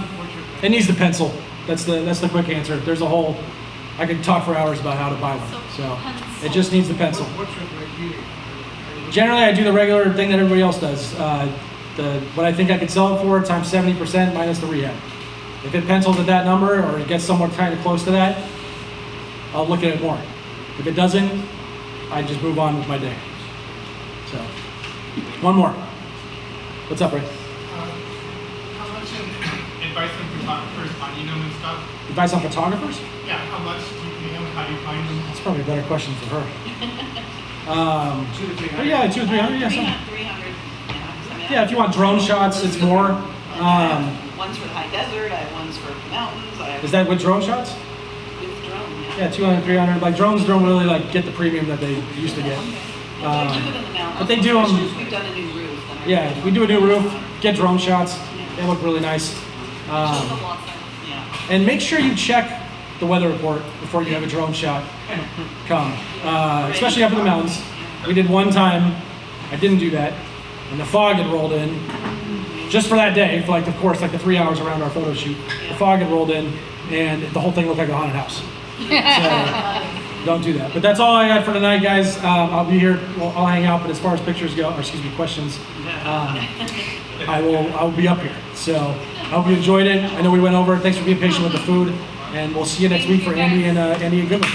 person? It needs the pencil. That's the quick answer. There's a whole, I could talk for hours about how to buy one. So, it just needs the pencil. What's your criteria? Generally, I do the regular thing that everybody else does. What I think I could sell it for times 70% minus the rehab. If it pencils at that number or it gets somewhat kind of close to that, I'll look at it more. If it doesn't, I just move on with my day. So, one more. What's up, Ray? How much in advice on photographers finding them and stuff? Advice on photographers? Yeah, how much do you pay them? How do you find them? That's probably a better question for her. 200 to 300. Yeah, 200 or 300. Yeah, 300, yeah, if you want drone shots, it's more. One's for the high desert, I have ones for the mountains, I have Is that with drone shots? with drone, Yeah, 200, 300. Like drones don't really like get the premium that they used to get. But I do it in the mountains. But they do 'em- Especially if we've done a new roof. then I Yeah, do we do a new roof, get drone shots. They look really nice. Yeah. And make sure you check the weather report before you have a drone shot come, especially up in the mountains. We did one time, I didn't do that, and the fog had rolled in just for that day, for like, of course, like the 3 hours around our photo shoot. The fog had rolled in, and the whole thing looked like a haunted house. So don't do that. But that's all I got for tonight, guys. I'll be here, well, I'll hang out, but as far as pictures go, or excuse me, questions, I will be up here. So I hope you enjoyed it. I know we went over it. Thanks for being patient with the food. And we'll see you next week for Andy and Goodman.